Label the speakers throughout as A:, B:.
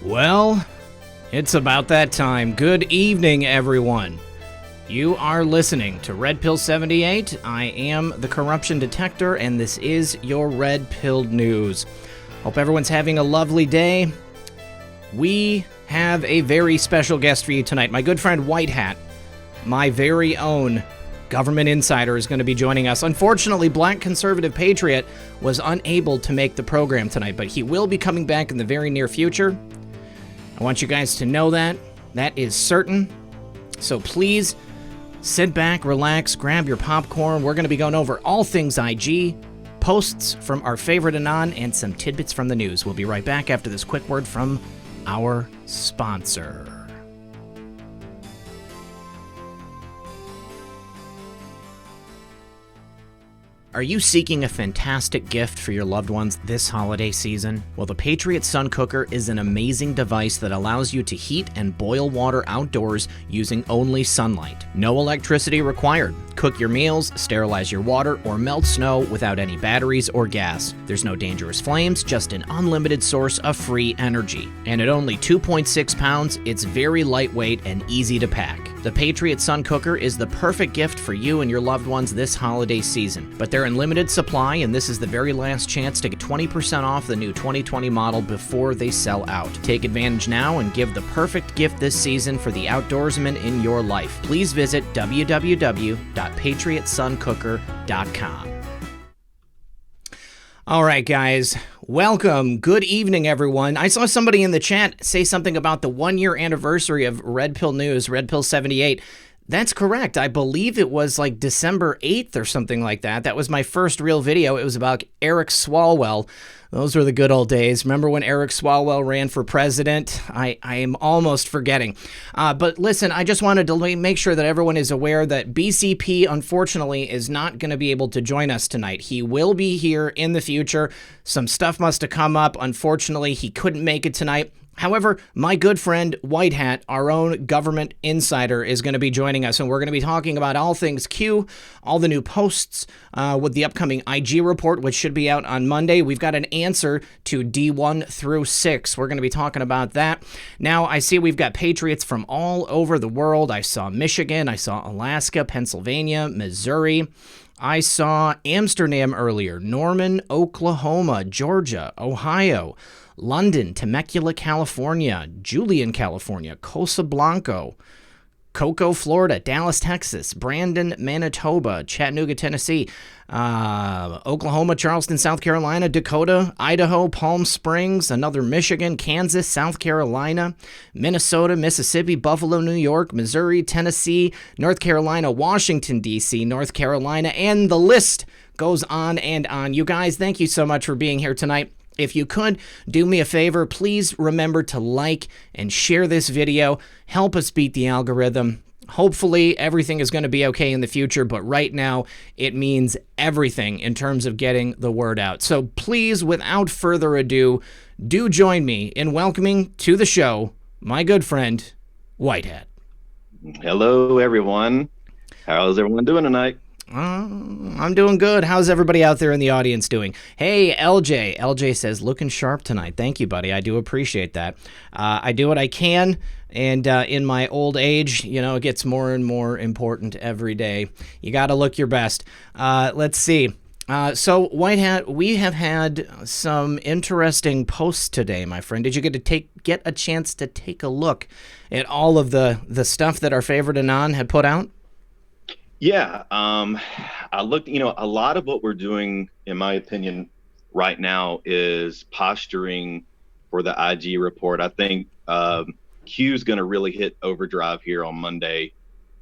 A: Well, it's about that time. Good evening, everyone. You are listening to Red Pill 78. I am the Corruption Detector, and this is your Red Pill News. Hope everyone's having a lovely day. We have a very special guest for you tonight. My good friend White Hat, my very own government insider, is going to be joining us. Unfortunately, Black Conservative Patriot was unable to make the program tonight, but he will be coming back in the very near future. I want you guys to know that. That is certain. So please sit back, relax, grab your popcorn. We're going to be going over all things IG, posts from our favorite Anon, and some tidbits from the news. We'll be right back after this quick word from our sponsor. Are you seeking a fantastic gift for your loved ones this holiday season? Well, the Patriot Sun Cooker is an amazing device that allows you to heat and boil water outdoors using only sunlight. No electricity required. Cook your meals, sterilize your water, or melt snow without any batteries or gas. There's no dangerous flames, just an unlimited source of free energy. And at only 2.6 pounds, it's very lightweight and easy to pack. The Patriot Sun Cooker is the perfect gift for you and your loved ones this holiday season. But they're in limited supply, and this is the very last chance to get 20% off the new 2020 model before they sell out. Take advantage now and give the perfect gift this season for the outdoorsman in your life. Please visit www.patriotsuncooker.com. All right, guys. Welcome. Good evening, everyone. I saw somebody in the chat say something about the 1-year anniversary of Red Pill News, Red Pill 78. That's correct. I believe it was like December 8th or something like that. That was my first real video. It was about Eric Swalwell. Those were the good old days. Remember when Eric Swalwell ran for president? I am almost forgetting. But listen, I just wanted to make sure that everyone is aware that BCP, unfortunately, is not going to be able to join us tonight. He will be here in the future. Some stuff must have come up. Unfortunately, he couldn't make it tonight. However, my good friend White Hat, our own government insider, is going to be joining us, and we're going to be talking about all things Q, all the new posts with the upcoming IG report, which should be out on Monday. We've got an answer to D1 through 6. We're going to be talking about that. Now, I see we've got patriots from all over the world. I saw Michigan, I saw Alaska, Pennsylvania, Missouri. I saw Amsterdam earlier, Norman, Oklahoma, Georgia, Ohio, London, Temecula, California, Julian, California, Casablanca, Cocoa, Florida, Dallas, Texas, Brandon, Manitoba, Chattanooga, Tennessee, Oklahoma, Charleston, South Carolina, Dakota, Idaho, Palm Springs, another Michigan, Kansas, South Carolina, Minnesota, Mississippi, Buffalo, New York, Missouri, Tennessee, North Carolina, Washington, D.C., North Carolina, and the list goes on and on. You guys, thank you so much for being here tonight. If you could, do me a favor, please remember to like and share this video. Help us beat the algorithm. Hopefully, everything is going to be okay in the future, but right now, it means everything in terms of getting the word out. So please, without further ado, do join me in welcoming to the show my good friend, White Hat.
B: Hello, everyone. How's everyone doing tonight?
A: I'm doing good. How's everybody out there in the audience doing? Hey, LJ. LJ says, looking sharp tonight. Thank you, buddy. I do appreciate that. I do what I can, and in my old age, you know, it gets more and more important every day. You got to look your best. Let's see. So, White Hat, we have had some interesting posts today, my friend. Did you get a chance to take a look at all of the stuff that our favorite Anon had put out?
B: Yeah, I looked, a lot of what we're doing, in my opinion, right now is posturing for the IG report. I think Q's going to really hit overdrive here on Monday,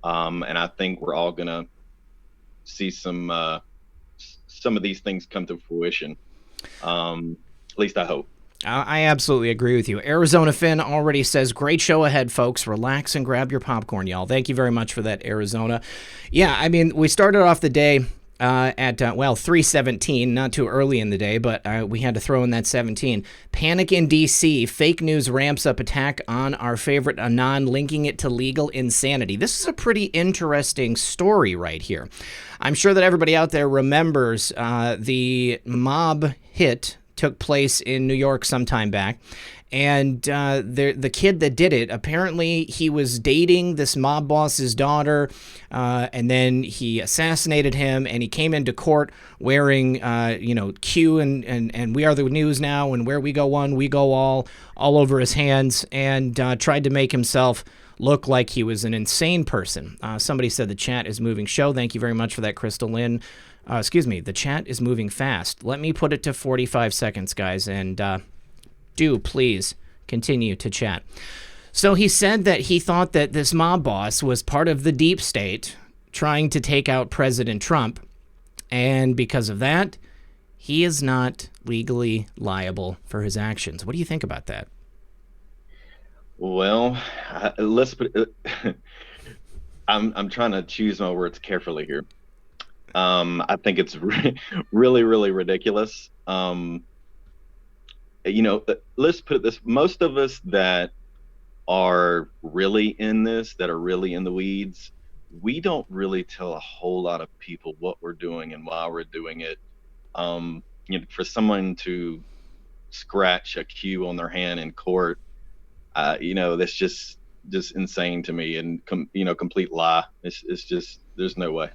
B: and I think we're all going to see some of these things come to fruition. At least I hope.
A: I absolutely agree with you. Arizona Finn already says, great show ahead, folks. Relax and grab your popcorn, y'all. Thank you very much for that, Arizona. Yeah, I mean, we started off the day at 3:17, not too early in the day, but we had to throw in that 17. Panic in D.C. Fake news ramps up attack on our favorite Anon, linking it to legal insanity. This is a pretty interesting story right here. I'm sure that everybody out there remembers the mob hit took place in New York some time back. And the kid that did it, apparently he was dating this mob boss's daughter, and then he assassinated him, and he came into court wearing, Q and We Are the News Now and Where We Go One, We Go All over his hands, and tried to make himself look like he was an insane person. Somebody said the chat is moving show. Thank you very much for that, Crystal Lynn. The chat is moving fast. Let me put it to 45 seconds, guys, and do please continue to chat. So he said that he thought that this mob boss was part of the deep state trying to take out President Trump, and because of that, he is not legally liable for his actions. What do you think about that?
B: Well, let's put I'm trying to choose my words carefully here. I think it's really, really ridiculous. Let's put it this: most of us that are really in this, that are really in the weeds, we don't really tell a whole lot of people what we're doing and why we're doing it. For someone to scratch a Q on their hand in court, that's just insane to me, and complete lie. It's just, there's no way.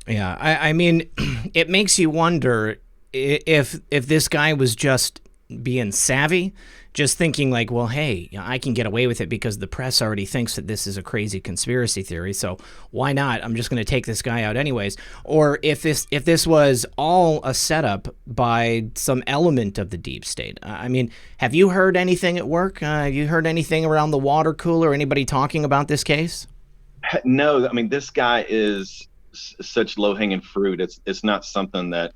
A: Yeah, I mean, it makes you wonder if this guy was just being savvy, just thinking like, well, hey, I can get away with it because the press already thinks that this is a crazy conspiracy theory, so why not? I'm just going to take this guy out anyways. Or if this was all a setup by some element of the deep state. I mean, have you heard anything at work? Have you heard anything around the water cooler? Anybody talking about this case?
B: No, I mean, this guy is such low-hanging fruit. It's not something that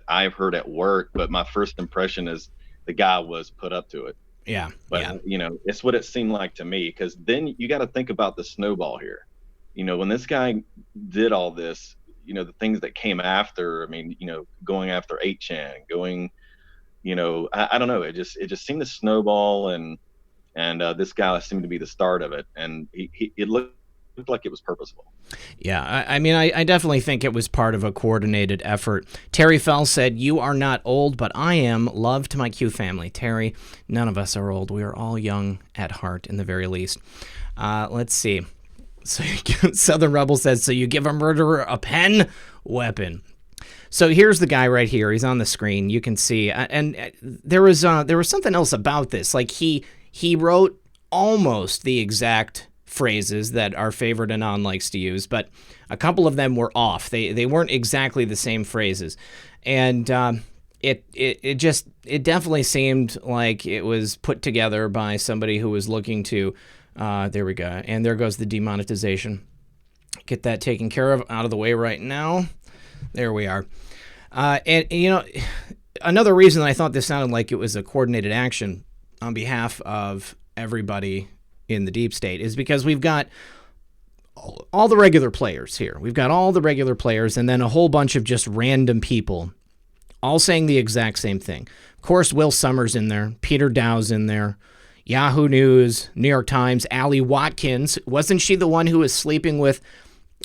B: I've heard at work, but my first impression is the guy was put up to it.
A: Yeah.
B: But it's what it seemed like to me, because then you got to think about the snowball here. When this guy did all this, the things that came after, I mean, going after 8chan, going, I don't know, it just seemed to snowball, and this guy seemed to be the start of it, and it looked like it was purposeful.
A: Yeah, I mean, I definitely think it was part of a coordinated effort. Terry Fell said, "You are not old, but I am. Love to my Q family." Terry, none of us are old. We are all young at heart, in the very least. Let's see. So Southern Rebel says, "So you give a murderer a pen weapon." So here's the guy right here. He's on the screen. You can see, and there was something else about this. Like he wrote almost the exact phrases that our favorite Anon likes to use, but a couple of them were off. They weren't exactly the same phrases, and it definitely seemed like it was put together by somebody who was looking to. There we go, and there goes the demonetization. Get that taken care of, out of the way right now. There we are. And another reason I thought this sounded like it was a coordinated action on behalf of everybody in the deep state is because we've got all the regular players here. We've got all the regular players and then a whole bunch of just random people all saying the exact same thing. Of course, Will Summers in there, Peter Dow's in there, Yahoo News, New York Times, Allie Watkins. Wasn't she the one who was sleeping with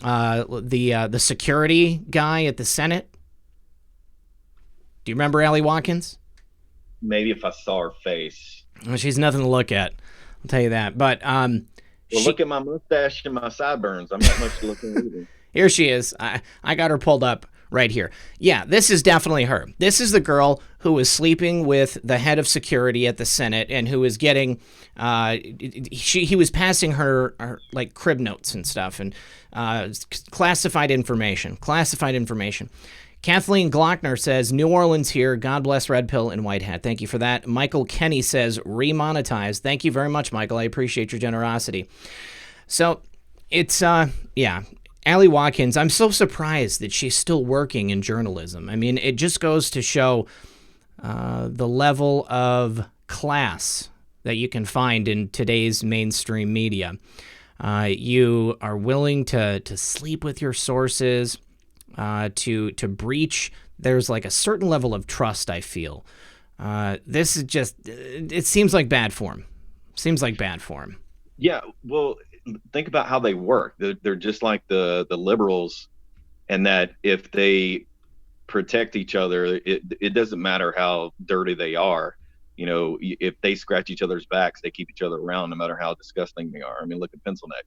A: the security guy at the Senate? Do you remember Allie Watkins?
B: Maybe if I saw her face.
A: Well, she's nothing to look at. I'll tell you that. But
B: look at my mustache and my sideburns. I'm not much looking either.
A: Here she is. I got her pulled up right here. Yeah, this is definitely her. This is the girl who was sleeping with the head of security at the Senate and who was getting he was passing her like crib notes and stuff and classified information. Kathleen Glockner says, New Orleans here. God bless Red Pill and White Hat. Thank you for that. Michael Kenny says, remonetize. Thank you very much, Michael. I appreciate your generosity. So it's, Allie Watkins, I'm so surprised that she's still working in journalism. I mean, it just goes to show the level of class that you can find in today's mainstream media. You are willing to sleep with your sources, to breach. There's like a certain level of trust, I feel. This is just, it seems like bad form.
B: Yeah, well, think about how they work. They're just like the liberals, and that if they protect each other. It doesn't matter how dirty they are. You know, if they scratch each other's backs, they keep each other around no matter how disgusting they are. I mean, look at Pencil Neck.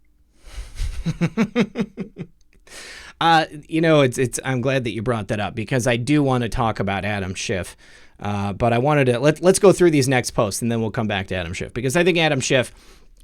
A: You know, it's I'm glad that you brought that up, because I do want to talk about Adam Schiff. But I wanted to let's go through these next posts, and then we'll come back to Adam Schiff, because I think Adam Schiff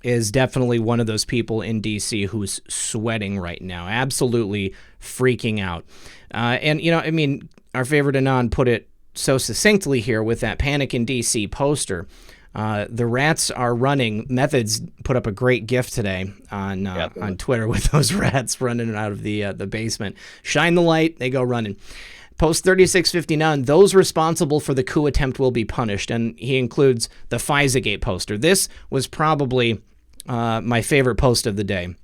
A: is definitely one of those people in DC who's sweating right now, absolutely freaking out. And, you know, I mean, our favorite Anon put it so succinctly here with that Panic in DC poster. The rats are running. Methods put up a great GIF today on Twitter with those rats running out of the basement. Shine the light, they go running. Post 3659, those responsible for the coup attempt will be punished. And he includes the FISAgate poster. This was probably my favorite post of the day.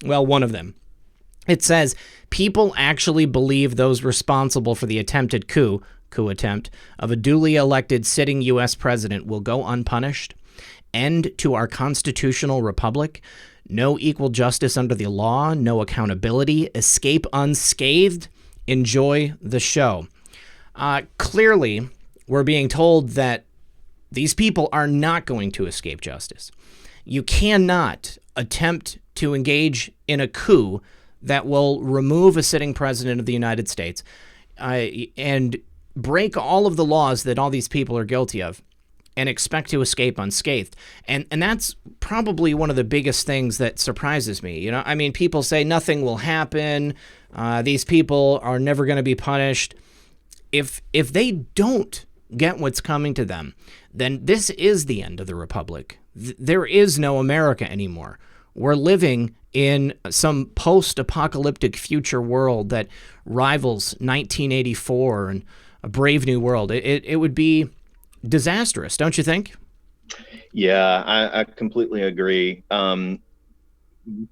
A: Well, one of them. It says, people actually believe those responsible for the attempted coup attempt of a duly elected sitting U.S. president will go unpunished? End to our constitutional republic? No equal justice under the law? No accountability? Escape unscathed? Enjoy the show. Clearly, we're being told that these people are not going to escape justice. You cannot attempt to engage in a coup that will remove a sitting president of the United States and break all of the laws that all these people are guilty of and expect to escape unscathed. And that's probably one of the biggest things that surprises me. You know, I mean, people say nothing will happen. These people are never going to be punished. If they don't get what's coming to them, then this is the end of the republic. There is no America anymore. We're living in some post-apocalyptic future world that rivals 1984 and a brave new world. It would be disastrous, don't you think?
B: Yeah, I completely agree.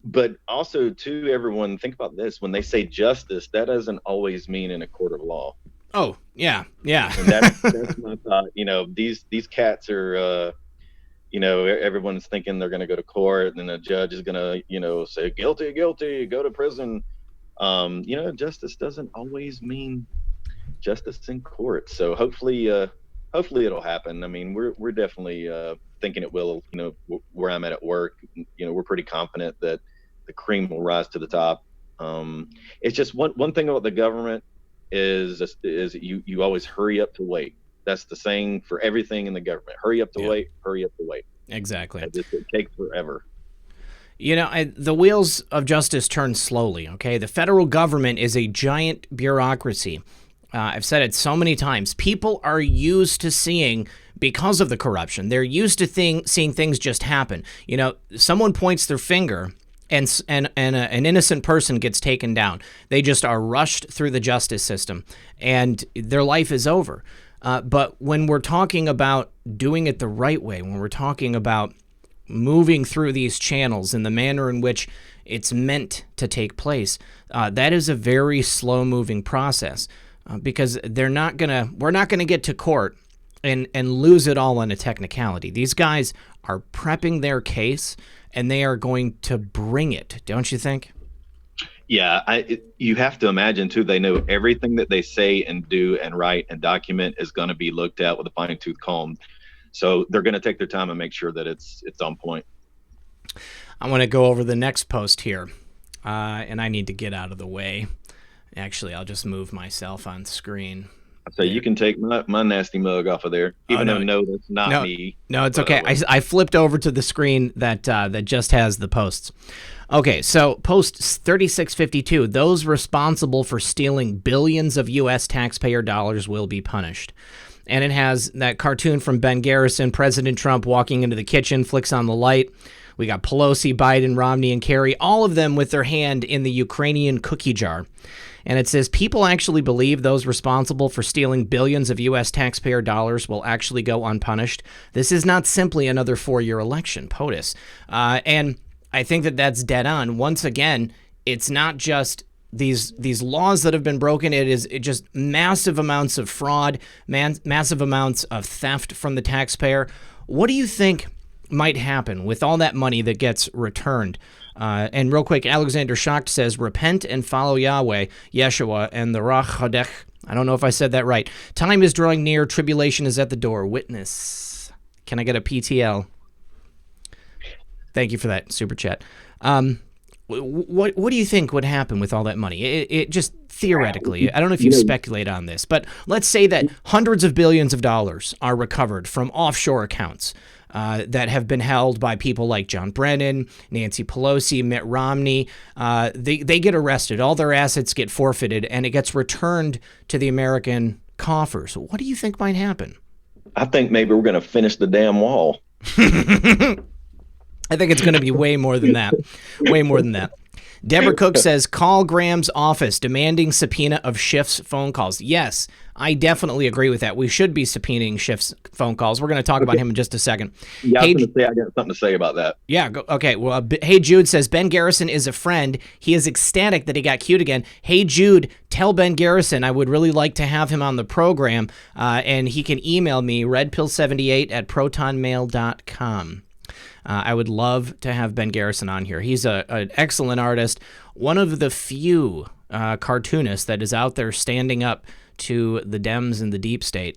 B: But also, too, everyone, think about this. When they say justice, that doesn't always mean in a court of law.
A: Oh, yeah.
B: And that's my thought. You know, these cats are, you know, everyone's thinking they're going to go to court, and then the judge is going to, you know, say, guilty, go to prison. You know, justice doesn't always mean justice in court. So hopefully it'll happen. I mean, we're definitely thinking it will. You know, where I'm at work, you know, we're pretty confident that the cream will rise to the top. It's just one thing about the government is you always hurry up to wait. That's the saying for everything in the government. Hurry up to wait. Hurry up to wait.
A: Exactly.
B: It takes forever.
A: You know, the wheels of justice turn slowly, okay? The federal government is a giant bureaucracy. I've said it so many times. People are used to seeing, because of the corruption, they're used to seeing things just happen. You know, someone points their finger and an innocent person gets taken down. They just are rushed through the justice system and their life is over. But when we're talking about doing it the right way, when we're talking about moving through these channels in the manner in which it's meant to take place, that is a very slow-moving process. Because we're not gonna get to court and lose it all on a technicality. These guys are prepping their case, and they are going to bring it. Don't you think?
B: Yeah, you have to imagine too. They know everything that they say and do and write and document is going to be looked at with a fine-tooth comb. So they're going to take their time and make sure that it's on point.
A: I want to go over the next post here, and I need to get out of the way. Actually, I'll just move myself on screen.
B: So you can take my nasty mug off of there, even though that's not me.
A: No, it's okay. I flipped over to the screen that just has the posts. Okay, so post 3652, those responsible for stealing billions of U.S. taxpayer dollars will be punished. And it has that cartoon from Ben Garrison, President Trump walking into the kitchen, flicks on the light. We got Pelosi, Biden, Romney, and Kerry, all of them with their hand in the Ukrainian cookie jar. And it says, people actually believe those responsible for stealing billions of U.S. taxpayer dollars will actually go unpunished. This is not simply another 4-year election, POTUS. And I think that's dead on. Once again, it's not just these laws that have been broken. It just massive amounts of fraud, massive amounts of theft from the taxpayer. What do you think might happen with all that money that gets returned? And real quick, Alexander Schacht says, repent and follow Yahweh, Yeshua, and the Rach Hadech I don't know if I said that right. Time is drawing near. Tribulation is at the door. Witness. Can I get a PTL? Thank you for that super chat. What do you think would happen with all that money? It just theoretically, I don't know if you speculate on this, but let's say that hundreds of billions of dollars are recovered from offshore accounts that have been held by people like John Brennan, Nancy Pelosi, Mitt Romney. They get arrested. All their assets get forfeited, and it gets returned to the American coffers. What do you think might happen?
B: I think maybe we're going to finish the damn wall.
A: I think it's going to be way more than that. Way more than that. Deborah Cook says, call Graham's office demanding subpoena of Schiff's phone calls. Yes, I definitely agree with that. We should be subpoenaing Schiff's phone calls. We're going to talk about him in just a second.
B: Yeah, I got something to say about that.
A: Yeah, okay. Well, Hey Jude says, Ben Garrison is a friend. He is ecstatic that he got cute again. Hey Jude, tell Ben Garrison I would really like to have him on the program, and he can email me, redpill78@protonmail.com. I would love to have Ben Garrison on here. He's an excellent artist, one of the few cartoonists that is out there standing up to the Dems and the deep state.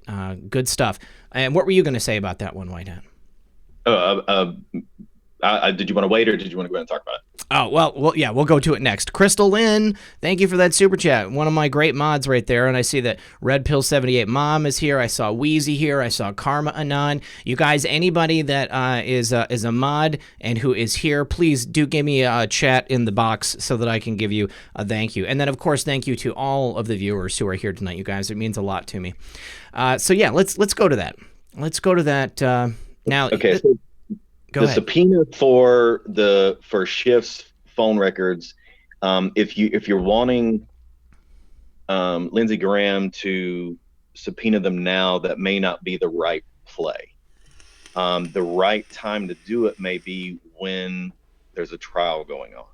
A: Good stuff. And what were you going to say about that one, White Hat?
B: Did you want to wait, or did you want to go ahead and talk about it?
A: Oh, well, yeah, we'll go to it next. Crystal Lynn, thank you for that super chat. One of my great mods right there. And I see that Red Pill 78 Mom is here. I saw Wheezy here. I saw Karma Anon. You guys, anybody that is a mod and who is here, please do give me a chat in the box so that I can give you a thank you. And then, of course, thank you to all of the viewers who are here tonight, you guys. It means a lot to me. So, yeah, let's go to that. Let's go to that now.
B: Okay.
A: Go ahead.
B: Subpoena for Schiff's phone records, if you're wanting Lindsey Graham to subpoena them now, that may not be the right play. The right time to do it may be when there's a trial going on.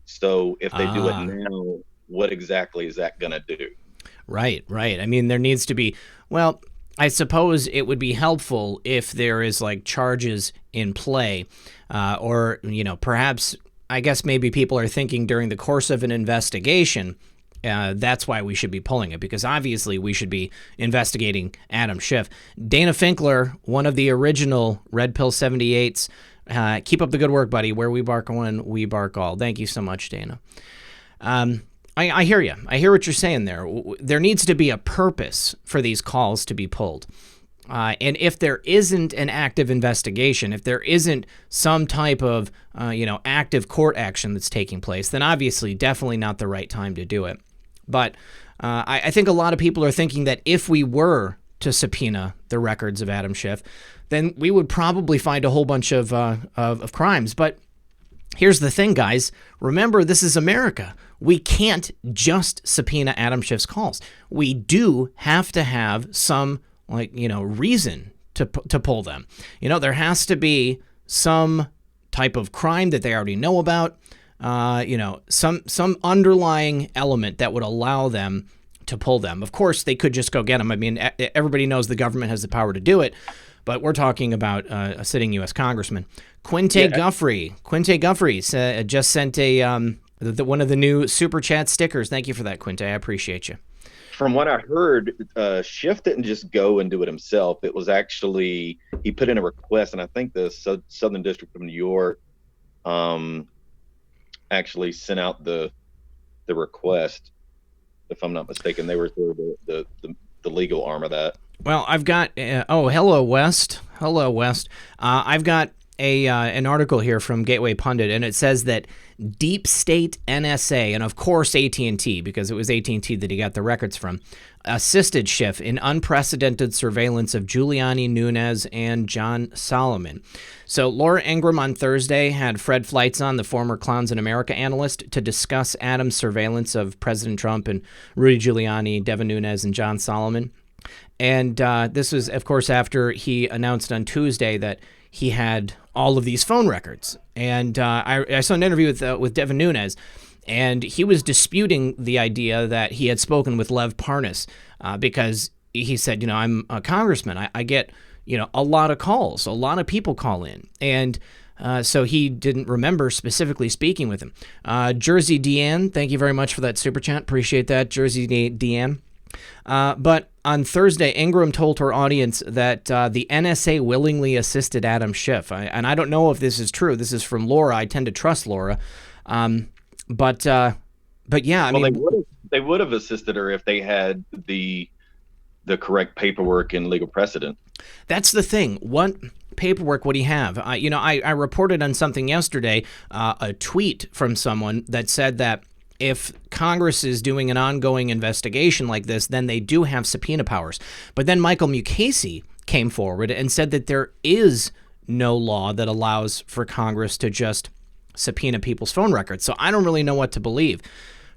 B: So if they do it now, what exactly is that going to do? Right.
A: I mean, there needs to be, well, I suppose it would be helpful if there is like charges in play, or, perhaps, I guess maybe people are thinking during the course of an investigation, that's why we should be pulling it, because obviously we should be investigating Adam Schiff. Dana Finkler, one of the original Red Pill 78s, keep up the good work, buddy. Where we bark one, we bark all. Thank you so much, Dana. I hear you. I hear what you're saying there. There needs to be a purpose for these calls to be pulled. And if there isn't an active investigation, if there isn't some type of, active court action that's taking place, then obviously definitely not the right time to do it. But I think a lot of people are thinking that if we were to subpoena the records of Adam Schiff, then we would probably find a whole bunch of crimes. But here's the thing, guys. Remember, this is America. We can't just subpoena Adam Schiff's calls. We do have to have some, reason to pull them. There has to be some type of crime that they already know about, some underlying element that would allow them to pull them. Of course, they could just go get them. I mean, everybody knows the government has the power to do it, but we're talking about a sitting U.S. congressman. Quinte Guffrey just sent one of the new super chat stickers. Thank you for that, Quinte. I appreciate you.
B: From what I heard, Schiff didn't just go and do it himself. It was actually, he put in a request, and I think the Southern District of New York actually sent out the request, if I'm not mistaken. They were through the legal arm of that.
A: Well, I've got hello West. I've got an article here from Gateway Pundit, and it says that Deep State NSA, and of course AT&T, because it was AT&T that he got the records from, assisted Schiff in unprecedented surveillance of Giuliani, Nunes, and John Solomon. So Laura Ingraham on Thursday had Fred Fleitzon, the former Clowns in America analyst, to discuss Adam's surveillance of President Trump and Rudy Giuliani, Devin Nunes, and John Solomon. And this was, of course, after he announced on Tuesday that he had all of these phone records. And I saw an interview with Devin Nunes, and he was disputing the idea that he had spoken with Lev Parnas, because he said, I'm a congressman. I get, a lot of calls. A lot of people call in. And so he didn't remember specifically speaking with him. Jersey Deanne, thank you very much for that super chat. Appreciate that, Jersey Deanne. But on Thursday, Ingram told her audience that the NSA willingly assisted Adam Schiff. And I don't know if this is true. This is from Laura. I tend to trust Laura. But yeah, I mean,
B: they would have assisted her if they had the correct paperwork and legal precedent.
A: That's the thing. What paperwork would he have? I reported on something yesterday, a tweet from someone that said that if Congress is doing an ongoing investigation like this, then they do have subpoena powers. But then Michael Mukasey came forward and said that there is no law that allows for Congress to just subpoena people's phone records. So I don't really know what to believe.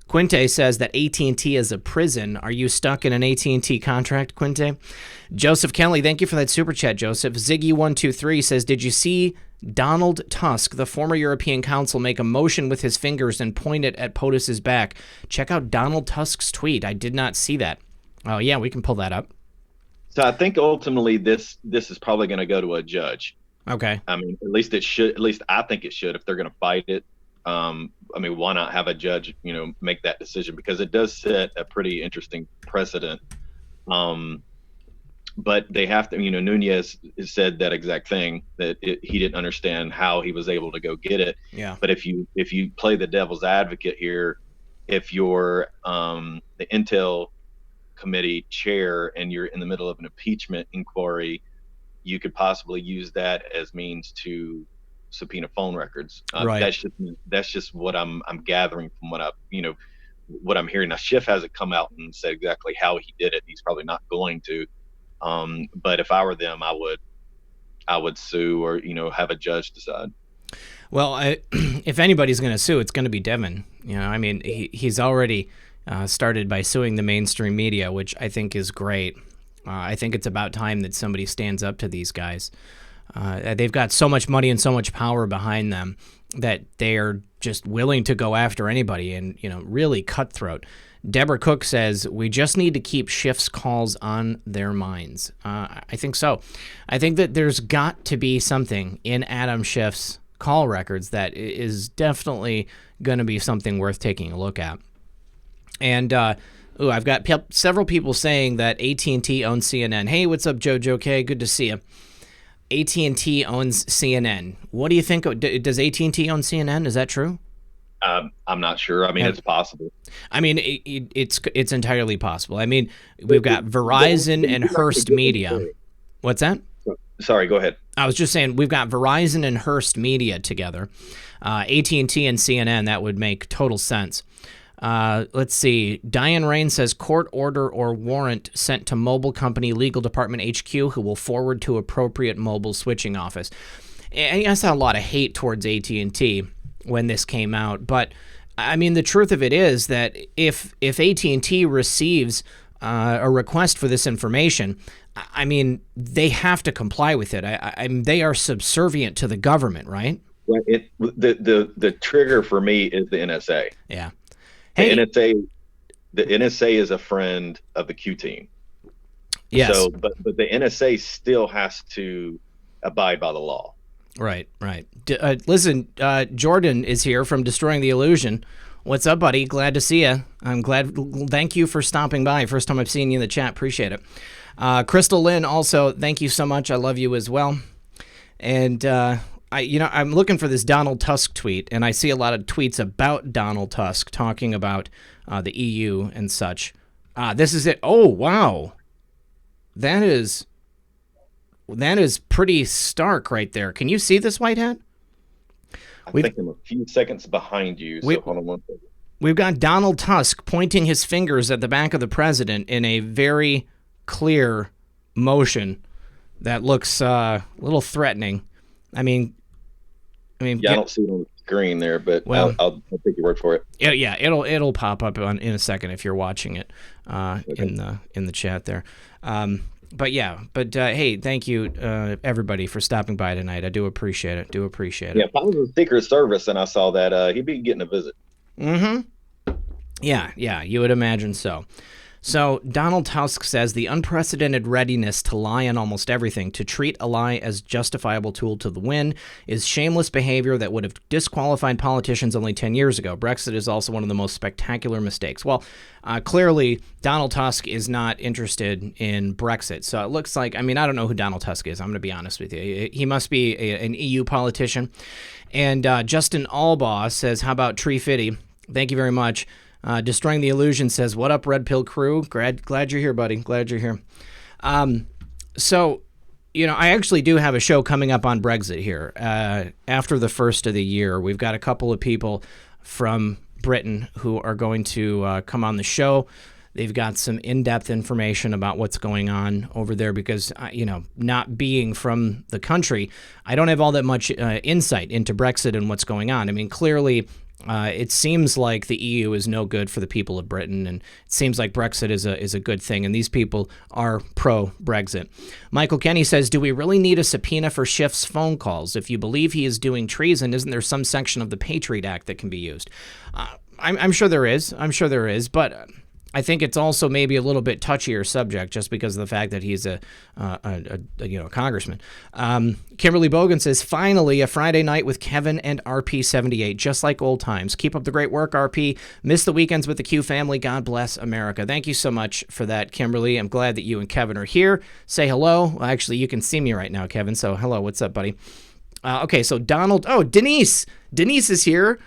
A: Quinte says that AT&T is a prison. Are you stuck in an AT&T contract, Quinte? Joseph Kelly, thank you for that super chat, Joseph. Ziggy123 says, did you see Donald Tusk, the former European Council, make a motion with his fingers and point it at POTUS's back? Check out Donald Tusk's tweet. I did not see that. Oh, yeah, we can pull that up.
B: So I think ultimately this is probably going to go to a judge.
A: Okay.
B: I mean, at least it should. At least I think it should. If they're going to fight it, I mean, why not have a judge, make that decision? Because it does set a pretty interesting precedent. But they have to, Nunez said that exact thing, that he didn't understand how he was able to go get it.
A: Yeah.
B: But if you play the devil's advocate here, if you're the Intel committee chair and you're in the middle of an impeachment inquiry, you could possibly use that as means to subpoena phone records.
A: Right.
B: That's just what I'm gathering from what I'm hearing. Now, Schiff hasn't come out and said exactly how he did it. He's probably not going to. But if I were them, I would sue or have a judge decide.
A: Well, if anybody's going to sue, it's going to be Devin. I mean, he's already started by suing the mainstream media, which I think is great. I think it's about time that somebody stands up to these guys. They've got so much money and so much power behind them that they are just willing to go after anybody and, really cutthroat. Deborah Cook says, we just need to keep Schiff's calls on their minds. I think so. I think that there's got to be something in Adam Schiff's call records that is definitely going to be something worth taking a look at. And I've got several people saying that AT&T owns CNN. Hey, what's up, Jojo K? Good to see you. AT&T owns CNN. What do you think? Does AT&T own CNN? Is that true?
B: I'm not sure. I mean, it's possible.
A: I mean, it's entirely possible. I mean, we've got Verizon and Hearst Media. What's that?
B: Sorry, go ahead.
A: I was just saying we've got Verizon and Hearst Media together. AT&T and CNN, that would make total sense. Let's see. Diane Rain says court order or warrant sent to mobile company legal department HQ who will forward to appropriate mobile switching office. And I saw a lot of hate towards AT&T when this came out, but I mean the truth of it is that if AT&T receives a request for this information, I mean they have to comply with it. I mean they are subservient to the government, right?
B: Well, the trigger for me is the NSA.
A: Yeah.
B: Hey. The NSA is a friend of the Q team.
A: Yes.
B: So, but the NSA still has to abide by the law.
A: Right. Listen, Jordan is here from Destroying the Illusion. What's up, buddy? Glad to see you. I'm glad. Thank you for stopping by. First time I've seen you in the chat. Appreciate it. Crystal Lynn, also, thank you so much. I love you as well. And I'm looking for this Donald Tusk tweet, and I see a lot of tweets about Donald Tusk talking about the EU and such. This is it. Oh, wow. That is pretty stark right there. Can you see this, Whitehead?
B: I think I'm a few seconds behind you, so hold on one second.
A: We've got Donald Tusk pointing his fingers at the back of the president in a very clear motion that looks a little threatening. I mean,
B: I don't see it on the screen there, but I'll take your word for it.
A: Yeah, it'll pop up in a second if you're watching it in the chat there. But hey, thank you everybody for stopping by tonight. I do appreciate it.
B: Yeah, if I was in Secret Service and I saw that, he'd be getting a visit.
A: Mm-hmm. Yeah, you would imagine so. So Donald Tusk says the unprecedented readiness to lie on almost everything, to treat a lie as justifiable tool to the win, is shameless behavior that would have disqualified politicians only 10 years ago. Brexit is also one of the most spectacular mistakes. Well, clearly Donald Tusk is not interested in Brexit. So it looks like, I mean, I don't know who Donald Tusk is. I'm going to be honest with you. He must be an EU politician. And Justin Albaugh says, how about Tree Fitty? Thank you very much. Destroying the Illusion says, what up, Red Pill crew? Glad you're here, buddy. Glad you're here. So, you know, I actually do have a show coming up on Brexit here. After the first of the year, we've got a couple of people from Britain who are going to come on the show. They've got some in-depth information about what's going on over there because, you know, not being from the country, I don't have all that much insight into Brexit and what's going on. I mean, clearly, it seems like the EU is no good for the people of Britain, and it seems like Brexit is a good thing, and these people are pro-Brexit. Michael Kenny says, do we really need a subpoena for Schiff's phone calls? If you believe he is doing treason, isn't there some section of the Patriot Act that can be used? I'm sure there is. I'm sure there is, but I think it's also maybe a little bit touchier subject just because of the fact that he's a congressman. Kimberly Bogan says, finally, a Friday night with Kevin and RP78, just like old times. Keep up the great work, RP. Miss the weekends with the Q family. God bless America. Thank you so much for that, Kimberly. I'm glad that you and Kevin are here. Say hello. Well, actually, you can see me right now, Kevin. So hello. What's up, buddy? Okay, so Denise is here.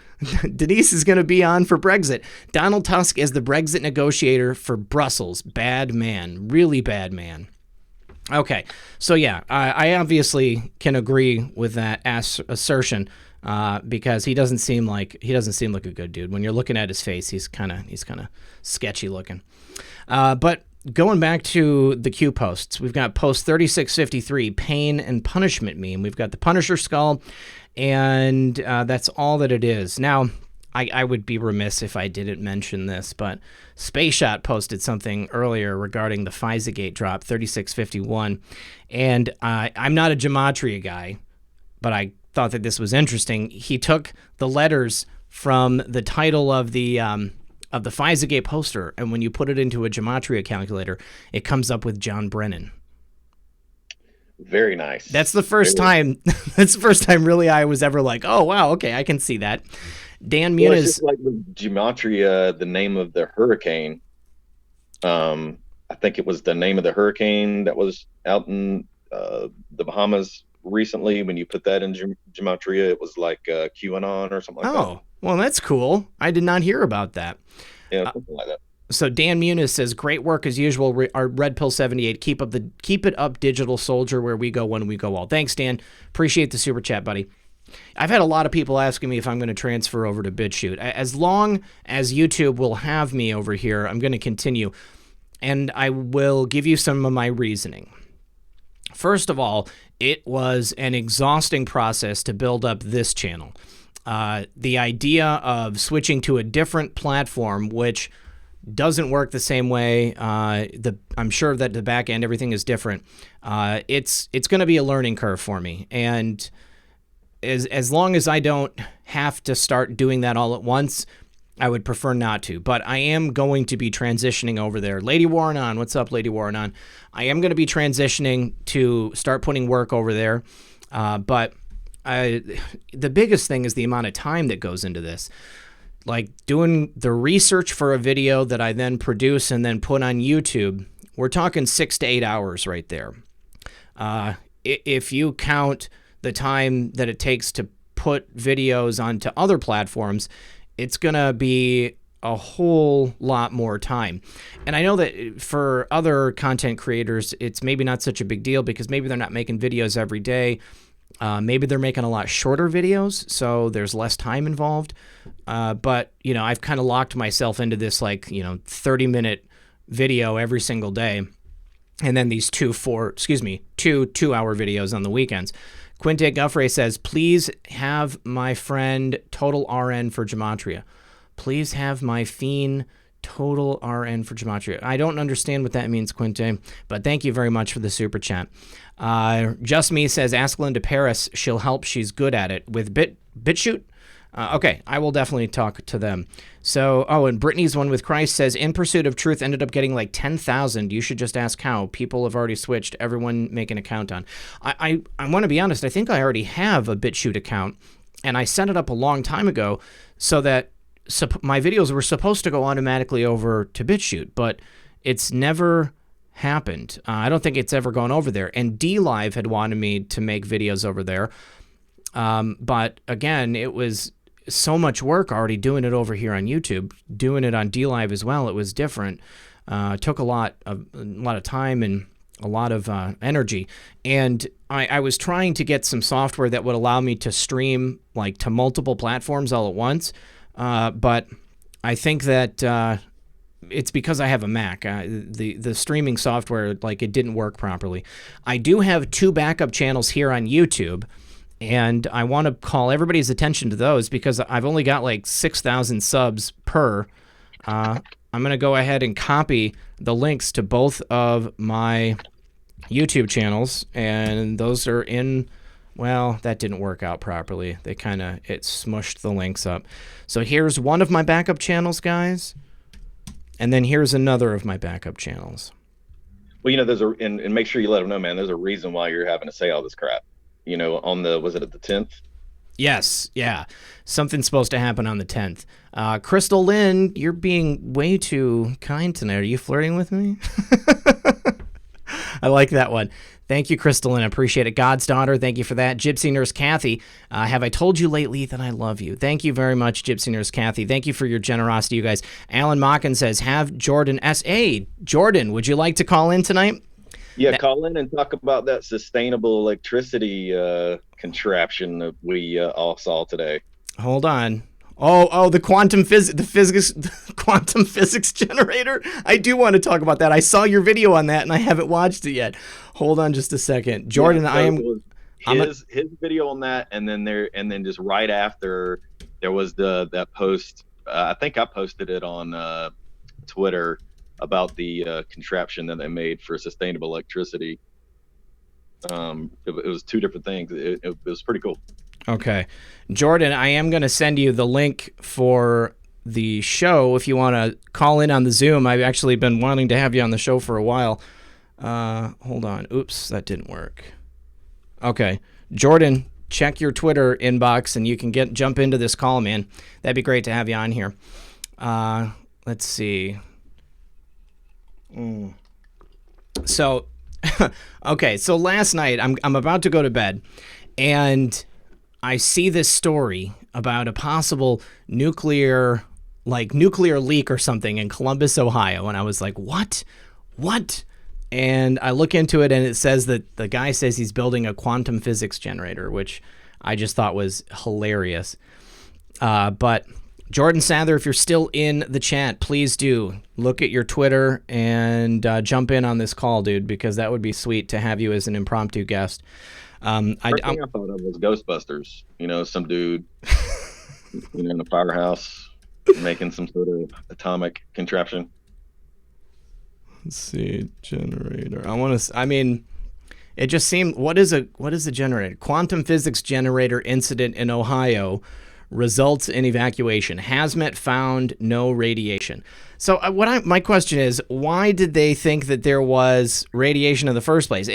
A: Denise is going to be on for Brexit. Donald Tusk is the Brexit negotiator for Brussels. Bad man. Really bad man. Okay, so yeah, I obviously can agree with that assertion because he doesn't seem like a good dude. When you're looking at his face, he's kind of sketchy looking. But going back to the Q posts, we've got post 3653, pain and punishment meme. We've got the Punisher skull, and that's all that it is. Now, I would be remiss if I didn't mention this, but Space Shot posted something earlier regarding the FISAgate drop, 3651, and I'm not a gematria guy, but I thought that this was interesting. He took the letters from the title of the FISAgate poster, and when you put it into a gematria calculator, it comes up with John Brennan.
B: Very nice.
A: That's the first time. That's the first time, really, I was ever like, "Oh, wow, okay, I can see that." Dan Muniz,
B: it's just like the gematria, the name of the hurricane. I think it was the name of the hurricane that was out in the Bahamas recently. When you put that in gematria, it was like QAnon or something like that.
A: Oh, well, that's cool. I did not hear about that.
B: Yeah, something like that.
A: So Dan Muniz says, great work as usual. Our Red Pill 78. Keep it up, digital soldier, where we go when we go all. Thanks, Dan. Appreciate the super chat, buddy. I've had a lot of people asking me if I'm going to transfer over to BitChute. As long as YouTube will have me over here, I'm going to continue. And I will give you some of my reasoning. First of all, it was an exhausting process to build up this channel. The idea of switching to a different platform, which doesn't work the same way. I'm sure that the back end, everything is different. It's going to be a learning curve for me. And as long as I don't have to start doing that all at once, I would prefer not to. But I am going to be transitioning over there. Lady Warren on. What's up, Lady Warren on? I am going to be transitioning to start putting work over there. But the biggest thing is the amount of time that goes into this. Like doing the research for a video that I then produce and then put on YouTube, we're talking 6 to 8 hours right there. If you count the time that it takes to put videos onto other platforms, it's going to be a whole lot more time. And I know that for other content creators, it's maybe not such a big deal because maybe they're not making videos every day. Maybe they're making a lot shorter videos, so there's less time involved. But, you know, I've kind of locked myself into this, 30-minute video every single day. And then these two 2-hour videos on the weekends. Quinte Guffrey says, please have my friend Total RN for Gematria. Please have my fiend Total RN for Gematria. I don't understand what that means, Quinte, but thank you very much for the super chat. Just Me says, ask Linda Paris. She'll help. She's good at it. With BitChute, Okay, I will definitely talk to them. So, and Brittany's One with Christ says, In Pursuit of Truth ended up getting like 10,000. You should just ask how. People have already switched. Everyone make an account on. I want to be honest. I think I already have a BitChute account, and I set it up a long time ago so that my videos were supposed to go automatically over to BitChute, but it's never happened. I don't think it's ever gone over there. And DLive had wanted me to make videos over there. But again, it was so much work already doing it over here on YouTube, doing it on DLive as well. It was different. Took a lot of time and a lot of energy. And I was trying to get some software that would allow me to stream like to multiple platforms all at once. But I think that it's because I have a Mac. The streaming software, like, it didn't work properly. I do have 2 backup channels here on YouTube, and I want to call everybody's attention to those because I've only got like 6,000 subs per. I'm going to go ahead and copy the links to both of my YouTube channels, and those are in, well, that didn't work out properly. It smushed the links up. So here's one of my backup channels, guys, and then here's another of my backup channels.
B: Well, there's and make sure you let them know, man, there's a reason why you're having to say all this crap. Was it at the 10th?
A: Yes, yeah. Something's supposed to happen on the 10th. Crystal Lynn, you're being way too kind tonight. Are you flirting with me? I like that one. Thank you, Crystal Lynn. I appreciate it. God's Daughter, thank you for that. Gypsy Nurse Kathy, have I told you lately that I love you? Thank you very much, Gypsy Nurse Kathy. Thank you for your generosity, you guys. Alan Mockin says, have Jordan S.A. Jordan, would you like to call in tonight?
B: Yeah, call in and talk about that sustainable electricity contraption that we all saw today.
A: Hold on. The quantum physics generator. I do want to talk about that. I saw your video on that, and I haven't watched it yet. Hold on just a second, Jordan.
B: His video on that, and then just right after there was that post. I think I posted it on Twitter about the contraption that they made for sustainable electricity. It was 2 different things. It was pretty cool.
A: Okay. Jordan, I am going to send you the link for the show if you want to call in on the Zoom. I've actually been wanting to have you on the show for a while. Hold on. Oops, that didn't work. Okay. Jordan, check your Twitter inbox and you can jump into this call, man. That'd be great to have you on here. Let's see. So, okay, so last night I'm about to go to bed, and I see this story about a possible nuclear leak or something in Columbus, Ohio, and I was like, what? And I look into it, and it says that the guy says he's building a quantum physics generator, which I just thought was hilarious. But Jordan Sather, if you're still in the chat, please do look at your Twitter and jump in on this call, dude, because that would be sweet to have you as an impromptu guest.
B: First thing I thought of was Ghostbusters. Some dude, in a firehouse making some sort of atomic contraption.
A: Let's see, generator. It just seemed. What is a generator? Quantum physics generator incident in Ohio. Results in evacuation. Hazmat found no radiation. So my question is, why did they think that there was radiation in the first place?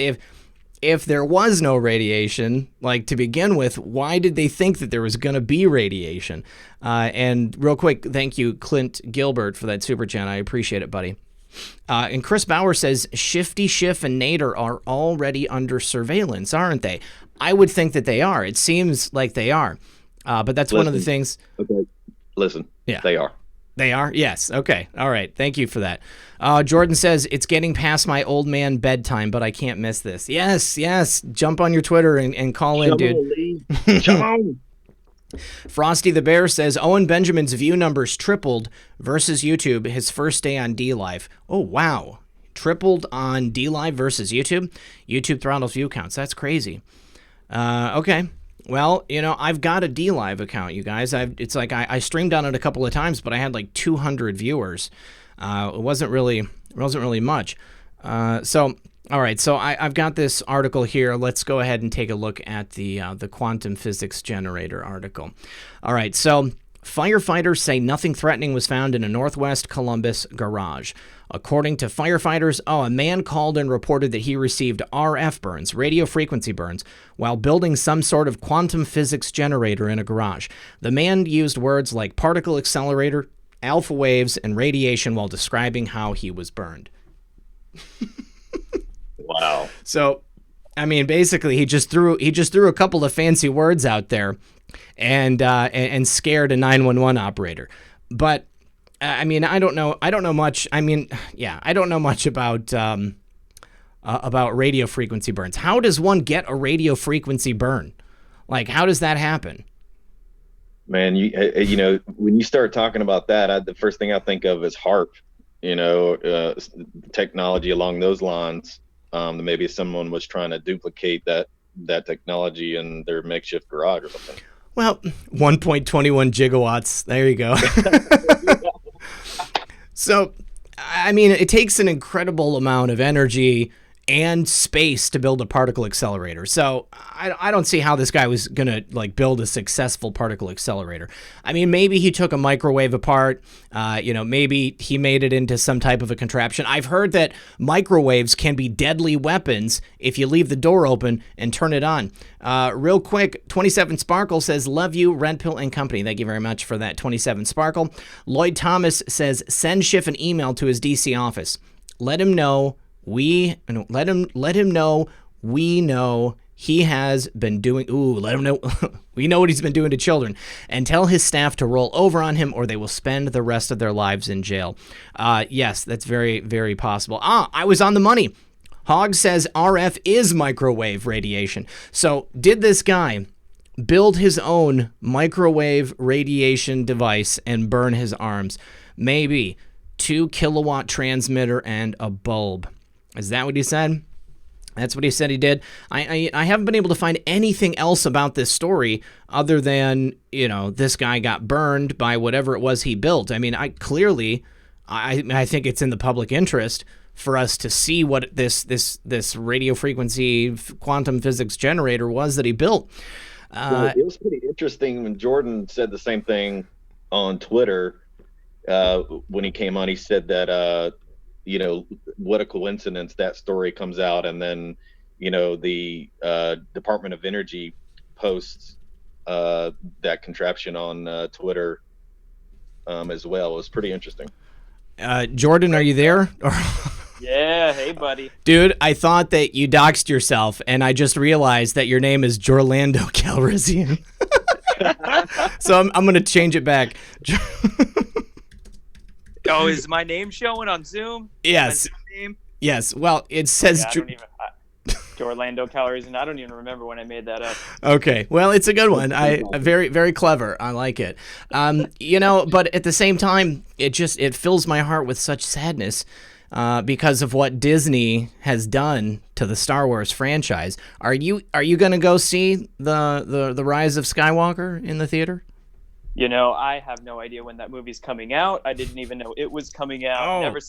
A: If there was no radiation, like to begin with, why did they think that there was going to be radiation? And real quick, thank you, Clint Gilbert, for that super chat. I appreciate it, buddy. And Chris Bauer says, Shifty Schiff and Nader are already under surveillance, aren't they? I would think that they are. It seems like they are. But that's one of the things.
B: Okay, listen.
A: Yeah,
B: they are.
A: They are? Yes. Okay. All right. Thank you for that. Jordan says, it's getting past my old man bedtime, but I can't miss this. Yes. Jump on your Twitter and call in, dude.
B: Come on.
A: Frosty the Bear says, Owen Benjamin's view numbers tripled versus YouTube his first day on DLive. Oh, wow. Tripled on DLive versus YouTube? YouTube throttles view counts. That's crazy. Okay. Well, I've got a DLive account, you guys. It's like I streamed on it a couple of times, but I had like 200 viewers. It wasn't really much. All right, so I've got this article here. Let's go ahead and take a look at the quantum physics generator article. All right, so firefighters say nothing threatening was found in a Northwest Columbus garage. According to firefighters, a man called and reported that he received RF burns, radio frequency burns, while building some sort of quantum physics generator in a garage. The man used words like particle accelerator, alpha waves, and radiation while describing how he was burned.
B: Wow.
A: So, I mean, basically, he just threw a couple of fancy words out there, and scared a 911 operator. But I mean, I don't know much. I mean, yeah, I don't know much about radio frequency burns. How does one get a radio frequency burn? Like, how does that happen?
B: Man, you know, when you start talking about that, the first thing I think of is HARP. You know, technology along those lines. That maybe someone was trying to duplicate that technology in their makeshift garage or something.
A: Well, 1.21 gigawatts. There you go. So, I mean, it takes an incredible amount of energy and space to build a particle accelerator. So I don't see how this guy was going to like build a successful particle accelerator. I mean, maybe he took a microwave apart, maybe he made it into some type of a contraption. I've heard that microwaves can be deadly weapons if you leave the door open and turn it on. Real quick, 27 Sparkle says, love you, Red Pill and Company. Thank you very much for that, 27 Sparkle. Lloyd Thomas says, send Schiff an email to his DC office. Let him know we know he has been doing. Let him know we know what he's been doing to children, and tell his staff to roll over on him, or they will spend the rest of their lives in jail. Yes, that's very, very possible. I was on the money. Hogg says RF is microwave radiation. So did this guy build his own microwave radiation device and burn his arms? Maybe. 2 kilowatt transmitter and a bulb. Is that what he said? That's what he said he did. I haven't been able to find anything else about this story other than, this guy got burned by whatever it was he built. I mean, I think it's in the public interest for us to see what this radio frequency quantum physics generator was that he built.
B: Well, it was pretty interesting when Jordan said the same thing on Twitter. When he came on, he said that, what a coincidence that story comes out. And then, the Department of Energy posts that contraption on Twitter as well. It was pretty interesting.
A: Jordan, are you there?
C: Yeah. Hey, buddy.
A: Dude, I thought that you doxed yourself, and I just realized that your name is Jorlando Calrissian. So I'm going to change it back.
C: Oh, is my name showing on Zoom?
A: Yes.
C: Name?
A: Yes. Well, it says
C: Jorlando Calories, and I don't even remember when I made that up.
A: Okay. Well, it's a good one. Very, very clever. I like it. But at the same time, it fills my heart with such sadness because of what Disney has done to the Star Wars franchise. Are you going to go see the Rise of Skywalker in the theater?
C: I have no idea when that movie's coming out. I didn't even know it was coming out.
A: Oh.
C: Ever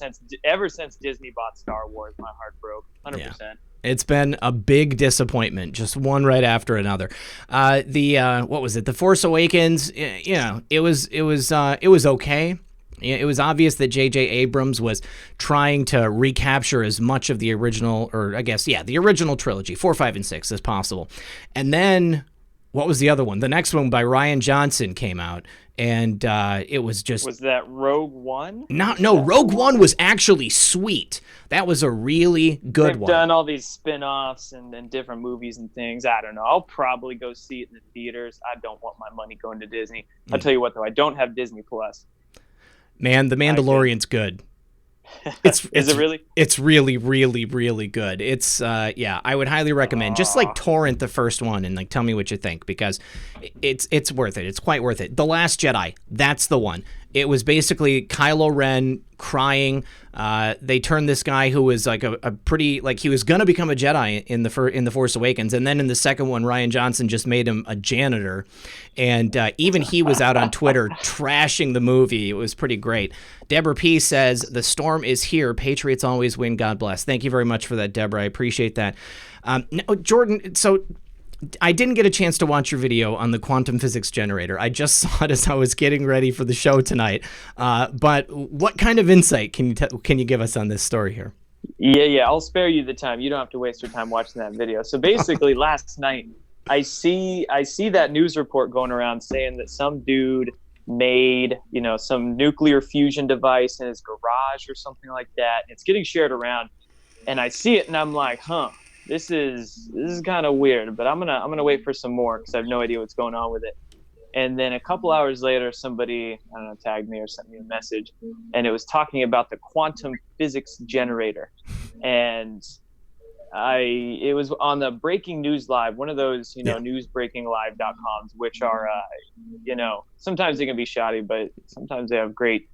C: since Disney bought Star Wars, my heart broke. 100%. Yeah.
A: It's been a big disappointment, just one right after another. What was it? The Force Awakens. It was okay. It was obvious that J.J. Abrams was trying to recapture as much of the original, the original trilogy, 4, 5, and 6 as possible. And then, what was the other one? The next one by Rian Johnson came out, and it was just...
C: Was that Rogue One?
A: No, Rogue One was actually sweet. That was a really good one.
C: They've done all these spin-offs and different movies and things. I don't know. I'll probably go see it in the theaters. I don't want my money going to Disney. I'll tell you what, though. I don't have Disney Plus.
A: Man, The Mandalorian's good. Is
C: it really?
A: It's really, really, really good. It's I would highly recommend. Just torrent the first one and tell me what you think, because it's worth it. It's quite worth it. The Last Jedi, that's the one. It was basically Kylo Ren crying. They turned this guy who was like a pretty, like, he was gonna become a Jedi in the Force Awakens, and then in the second one, Rian Johnson just made him a janitor, and even he was out on Twitter trashing the movie. It was pretty great. Deborah P says, "The storm is here. Patriots always win. God bless." Thank you very much for that, Deborah. I appreciate that. Now, Jordan, so I didn't get a chance to watch your video on the quantum physics generator. I just saw it as I was getting ready for the show tonight. But what kind of insight can you give us on this story here?
C: Yeah. I'll spare you the time. You don't have to waste your time watching that video. So basically, last night I see that news report going around saying that some dude made, some nuclear fusion device in his garage or something like that. It's getting shared around, and I see it, and I'm like, huh. This is kind of weird, but I'm gonna wait for some more because I have no idea what's going on with it. And then a couple hours later, somebody, I don't know, tagged me or sent me a message, and it was talking about the quantum physics generator, and it was on the Breaking News Live, one of those newsbreakinglive.coms, which are sometimes they can be shoddy, but sometimes they have great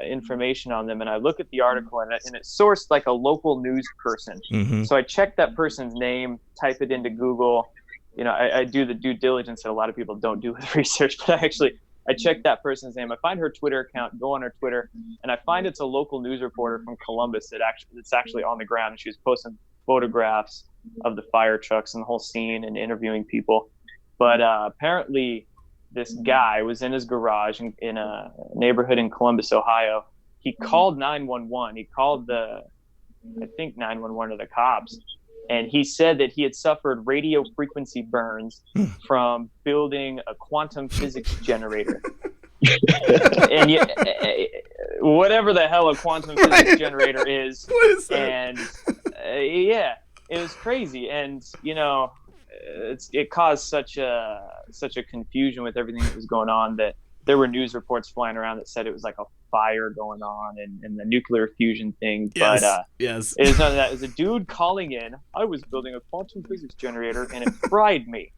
C: information on them. And I look at the article, and it's sourced like a local news person.
A: Mm-hmm.
C: So I check that person's name, type it into Google. I do the due diligence that a lot of people don't do with research, but I check that person's name. I find her Twitter account, go on her Twitter, and I find it's a local news reporter from Columbus that's actually on the ground. And she was posting photographs of the fire trucks and the whole scene and interviewing people. But apparently this guy was in his garage in a neighborhood in Columbus, Ohio. He called 911. He called 911 or the cops. And he said that he had suffered radio frequency burns from building a quantum physics generator. And whatever the hell a quantum physics generator is.
A: What is that?
C: And it was crazy. And, it caused such a confusion with everything that was going on that there were news reports flying around that said it was like a fire going on and the nuclear fusion thing.
A: Yes,
C: but
A: yes.
C: It was none of that. It was a dude calling in. I was building a quantum physics generator and it fried me.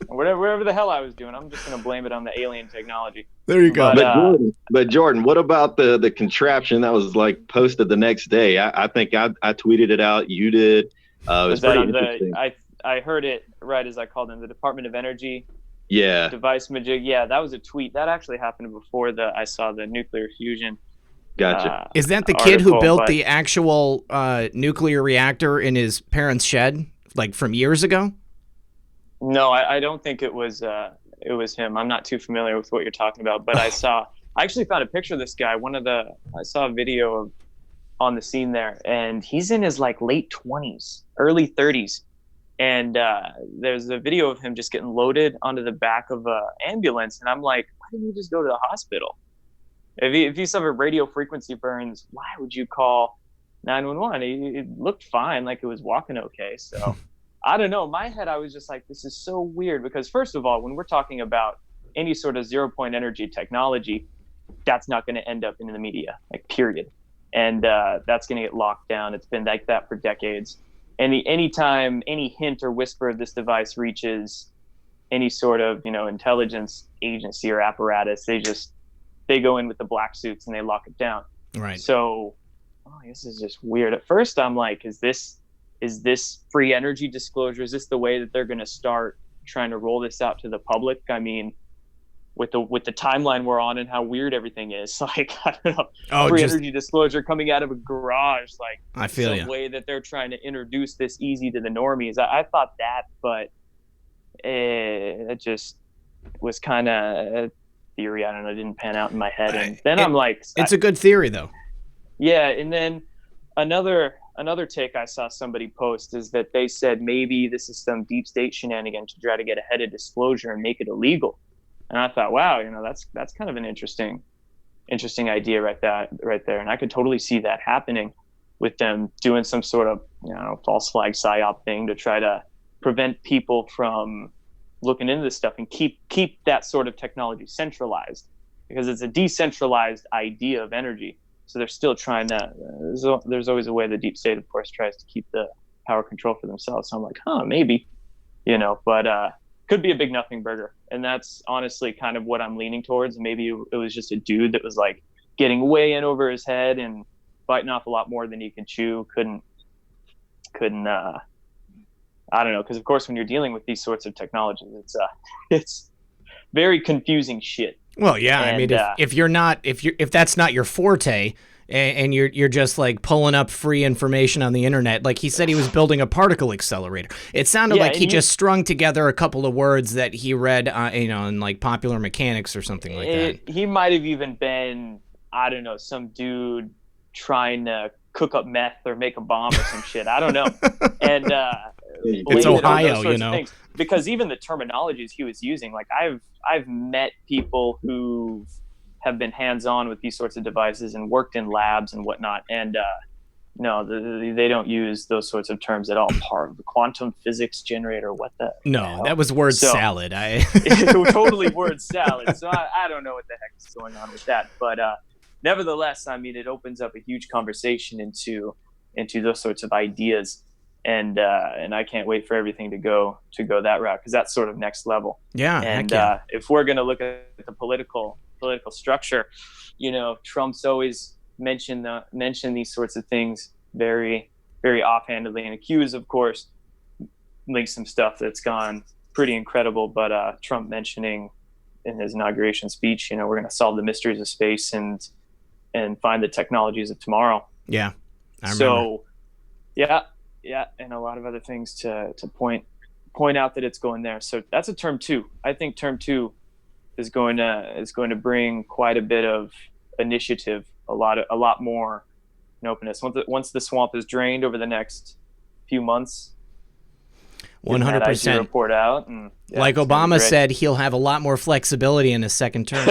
C: Whatever the hell I was doing, I'm just going to blame it on the alien technology.
A: There you go.
B: But Jordan, what about the contraption that was like posted the next day? I think I tweeted it out. You did. It was pretty interesting.
C: I heard it right as I called in the Department of Energy.
B: Yeah.
C: Device majig. Yeah, that was a tweet. That actually happened before I saw the nuclear fusion.
B: Gotcha.
A: Is that the kid who built the actual nuclear reactor in his parents' shed, like from years ago?
C: No, I don't think it was him. I'm not too familiar with what you're talking about, but I actually found a picture of this guy. I saw a video of on the scene there, and he's in his like late 20s, early 30s. And there's a video of him just getting loaded onto the back of an ambulance. And I'm like, why didn't you just go to the hospital? If you suffer radio frequency burns, why would you call 911? It looked fine, like it was walking okay. So I don't know. In my head, I was just like, this is so weird. Because first of all, when we're talking about any sort of 0-point energy technology, that's not going to end up in the media, like period. And that's going to get locked down. It's been like that for decades. Anytime any hint or whisper of this device reaches any sort of intelligence agency or apparatus, they go in with the black suits and they lock it down.
A: Right.
C: So this is just weird. At first I'm like, is this free energy disclosure? Is this the way that they're going to start trying to roll this out to the public? I mean, with the timeline we're on and how weird everything is, like, I don't know, free energy disclosure coming out of a garage, like,
A: I feel
C: some way that they're trying to introduce this easy to the normies. I thought that, but it just was kind of a theory. I don't know, it didn't pan out in my head. And then I'm like,
A: it's a good theory though.
C: Yeah. And then another take I saw somebody post is that they said maybe this is some deep state shenanigan to try to get ahead of disclosure and make it illegal. And I thought, wow, that's kind of an interesting idea right there. And I could totally see that happening with them doing some sort of, false flag psyop thing to try to prevent people from looking into this stuff and keep that sort of technology centralized, because it's a decentralized idea of energy. So they're still trying to, there's always a way the deep state, of course, tries to keep the power control for themselves. So I'm like, maybe, but could be a big nothing burger. And that's honestly kind of what I'm leaning towards. Maybe it was just a dude that was like getting way in over his head and biting off a lot more than he could chew. Couldn't I don't know, because of course when you're dealing with these sorts of technologies, it's very confusing shit.
A: Well, yeah, and, I mean, if that's not your forte, and you're just like pulling up free information on the internet, like he said he was building a particle accelerator. It sounded like he just strung together a couple of words that he read, in like Popular Mechanics or something like that.
C: He might have even been, I don't know, some dude trying to cook up meth or make a bomb or some shit. I don't know. And
A: it's Ohio, you know.
C: Things. Because even the terminologies he was using, like I've met people who have been hands-on with these sorts of devices and worked in labs and whatnot, and no, they don't use those sorts of terms at all. Part of the quantum physics generator, what the hell?
A: That was word salad.
C: Totally word salad. So I don't know what the heck is going on with that, but nevertheless, I mean, it opens up a huge conversation into those sorts of ideas. And I can't wait for everything to go that route, because that's sort of next level.
A: Yeah.
C: And if we're going to look at the political structure, you know, Trump's always mentioned these sorts of things very, very offhandedly, and accused, of course, linked some stuff that's gone pretty incredible. But Trump mentioning in his inauguration speech, you know, we're going to solve the mysteries of space and find the technologies of tomorrow.
A: Yeah. I remember.
C: So, yeah, and a lot of other things to point out that it's going there. So that's a term 2. I think term 2 is going to bring quite a bit of initiative, a lot more openness. Once the swamp is drained over the next few months,
A: 100%
C: report out, and
A: like Obama said, he'll have a lot more flexibility in his second term.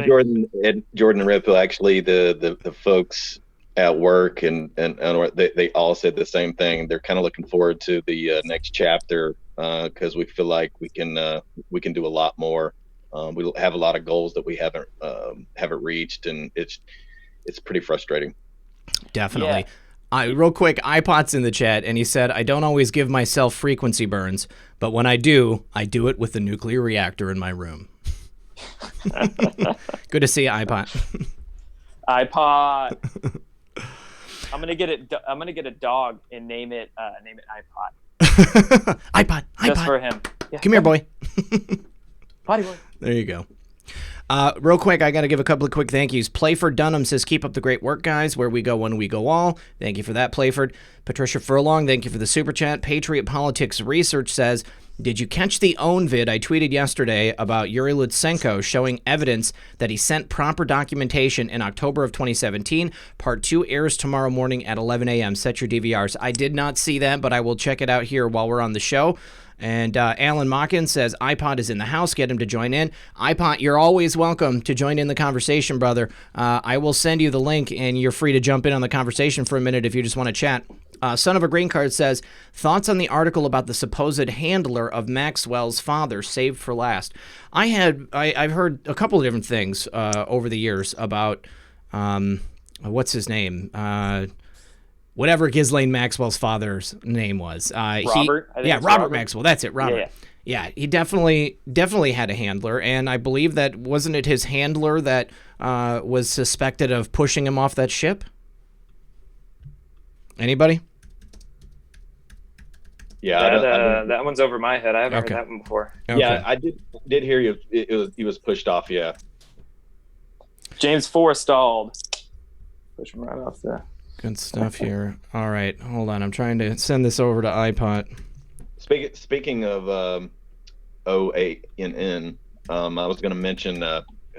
B: Jordan and Rip, actually, the folks at work and they all said the same thing. They're kind of looking forward to the next chapter, because we feel like we can do a lot more. We have a lot of goals that we haven't reached, and it's pretty frustrating.
A: Definitely. Yeah. Real quick, iPod's in the chat, and he said, I don't always give myself frequency burns, but when I do it with the nuclear reactor in my room. Good to see you, iPod.
C: iPod. I'm gonna get a dog and name it iPod.
A: iPod.
C: Just for him.
A: Yeah, come here, boy.
C: Potty boy.
A: There you go. Real quick, I got to give a couple of quick thank yous. Playford Dunham says, keep up the great work, guys. Where we go, when we go all. Thank you for that, Playford. Patricia Furlong, thank you for the super chat. Patriot Politics Research says, did you catch the OWN vid I tweeted yesterday about Yuri Lutsenko showing evidence that he sent proper documentation in October of 2017? Part 2 airs tomorrow morning at 11 a.m. Set your DVRs. I did not see that, but I will check it out here while we're on the show. And Alan Mockin says, iPod is in the house. Get him to join in. iPod, you're always welcome to join in the conversation, brother. I will send you the link, and you're free to jump in on the conversation for a minute if you just want to chat. Son of a Green Card says, thoughts on the article about the supposed handler of Maxwell's father, saved for last. I've heard a couple of different things over the years about, what's his name? Whatever Ghislaine Maxwell's father's name was.
C: Robert?
A: Robert Maxwell. That's it, Robert. Yeah, he definitely had a handler, and I believe that, wasn't it his handler that was suspected of pushing him off that ship? Anybody?
B: Yeah,
C: that one's over my head. I haven't heard that one before.
B: Okay. Yeah, I did hear you. He was pushed off. Yeah.
C: James Forrestal. Push him right off there.
A: Good stuff here. All right, hold on. I'm trying to send this over to iPod.
B: Speaking of OANN, I was going to mention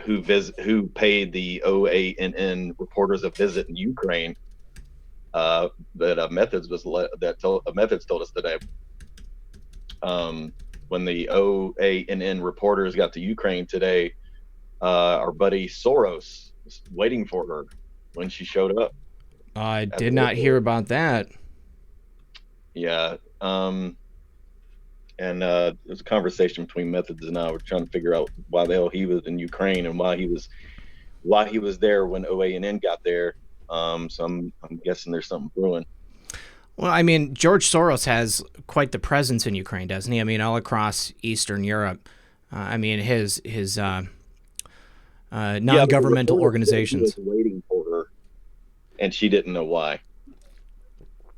B: who paid the OANN reporters a visit in Ukraine. That Methods told us today. When the OANN reporters got to Ukraine today, our buddy Soros was waiting for her when she showed up.
A: I did not hear about that.
B: Yeah. And there was a conversation between Methods and I. We're trying to figure out why the hell he was in Ukraine and why he was there when OANN got there. So I'm guessing there's something brewing.
A: Well, I mean, George Soros has quite the presence in Ukraine, doesn't he? I mean, all across Eastern Europe. I mean, his non-governmental organizations.
B: He was waiting for her, and she didn't know why.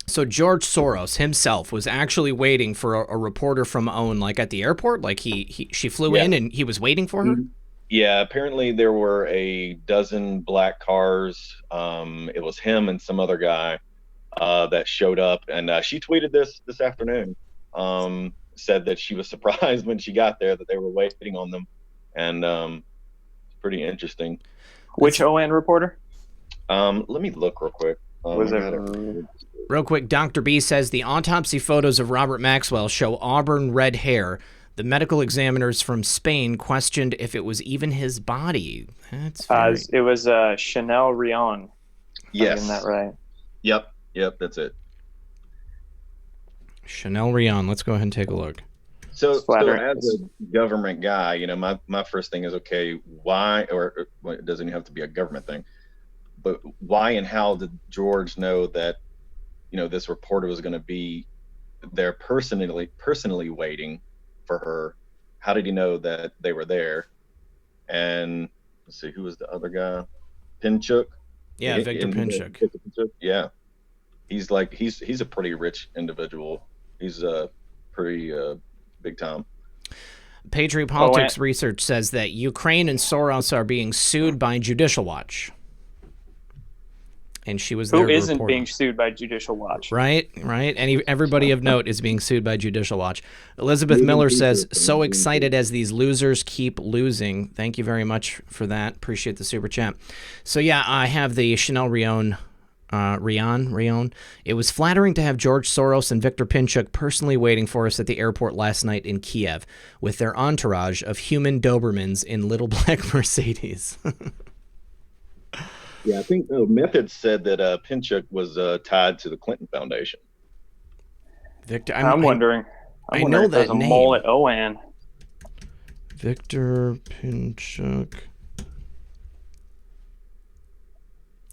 A: So George Soros himself was actually waiting for a reporter from OWN, like at the airport. Like she flew in and he was waiting for her.
B: Yeah, apparently there were a dozen black cars. It was him and some other guy that showed up, and she tweeted this afternoon. Said that she was surprised when she got there that they were waiting on them, and it's pretty interesting.
C: Which OWN reporter?
B: Let me look real quick.
C: Was it?
A: Real quick, Dr. B says the autopsy photos of Robert Maxwell show auburn red hair. The medical examiners from Spain questioned if it was even his body. That's
C: it was Chanel Rion.
B: Yes.
C: Isn't that right?
B: Yep, that's it.
A: Chanel Rion. Let's go ahead and take a look.
B: So as a government guy, you know, my first thing is, okay, why, or it doesn't even have to be a government thing, but why and how did George know that, you know, this reporter was going to be there personally waiting for her? How did he know that they were there? And let's see, who was the other guy? Pinchuk?
A: Yeah, Victor Pinchuk.
B: Yeah. He's a pretty rich individual. He's pretty big time.
A: Patriot Politics research says that Ukraine and Soros are being sued by Judicial Watch. And she was there.
C: Who isn't being sued by Judicial Watch?
A: Right. Everybody of note is being sued by Judicial Watch. Elizabeth Miller says, so excited as these losers keep losing. Thank you very much for that. Appreciate the super chat. So yeah, I have the Chanel Rion. It was flattering to have George Soros and Victor Pinchuk personally waiting for us at the airport last night in Kiev with their entourage of human Dobermans in little black Mercedes.
B: Yeah, I think Method said that Pinchuk was tied to the Clinton Foundation.
A: Victor,
C: I'm wondering.
A: I know that
C: there's a
A: name.
C: mole at OWN.
A: Victor Pinchuk.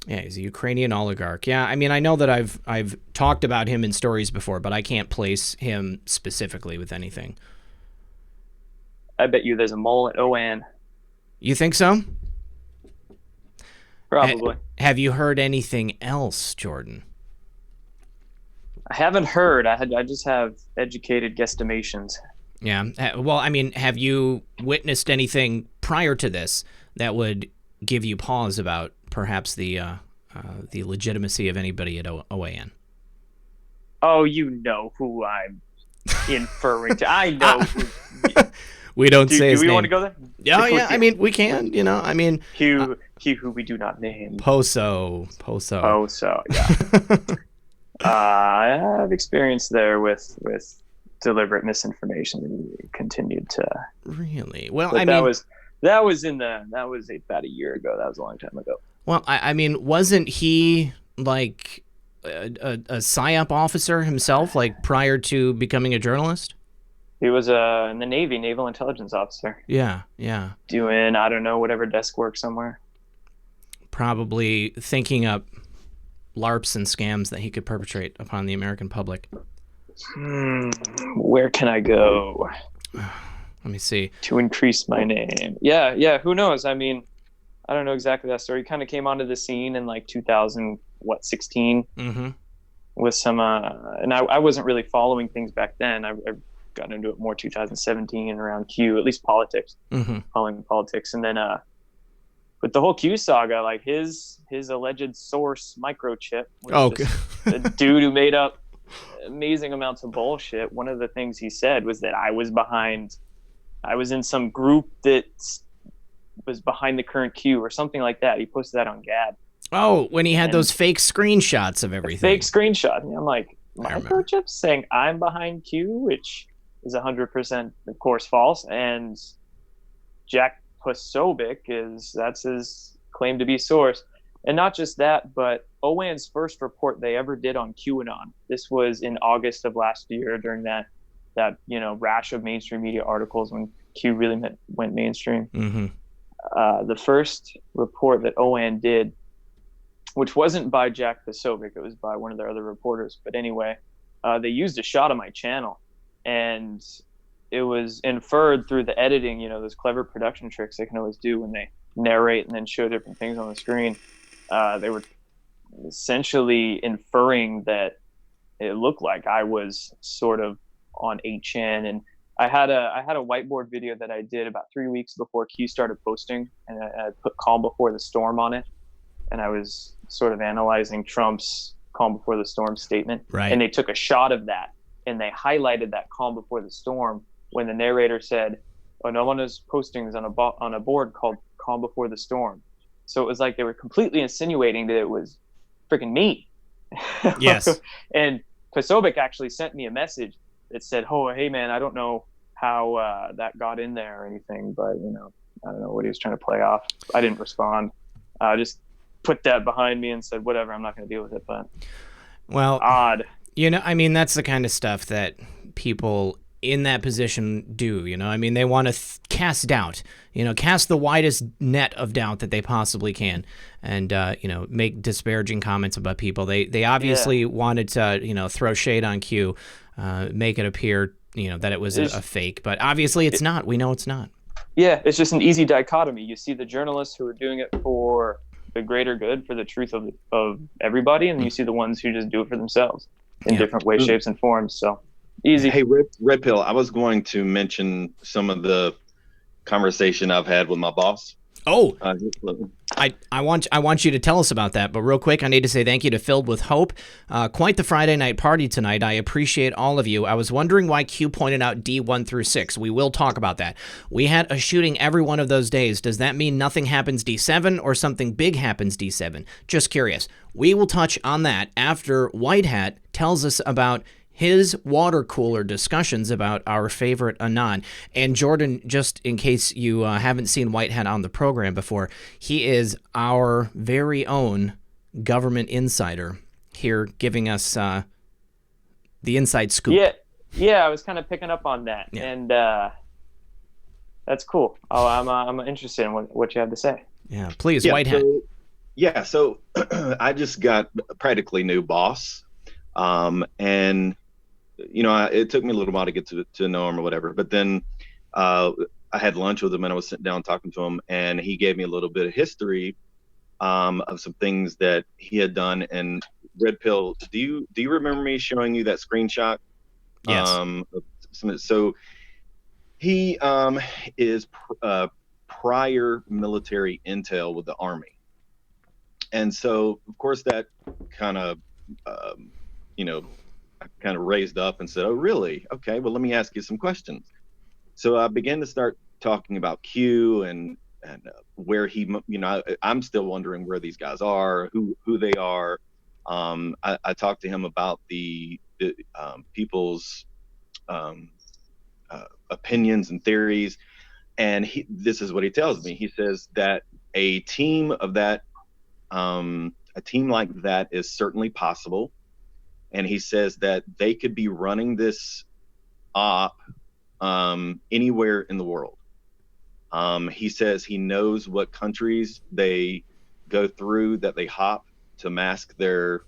A: Yeah, he's a Ukrainian oligarch. Yeah, I mean, I know that I've talked about him in stories before, but I can't place him specifically with anything.
C: I bet you there's a mole at OWN.
A: You think so?
C: Probably.
A: Have you heard anything else, Jordan?
C: I haven't heard. I just have educated guesstimations.
A: Yeah. Well, I mean, have you witnessed anything prior to this that would give you pause about perhaps the legitimacy of anybody at OAN?
C: Oh, you know who I'm inferring to. I know who.
A: We don't say his name.
C: Do we want to go there?
A: Yeah. I mean, we can. You know, I mean,
C: he who we do not name.
A: Poso.
C: Yeah. I have experience there with deliberate misinformation, and we continued to.
A: Really? Well,
C: but that was about a year ago. That was a long time ago.
A: Well, I mean, wasn't he like a PSYOP officer himself, like prior to becoming a journalist?
C: He was in the Navy, naval intelligence officer.
A: Yeah.
C: Doing, I don't know, whatever desk work somewhere.
A: Probably thinking up LARPs and scams that he could perpetrate upon the American public.
C: Where can I go?
A: Let me see.
C: To increase my name. Yeah. Who knows? I mean, I don't know exactly that story. He kind of came onto the scene in like 2016 with some, and I wasn't really following things back then. I got into it more 2017 around Q, at least politics, following politics. And then with the whole Q saga, like his alleged source microchip, the dude who made up amazing amounts of bullshit. One of the things he said was that I was in some group that was behind the current Q or something like that. He posted that on Gab. Oh,
A: when he had those fake screenshots of everything.
C: Fake screenshot. And I'm like, microchips saying I'm behind Q, which is 100% of course false. And Jack Posobiec that's his claim to be source. And not just that, but OAN's first report they ever did on QAnon. This was in August of last year during that rash of mainstream media articles when Q really went mainstream. The first report that OAN did which wasn't by Jack Paine. It was by one of their other reporters. But anyway, they used a shot of my channel, and it was inferred through the editing, those clever production tricks they can always do when they narrate and then show different things on the screen. They were essentially inferring that it looked like I was sort of on 8chan. And I had a whiteboard video that I did about 3 weeks before Q started posting, and I put Calm Before the Storm on it. And I was sort of analyzing Trump's Calm Before the Storm statement.
A: Right.
C: And they took a shot of that, and they highlighted that Calm Before the Storm when the narrator said, "Oh, no one is posting on a board called Calm Before the Storm." So it was like they were completely insinuating that it was freaking me.
A: Yes.
C: And Pasobic actually sent me a message that said, "Oh, hey man, I don't know how that got in there or anything, but I don't know what he was trying to play off." I didn't respond. Just put that behind me and said, whatever, I'm not going to deal with it. But
A: well,
C: odd.
A: I mean, that's the kind of stuff that people in that position do. They want to cast doubt, cast the widest net of doubt that they possibly can, and make disparaging comments about people. They obviously wanted to throw shade on Q, make it appear that it was a fake, but obviously it's not. We know it's not. Yeah,
C: it's just an easy dichotomy. You see the journalists who are doing it for the greater good, for the truth of everybody, and you see the ones who just do it for themselves in different ways, shapes, and forms. So easy.
B: Hey, Red Pill, I was going to mention some of the conversation I've had with my boss.
A: Oh, I want you to tell us about that, but real quick, I need to say thank you to Filled with Hope. Quite the Friday night party tonight. I appreciate all of you. I was wondering why Q pointed out D1 through 6. We will talk about that. We had a shooting every one of those days. Does that mean nothing happens D7 or something big happens D7? Just curious. We will touch on that after White Hat tells us about his water cooler discussions about our favorite Anon. And Jordan, just in case you haven't seen White Hat on the program before, he is our very own government insider here, giving us the inside scoop.
C: Yeah, I was kind of picking up on that, and that's cool. I'm interested in what you have to say.
A: Yeah, please, White Hat.
B: So I just got a practically new boss, and it took me a little while to get to know him or whatever. But then I had lunch with him, and I was sitting down talking to him, and he gave me a little bit of history of some things that he had done. And Red Pill, do you remember me showing you that screenshot?
A: Yes.
B: So he is prior military intel with the Army, and so of course that kind of kind of raised up and said, "Oh, really? Okay, well, let me ask you some questions." So I began to start talking about Q and where he, I'm still wondering where these guys are, who they are. I talked to him about the people's opinions and theories, and this is what he tells me. He says that a team like that is certainly possible. And he says that they could be running this op anywhere in the world. He says he knows what countries they go through, that they hop to mask their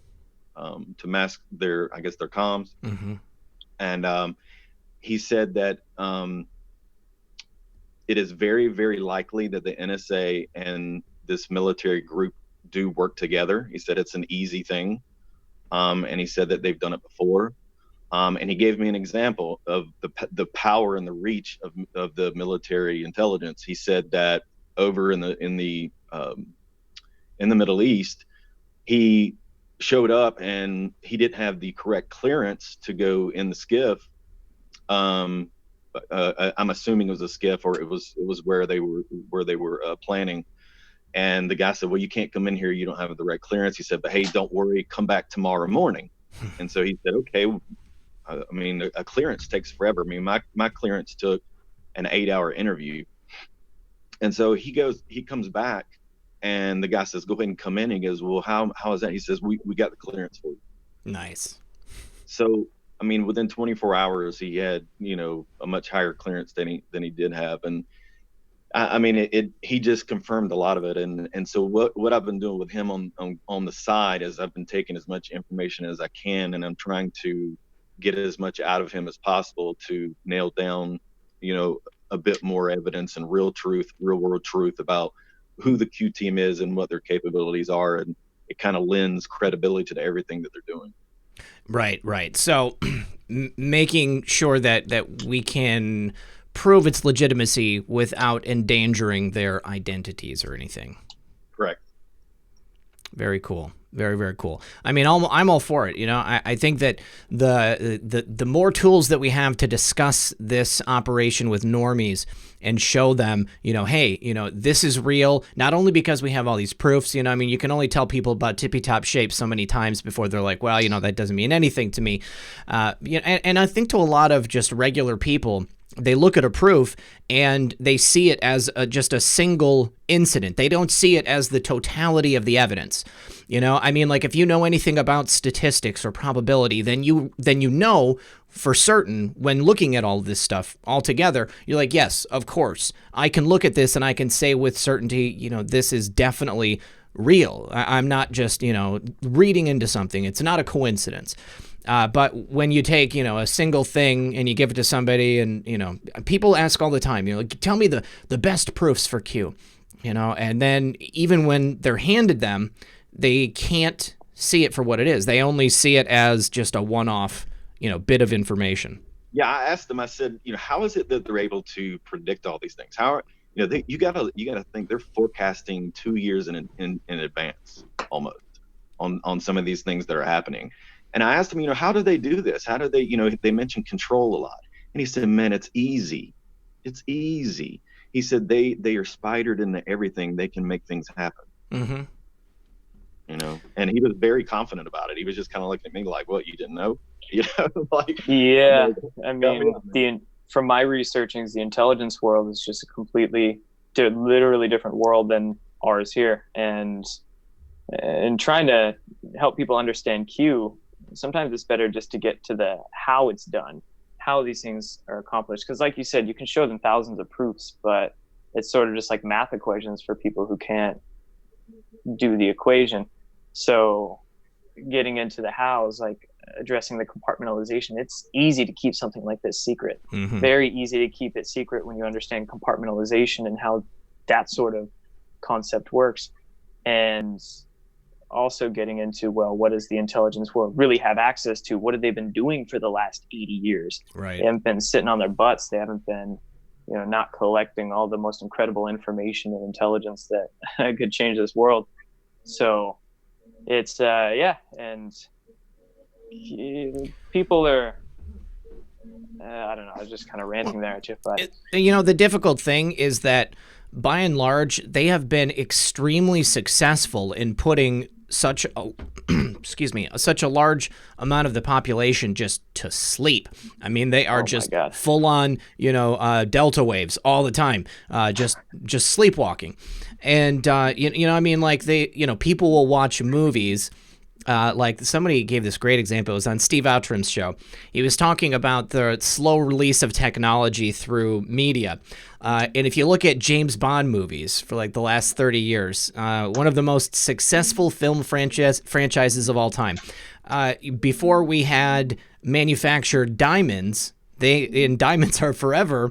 B: I guess their comms. Mm-hmm. And he said that it is very, very likely that the NSA and this military group do work together. He said it's an easy thing. And he said that they've done it before. And he gave me an example of the power and the reach of the military intelligence. He said that over in the Middle East, he showed up and he didn't have the correct clearance to go in the skiff. I'm assuming it was a skiff, or it was where they were planning. And the guy said, "Well, you can't come in here. You don't have the right clearance." He said, "But hey, don't worry. Come back tomorrow morning." And so he said, "Okay." I mean, a clearance takes forever. I mean, my clearance took an 8-hour interview. And so he comes back, and the guy says, "Go ahead and come in." He goes, "Well, how is that?" He says, we got the clearance for you."
A: Nice.
B: So, I mean, within 24 hours, he had, a much higher clearance than he did have. And I mean, he just confirmed a lot of it, and so what I've been doing with him on the side is I've been taking as much information as I can, and I'm trying to get as much out of him as possible to nail down, a bit more evidence and real world truth about who the Q team is and what their capabilities are, and it kind of lends credibility to everything that they're doing.
A: Right, right. So making sure that we can prove its legitimacy without endangering their identities or anything.
B: Correct.
A: Very cool. Very, very cool. I mean, I'm all for it. I think that the more tools that we have to discuss this operation with normies and show them, hey, this is real, not only because we have all these proofs, I mean, you can only tell people about tippy top shape so many times before they're like, well, that doesn't mean anything to me. And I think to a lot of just regular people, they look at a proof and they see it as just a single incident. They don't see it as the totality of the evidence. I mean, like if you know anything about statistics or probability, then you know for certain when looking at all this stuff all together, you're like, yes, of course, I can look at this and I can say with certainty, this is definitely real. I'm not just, reading into something. It's not a coincidence. But when you take, a single thing and you give it to somebody and, people ask all the time, like, tell me the best proofs for Q, and then even when they're handed them, they can't see it for what it is. They only see it as just a one-off, bit of information.
B: Yeah, I asked them, I said, how is it that they're able to predict all these things? How, you gotta think they're forecasting 2 years in advance almost on some of these things that are happening. And I asked him, how do they do this? How do they, they mentioned control a lot. And he said, man, it's easy. It's easy. He said, they are spidered into everything. They can make things happen.
A: Mm-hmm.
B: And he was very confident about it. He was just kind of looking at me like, what, you didn't know? Like,
C: yeah. I mean, from my researchings, the intelligence world is just a completely, literally different world than ours here. And trying to help people understand Q, sometimes it's better just to get to the how it's done, how these things are accomplished. Because like you said, you can show them thousands of proofs, but it's sort of just like math equations for people who can't do the equation. So getting into the hows, like addressing the compartmentalization, it's easy to keep something like this secret.
A: Mm-hmm.
C: Very easy to keep it secret when you understand compartmentalization and how that sort of concept works. And also getting into, well, what does the intelligence world really have access to? What have they been doing for the last 80 years?
A: Right.
C: They haven't been sitting on their butts. They haven't been, not collecting all the most incredible information and intelligence that could change this world. So it's, and people are, I don't know, I was just kind of ranting there at you, but.
A: The difficult thing is that by and large, they have been extremely successful in putting such a such a large amount of the population just to sleep. I mean, they are just full on, delta waves all the time, just sleepwalking. And, I mean, like people will watch movies. Like somebody gave this great example. It was on Steve Outram's show. He was talking about the slow release of technology through media. And if you look at James Bond movies for like the last 30 years, one of the most successful film franchises of all time. Before we had manufactured diamonds, Diamonds Are Forever,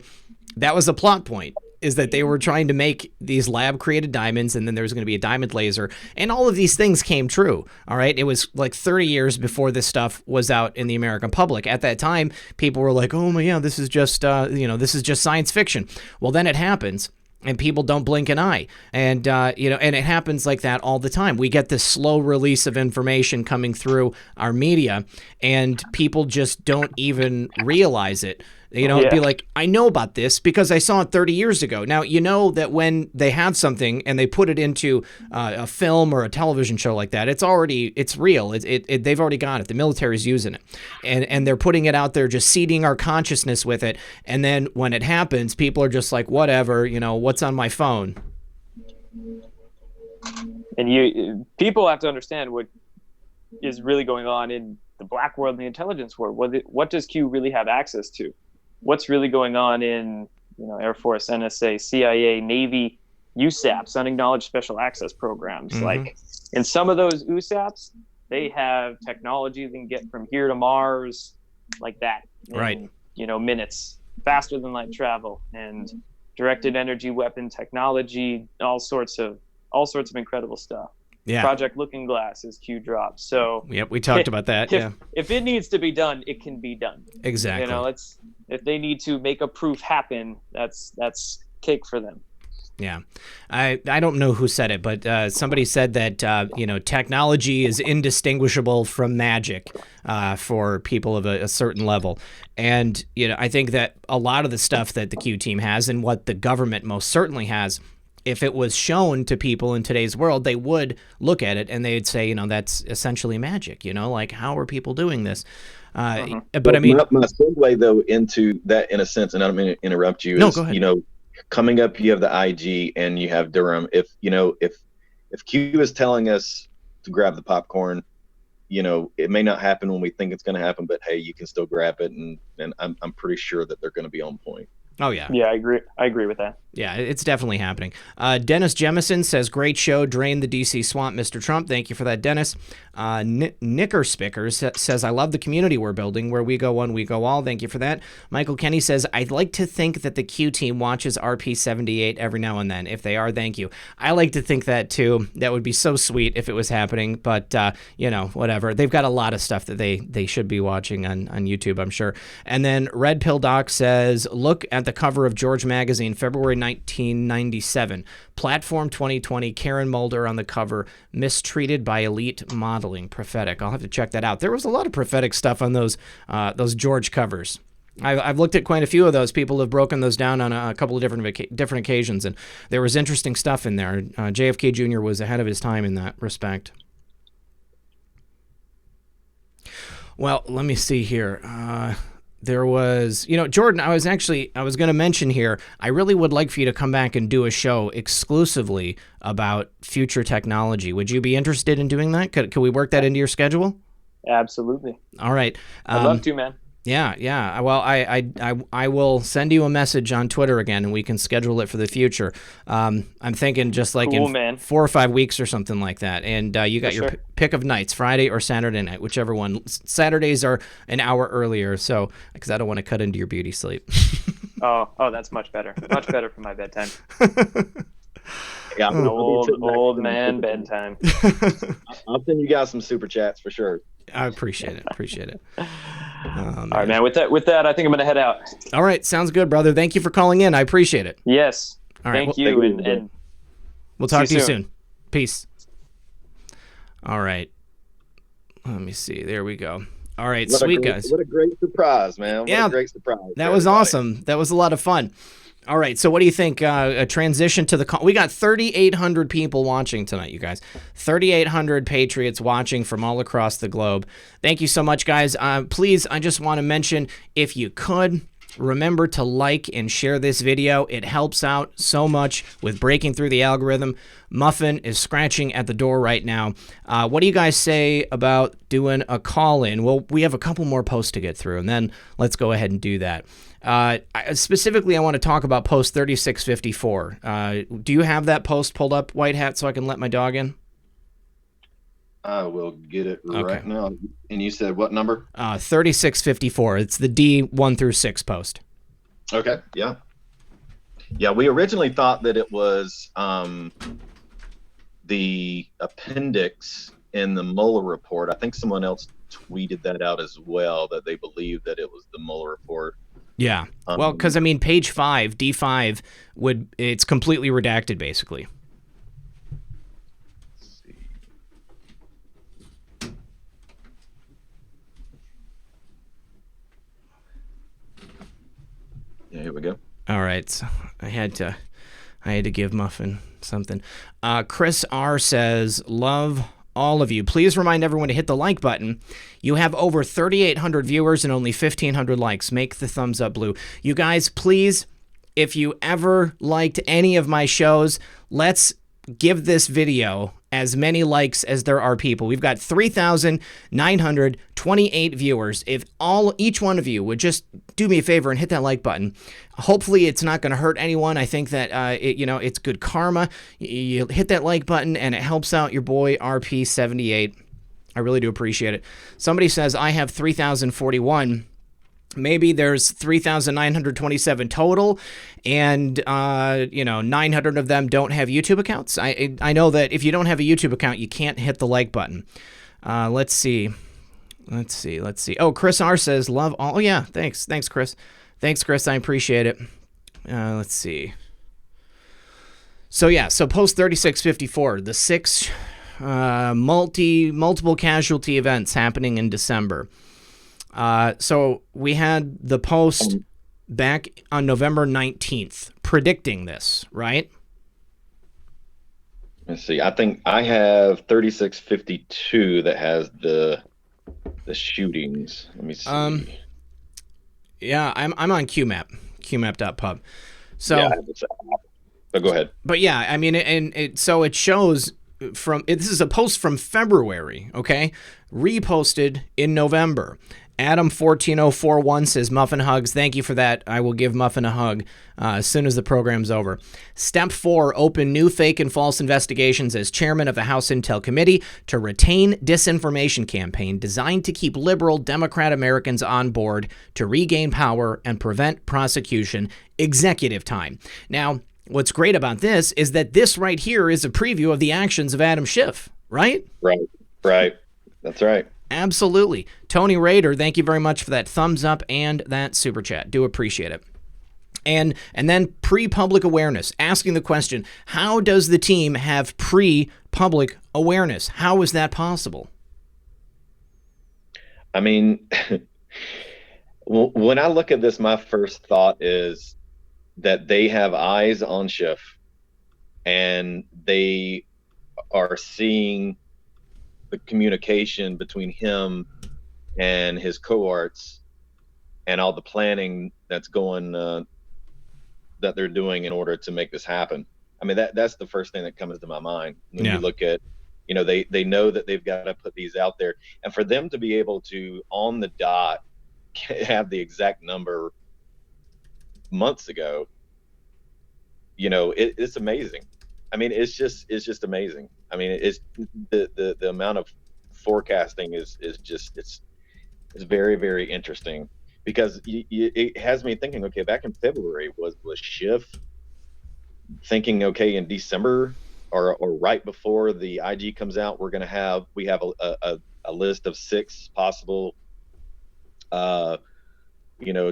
A: that was a plot point. Is that they were trying to make these lab-created diamonds, and then there was going to be a diamond laser, and all of these things came true, all right? It was like 30 years before this stuff was out in the American public. At that time, people were like, oh, my, yeah, this is just, this is just science fiction. Well, then it happens, and people don't blink an eye, and, and it happens like that all the time. We get this slow release of information coming through our media, and people just don't even realize it. It'd be like, I know about this because I saw it 30 years ago. Now, that when they have something and they put it into a film or a television show like that, it's real. They've already got it. The military's using it. And they're putting it out there, just seeding our consciousness with it. And then when it happens, people are just like, whatever, what's on my phone?
C: And people have to understand what is really going on in the black world and the intelligence world. What does Q really have access to? What's really going on in Air Force, NSA, CIA, Navy, USAPs, unacknowledged special access programs.
A: Mm-hmm.
C: Like in some of those USAPs, they have technology that can get from here to Mars like that in,
A: right,
C: minutes, faster than light travel, and directed energy weapon technology, all sorts of incredible stuff.
A: yeah.
C: Project Looking Glass is Q drop. So
A: Yep, we talked about that.
C: If it needs to be done, it can be done.
A: Exactly.
C: If they need to make a proof happen, that's cake for them.
A: Yeah. I don't know who said it, but somebody said that, technology is indistinguishable from magic for people of a certain level. And, I think that a lot of the stuff that the Q team has and what the government most certainly has, if it was shown to people in today's world, they would look at it and they'd say, that's essentially magic, like how are people doing this? But I mean,
B: my segue though into that in a sense, and I don't mean to interrupt you.
A: No, go ahead.
B: Coming up, you have the IG and you have Durham. If Q is telling us to grab the popcorn, it may not happen when we think it's going to happen, but hey, you can still grab it, and I'm pretty sure that they're going to be on point.
A: Oh yeah.
C: Yeah, I agree with that.
A: Yeah, it's definitely happening. Dennis Jemison says, great show. Drain the DC swamp, Mr. Trump. Thank you for that, Dennis. Nicker Spickers says, I love the community we're building. Where we go one, we go all. Thank you for that. Michael Kenny says, I'd like to think that the Q team watches RP78 every now and then. If they are, thank you. I like to think that too. That would be so sweet if it was happening. But, whatever. They've got a lot of stuff that they should be watching on YouTube, I'm sure. And then Red Pill Doc says, look at the cover of George Magazine, February 1997. Platform 2020, Karen Mulder on the cover, mistreated by elite modeling. Prophetic. I'll have to check that out. There was a lot of prophetic stuff on those George covers. I've looked at quite a few of those. People have broken those down on a couple of different occasions, and there was interesting stuff in there. JFK Jr. was ahead of his time in that respect. Well, let me see here. There was, Jordan, I was going to mention here, I really would like for you to come back and do a show exclusively about future technology. Would you be interested in doing that? Could we work that into your schedule?
C: Absolutely.
A: All right.
C: I'd love to, man.
A: Yeah. Well, I will send you a message on Twitter again, and we can schedule it for the future. I'm thinking just like in 4 or 5 weeks or something like that. And you got your pick of nights, Friday or Saturday night, whichever one. Saturdays are an hour earlier, so because I don't want to cut into your beauty sleep.
C: Oh, that's much better. Much better for my bedtime.
B: Yeah,
C: old man bedtime.
B: I'll send you guys some super chats for sure.
A: I appreciate it.
C: All right, man. With that, I think I'm going to head out.
A: All right, sounds good, brother. Thank you for calling in. I appreciate it.
C: Yes.
A: All right.
C: Thank you, and
A: we'll talk to you soon. Peace. All right. Let me see. There we go. All right, sweet guys.
B: What a great surprise, man. What a great surprise.
A: That was awesome. That was a lot of fun. All right, so what do you think? A transition to the we got 3,800 people watching tonight, you guys. 3,800 patriots watching from all across the globe. Thank you so much, guys. Please, I just want to mention, if you could, remember to like and share this video. It helps out so much with breaking through the algorithm. Muffin is scratching at the door right now. What do you guys say about doing a call-in? Well, we have a couple more posts to get through, and then let's go ahead and do that. Specifically, I want to talk about post 3654. Do you have that post pulled up, White Hat, so I can let my dog in?
B: I will get it right now. And you said what number?
A: 3654. It's the D1 through 6 post.
B: Okay, yeah. Yeah, we originally thought that it was the appendix in the Mueller report. I think someone else tweeted that out as well, that they believed that it was the Mueller report.
A: Yeah. Well, because, I mean, page 5, D5, it's completely redacted, basically.
B: Let's see. Yeah, here we go.
A: All right. So I had to give Muffin something. Chris R. says, love all of you. Please remind everyone to hit the like button. You have over 3,800 viewers and only 1,500 likes. Make the thumbs up blue. You guys, please, if you ever liked any of my shows, let's give this video as many likes as there are people. We've got 3,928 viewers. If each one of you would just do me a favor and hit that like button, hopefully it's not going to hurt anyone. I think that it's good karma. You hit that like button and it helps out your boy RP78. I really do appreciate it. Somebody says I have 3,041. Maybe there's 3,927 total, and 900 of them don't have YouTube accounts. I know that if you don't have a YouTube account, you can't hit the like button. Let's see. Oh, Chris R says love all. Oh yeah, thanks, Chris. Thanks, Chris. I appreciate it. Let's see. So post 3654, the 6 multiple casualty events happening in December. So we had the post back on November 19th predicting this, right?
B: Let's see. I think I have 3652 that has the shootings. Let me see.
A: Yeah, I'm on qmap.pub. So
B: yeah, but go ahead.
A: But yeah, I mean, so it shows this is a post from February, okay? Reposted in November. Adam14041 says, Muffin hugs. Thank you for that. I will give Muffin a hug as soon as the program's over. Step 4, open new fake and false investigations as chairman of the House Intel Committee to retain disinformation campaign designed to keep liberal Democrat Americans on board to regain power and prevent prosecution. Executive time. Now, what's great about this is that this right here is a preview of the actions of Adam Schiff, right?
B: Right. That's right.
A: Absolutely. Tony Rader, thank you very much for that thumbs up and that super chat. Do appreciate it. And then pre-public awareness, asking the question, how does the team have pre-public awareness? How is that possible?
B: I mean, when I look at this, my first thought is that they have eyes on Schiff and they are seeing the communication between him and his cohorts and all the planning that's going that they're doing in order to make this happen. I mean, that's the first thing that comes to my mind when you look at, they know that they've got to put these out there, and for them to be able to on the dot have the exact number months ago, it's amazing. I mean, it's just amazing. I mean, it's the amount of forecasting is just it's very, very interesting, because it has me thinking, okay, back in February was Schiff thinking, okay, in December or right before the IG comes out, we have a list of 6 possible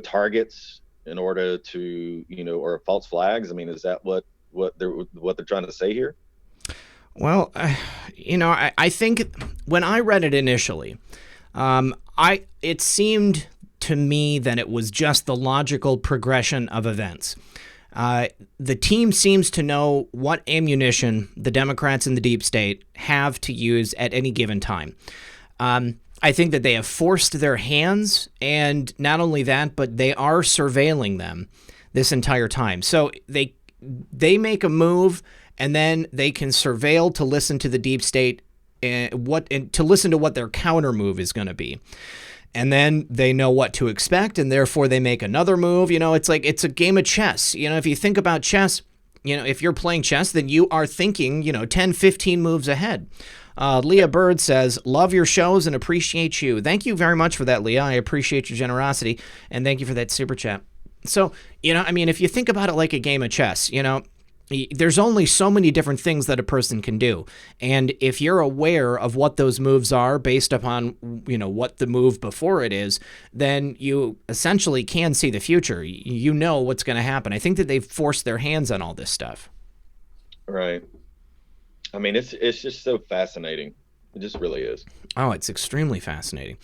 B: targets in order to or false flags. I mean, is that what they're trying to say here?
A: Well, I think when I read it initially, it seemed to me that it was just the logical progression of events. The team seems to know what ammunition the Democrats in the deep state have to use at any given time. I think that they have forced their hands, and not only that, but they are surveilling them this entire time. So they make a move, and then they can surveil to listen to the deep state and to listen to what their counter move is going to be. And then they know what to expect, and therefore they make another move. It's like it's a game of chess. If you think about chess, if you're playing chess, then you are thinking, 10, 15 moves ahead. Leah Bird says, love your shows and appreciate you. Thank you very much for that, Leah. I appreciate your generosity, and thank you for that super chat. So, if you think about it like a game of chess, there's only so many different things that a person can do. And if you're aware of what those moves are based upon, what the move before it is, then you essentially can see the future. You know what's going to happen. I think that they've forced their hands on all this stuff.
B: Right. I mean, it's just so fascinating. It just really is.
A: Oh, it's extremely fascinating.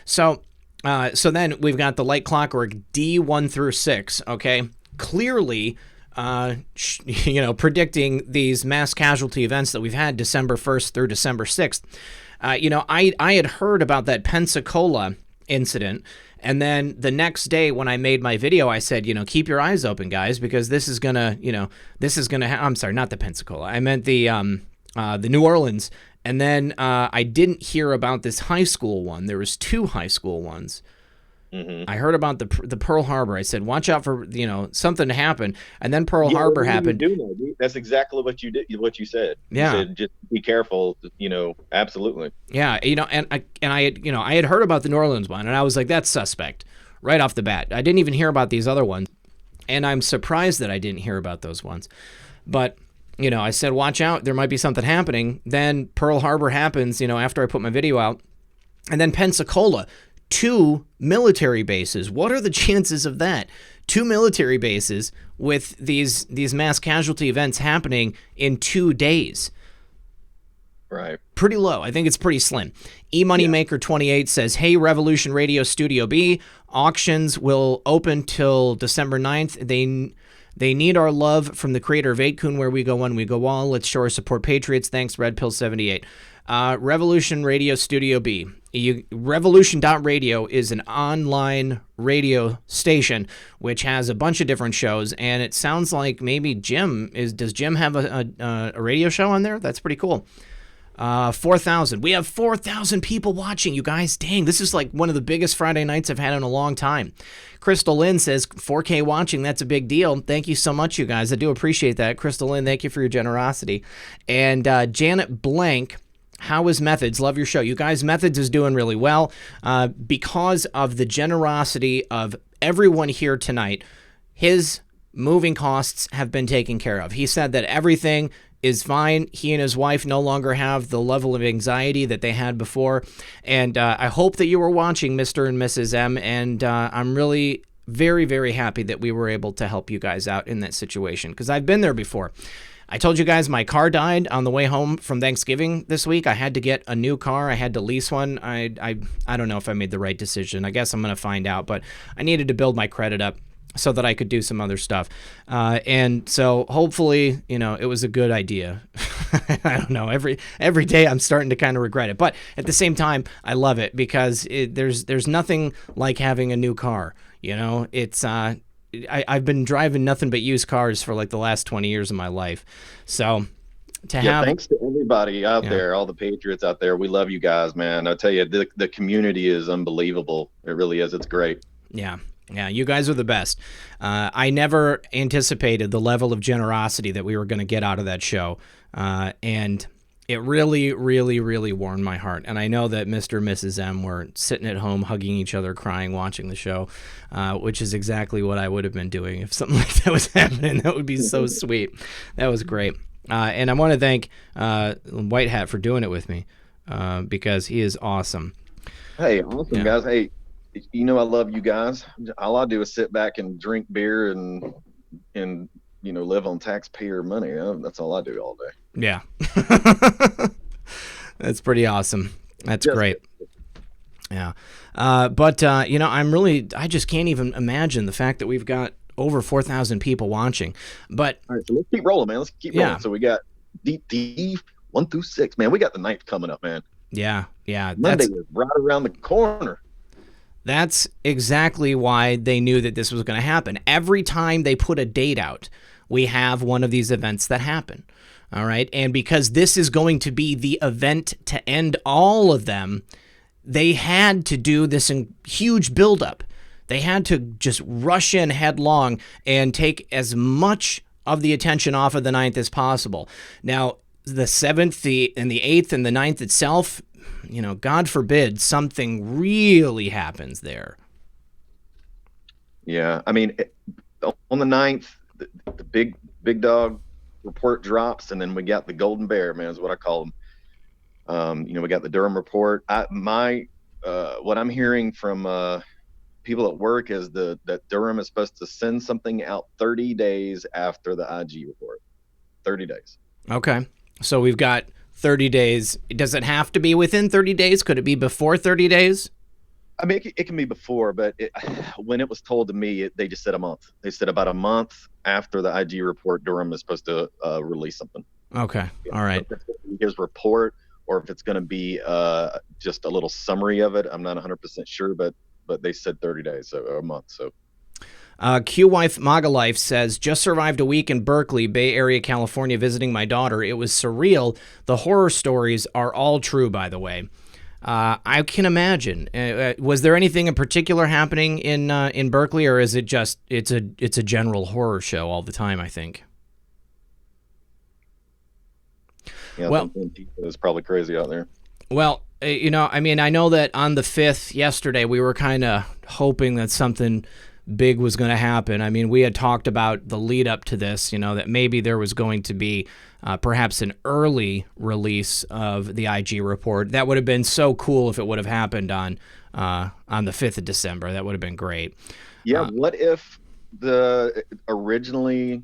A: So then we've got the light clockwork D1 through 6, okay? Clearly, predicting these mass casualty events that we've had December 1st through December 6th. I had heard about that Pensacola incident, and then the next day when I made my video, I said, keep your eyes open, guys, because this is gonna, I'm sorry, not the Pensacola. I meant the the New Orleans, and then I didn't hear about this high school one. There was 2 high school ones.
B: Mm-hmm.
A: I heard about the Pearl Harbor. I said, watch out for something to happen, and then Pearl Harbor happened.
B: That's exactly what you did. What you said.
A: Yeah.
B: You said, just be careful. Absolutely.
A: Yeah, and I had heard about the New Orleans one, and I was like, that's suspect right off the bat. I didn't even hear about these other ones, and I'm surprised that I didn't hear about those ones. But I said, watch out, there might be something happening. Then Pearl Harbor happens, after I put my video out, and then Pensacola. 2 military bases. What are the chances of that? 2 military bases with these mass casualty events happening in 2 days.
B: Right.
A: Pretty low. I think it's pretty slim. eMoneymaker28 says, hey, Revolution Radio Studio B, auctions will open till December 9th. They need our love from the creator of 8kun, where we go one, we go all. Let's show our support patriots. Thanks, Red Pill 78. Revolution Radio Studio B. Revolution.radio is an online radio station which has a bunch of different shows, and it sounds like maybe does Jim have a radio show on there? That's pretty cool. 4,000. We have 4,000 people watching, you guys. Dang, this is like one of the biggest Friday nights I've had in a long time. Crystal Lynn says 4K watching. That's a big deal. Thank you so much, you guys. I do appreciate that. Crystal Lynn, thank you for your generosity. And Janet Blank, how is Methods? Love your show. You guys, Methods is doing really well because of the generosity of everyone here tonight. His moving costs have been taken care of. He said that everything is fine. He and his wife no longer have the level of anxiety that they had before. And I hope that you were watching, Mr. and Mrs. M. And I'm really very, very happy that we were able to help you guys out in that situation, because I've been there before. I told you guys my car died on the way home from Thanksgiving this week. I had to get a new car. I had to lease one. I don't know if I made the right decision. I guess I'm going to find out, but I needed to build my credit up so that I could do some other stuff. And so hopefully, it was a good idea. I don't know. Every day I'm starting to kind of regret it. But at the same time, I love it because there's nothing like having a new car. It's I've been driving nothing but used cars for like the last 20 years of my life. So thanks
B: to everybody out there, all the patriots out there. We love you guys, man. I tell you, the community is unbelievable. It really is. It's great.
A: Yeah, you guys are the best. I never anticipated the level of generosity that we were going to get out of that show. And it really, really, really warmed my heart. And I know that Mr. and Mrs. M were sitting at home, hugging each other, crying, watching the show, which is exactly what I would have been doing if something like that was happening. That would be so sweet. That was great. And I want to thank White Hat for doing it with me because he is awesome.
B: Hey, awesome, guys. Hey, I love you guys. All I do is sit back and drink beer and live on taxpayer money. That's all I do all day.
A: Yeah. That's pretty awesome. That's great. Yeah. But I just can't even imagine the fact that we've got over 4,000 people watching. But
B: all right, so let's keep rolling, man. Let's keep rolling. So we got D 1 through 6, man. We got the 9th coming up, man.
A: Yeah.
B: Monday is right around the corner.
A: That's exactly why they knew that this was going to happen. Every time they put a date out, we have one of these events that happen. All right. And because this is going to be the event to end all of them, they had to do this huge buildup. They had to just rush in headlong and take as much of the attention off of the 9th as possible. Now, the 7th, and the 8th, and the 9th itself, God forbid something really happens there.
B: Yeah. I mean, on the 9th, the big dog report drops, and then we got the golden bear, man, is what I call them. We got the Durham report. What I'm hearing from people at work is that Durham is supposed to send something out 30 days after the IG report. 30 days. Okay.
A: So we've got 30 days. Does it have to be within 30 days? Could it be before 30 days?
B: I mean, it can be before, but when it was told to me, they just said a month. They said about a month after the IG report, Durham is supposed to release something.
A: Okay. All right.
B: So if it's his report, or if it's going to be just a little summary of it, I'm not 100% sure, but they said 30 days, so a month. So
A: Q-Wife Maga Life says, just survived a week in Berkeley, Bay Area, California, visiting my daughter. It was surreal. The horror stories are all true, by the way. I can imagine. Was there anything in particular happening in Berkeley, or is it just it's a general horror show all the time? I think.
B: Yeah,
A: well,
B: it's probably crazy out there.
A: Well, I mean, I know that on the 5th yesterday, we were kind of hoping that something big was going to happen. I mean, we had talked about the lead up to this, that maybe there was going to be perhaps an early release of the IG report. That would have been so cool if it would have happened on the 5th of December. That would have been great.
B: Yeah. What if the originally,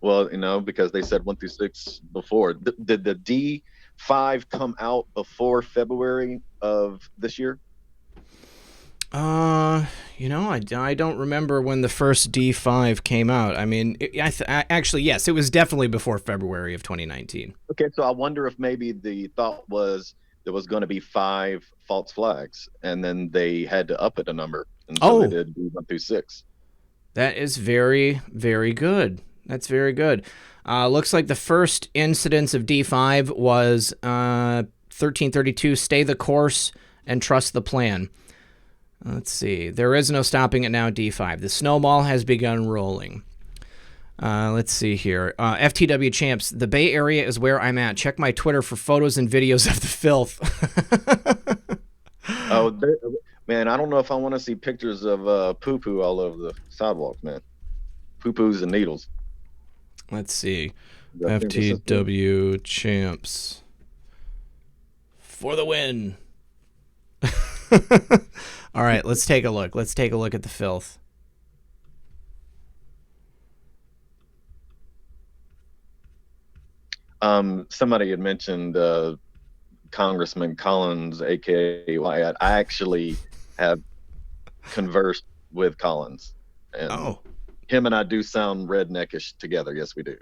B: well, because they said 1 through 6 before, did the D5 come out before February of this year?
A: I don't remember when the first D5 came out. I mean, actually, yes, it was definitely before February of 2019.
B: Okay, so I wonder if maybe the thought was there was going to be 5 false flags, and then they had to up it a number, and so they did D1 through 6.
A: That is very, very good. That's very good. Looks like the first incidence of D5 was 1332. Stay the course and trust the plan. Let's see. There is no stopping it now, D5. The snowball has begun rolling. Let's see here. FTW Champs. The Bay Area is where I'm at. Check my Twitter for photos and videos of the filth.
B: Man, I don't know if I want to see pictures of poo-poo all over the sidewalks, man. Poo-poos and needles.
A: Let's see. FTW Champs. For the win. All right, let's take a look. Let's take a look at the filth.
B: Somebody had mentioned Congressman Collins, aka Wyatt. I actually have conversed with Collins, and him and I do sound redneckish together. Yes, we do.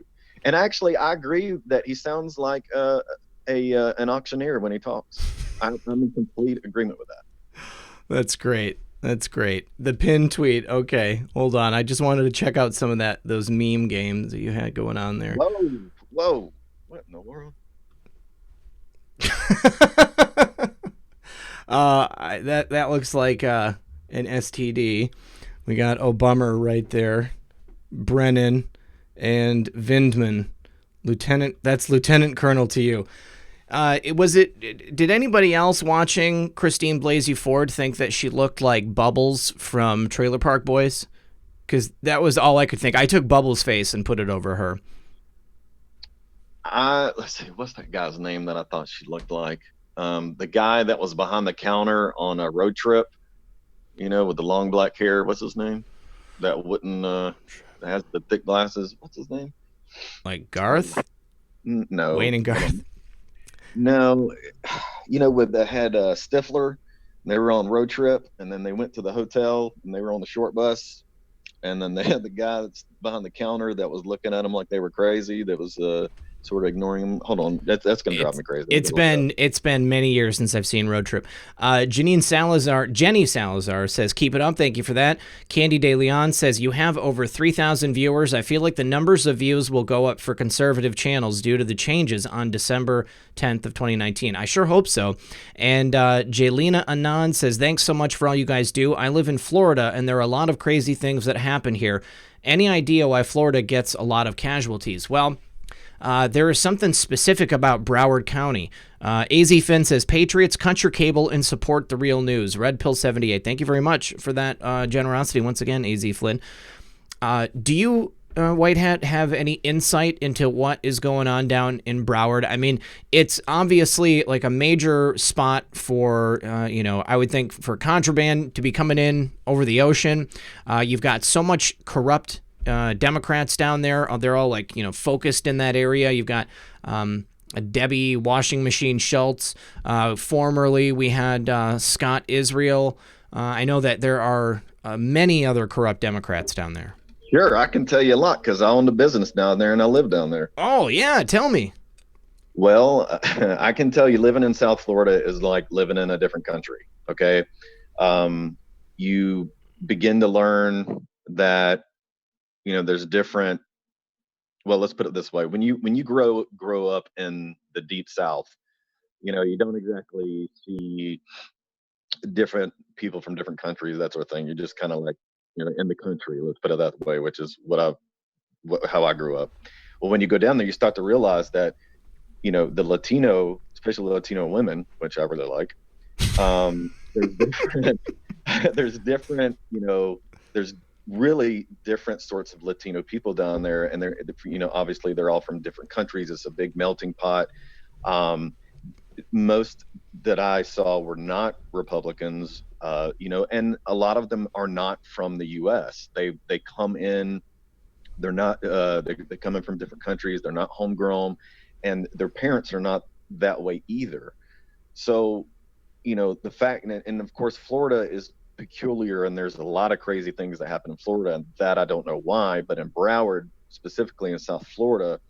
B: And actually, I agree that he sounds like an auctioneer when he talks. I'm in complete agreement with that.
A: That's great. That's great. The pin tweet. Okay, hold on. I just wanted to check out some of those meme games that you had going on there.
B: Whoa. What in the world?
A: That looks like an STD. We got Obama right there, Brennan, and Vindman. That's Lieutenant Colonel to you. Did anybody else watching Christine Blasey Ford think that she looked like Bubbles from Trailer Park Boys? Because that was all I could think. I took Bubbles' face and put it over her.
B: Let's see, what's that guy's name that I thought she looked like? The guy that was behind the counter on a road trip, with the long black hair. What's his name? That wouldn't has the thick glasses. What's his name?
A: Like Garth?
B: No.
A: Wayne and Garth.
B: No, with the had Stifler. They were on road trip, and then they went to the hotel, and they were on the short bus, and then they had the guy that's behind the counter that was looking at them like they were crazy. That was sort of ignoring him. Hold on, that's gonna drive me crazy.
A: It's been many years since I've seen Road Trip. Jenny Salazar says, keep it up. Thank you for that. Candy De Leon says, you have over 3,000 viewers. I feel like the numbers of views will go up for conservative channels due to the changes on December 10th of 2019. I sure hope so. And Jaylina Anand says, thanks so much for all you guys do. I live in Florida, and there are a lot of crazy things that happen here. Any idea why Florida gets a lot of casualties? Well, there is something specific about Broward County. AZ Finn says, Patriots, cut your cable and support the real news. Red Pill 78. Thank you very much for that generosity once again, AZ Flynn. Do you, White Hat, have any insight into what is going on down in Broward? I mean, it's obviously like a major spot for, I would think for contraband to be coming in over the ocean. You've got so much corrupt Democrats down there. They're all focused in that area. You've got Debbie Washing Machine Schultz. Formerly, we had Scott Israel. I know that there are many other corrupt Democrats down there.
B: Sure, I can tell you a lot because I own a business down there and I live down there.
A: Oh, yeah. Tell me.
B: Well, I can tell you living in South Florida is like living in a different country. Okay. You begin to learn that, there's different. Well, let's put it this way: when you grow up in the deep South, you don't exactly see different people from different countries, that sort of thing. You're just kind of like, in the country. Let's put it that way, which is how I grew up. Well, when you go down there, you start to realize that, the Latino, especially Latino women, which I really like, there's different, there's different, there's really different sorts of Latino people down there, and they're, obviously they're all from different countries. It's a big melting pot. Most that I saw were not Republicans, and a lot of them are not from the U.S. They come in, they're not, they come in from different countries. They're not homegrown, and their parents are not that way either. So, the fact, and of course, Florida is peculiar, and there's a lot of crazy things that happen in Florida, and that I don't know why, but in Broward, specifically in South Florida,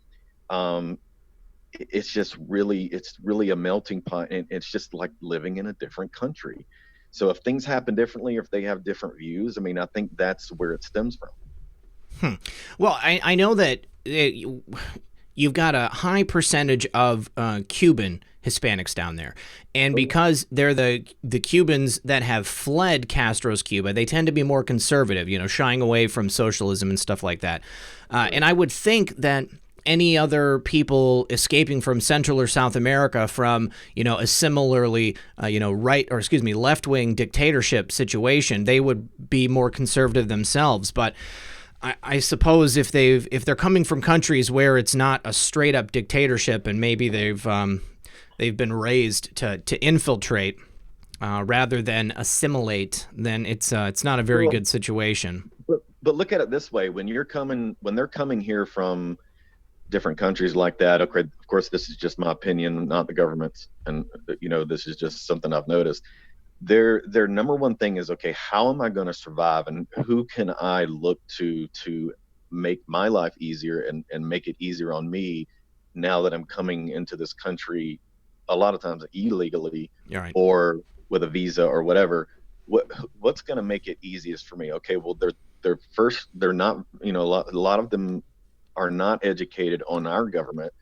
B: it's really a melting pot, and it's just like living in a different country. So if things happen differently, or if they have different views, I mean, I think that's where it stems from.
A: Well, I know that you've got a high percentage of Cuban Hispanics down there, and because they're the Cubans that have fled Castro's Cuba, they tend to be more conservative, shying away from socialism and stuff like that. And I would think that any other people escaping from Central or South America from, a similarly, left-wing dictatorship situation, they would be more conservative themselves. But I suppose if they're coming from countries where it's not a straight-up dictatorship, and maybe they've been raised to infiltrate rather than assimilate, then it's not a very good situation.
B: But look at it this way: when they're coming here from different countries like that, okay, of course, this is just my opinion, not the government's, and this is just something I've noticed. Their number one thing is, okay, how am I going to survive, and who can I look to make my life easier and make it easier on me now that I'm coming into this country, a lot of times illegally,
A: right,
B: or with a visa or whatever. What's going to make it easiest for me? Okay, well, they're not, a lot of them are not educated on our government,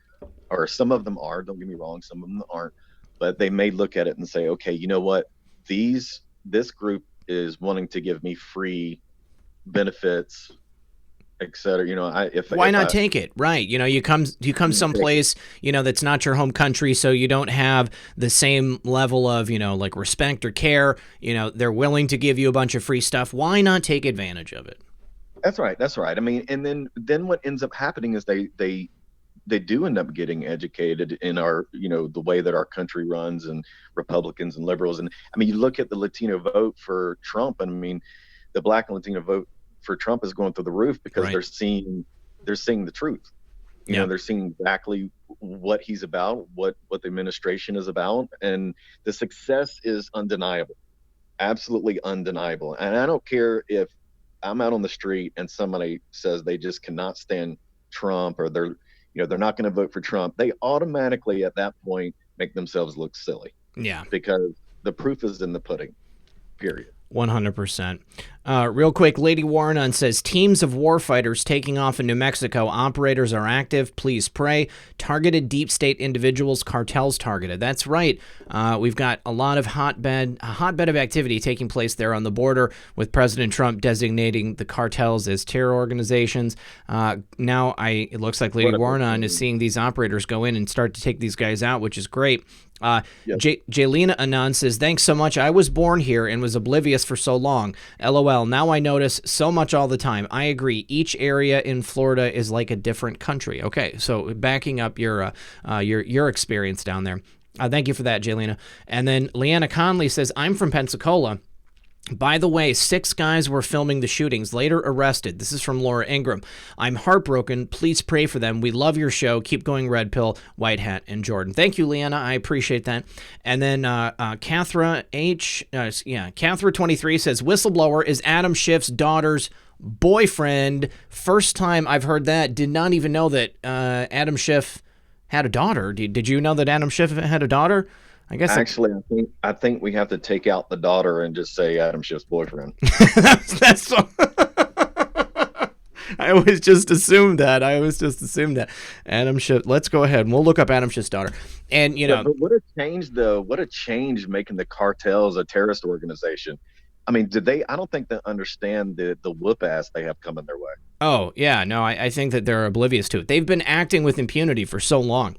B: or some of them are, don't get me wrong, some of them aren't, but they may look at it and say, okay, you know what, this group is wanting to give me free benefits, etc.
A: Why not take it? Right. You come someplace, that's not your home country, so you don't have the same level of, like respect or care. They're willing to give you a bunch of free stuff. Why not take advantage of it?
B: That's right. I mean, and then what ends up happening is they do end up getting educated in our, the way that our country runs, and Republicans and liberals. And I mean, you look at the Latino vote for Trump, and I mean, the Black and Latino vote for Trump is going through the roof because
A: right,
B: they're seeing the truth. They're seeing exactly what he's about, what the administration is about, and the success is undeniable, absolutely undeniable. And I don't care if I'm out on the street and somebody says they just cannot stand Trump, or they're not going to vote for Trump. They automatically at that point make themselves look silly.
A: Yeah.
B: Because the proof is in the pudding, period.
A: 100%. Real quick, Lady Warren says, teams of warfighters taking off in New Mexico. Operators are active. Please pray. Targeted deep state individuals, cartels targeted. That's right. We've got a lot of hotbed of activity taking place there on the border, with President Trump designating the cartels as terror organizations. Now it looks like Lady Warren is seeing these operators go in and start to take these guys out, which is great. Yes. Jaylena Anand says, thanks so much. I was born here and was oblivious for so long. LOL. Now I notice so much all the time. I agree. Each area in Florida is like a different country. Okay, so backing up your experience down there. Thank you for that, Jaylena. And then Leanna Conley says, I'm from Pensacola. By the way, 6 guys were filming the shootings, later arrested. This is from Laura Ingram. I'm heartbroken. Please pray for them. We love your show. Keep going, Red Pill, White Hat, and Jordan. Thank you, Leanna. I appreciate that. And then Cathra 23 says, whistleblower is Adam Schiff's daughter's boyfriend. First time I've heard that. Did not even know that Adam Schiff had a daughter. Did you know that Adam Schiff had a daughter? I guess
B: actually, I think we have to take out the daughter and just say Adam Schiff's boyfriend.
A: that's so I always just assumed that. Adam Schiff. Let's go ahead and we'll look up Adam Schiff's daughter. And
B: but what a change, though. What a change making the cartels a terrorist organization. I mean, I don't think they understand the whoop ass they have coming their way.
A: Oh, yeah. No, I think that they're oblivious to it. They've been acting with impunity for so long.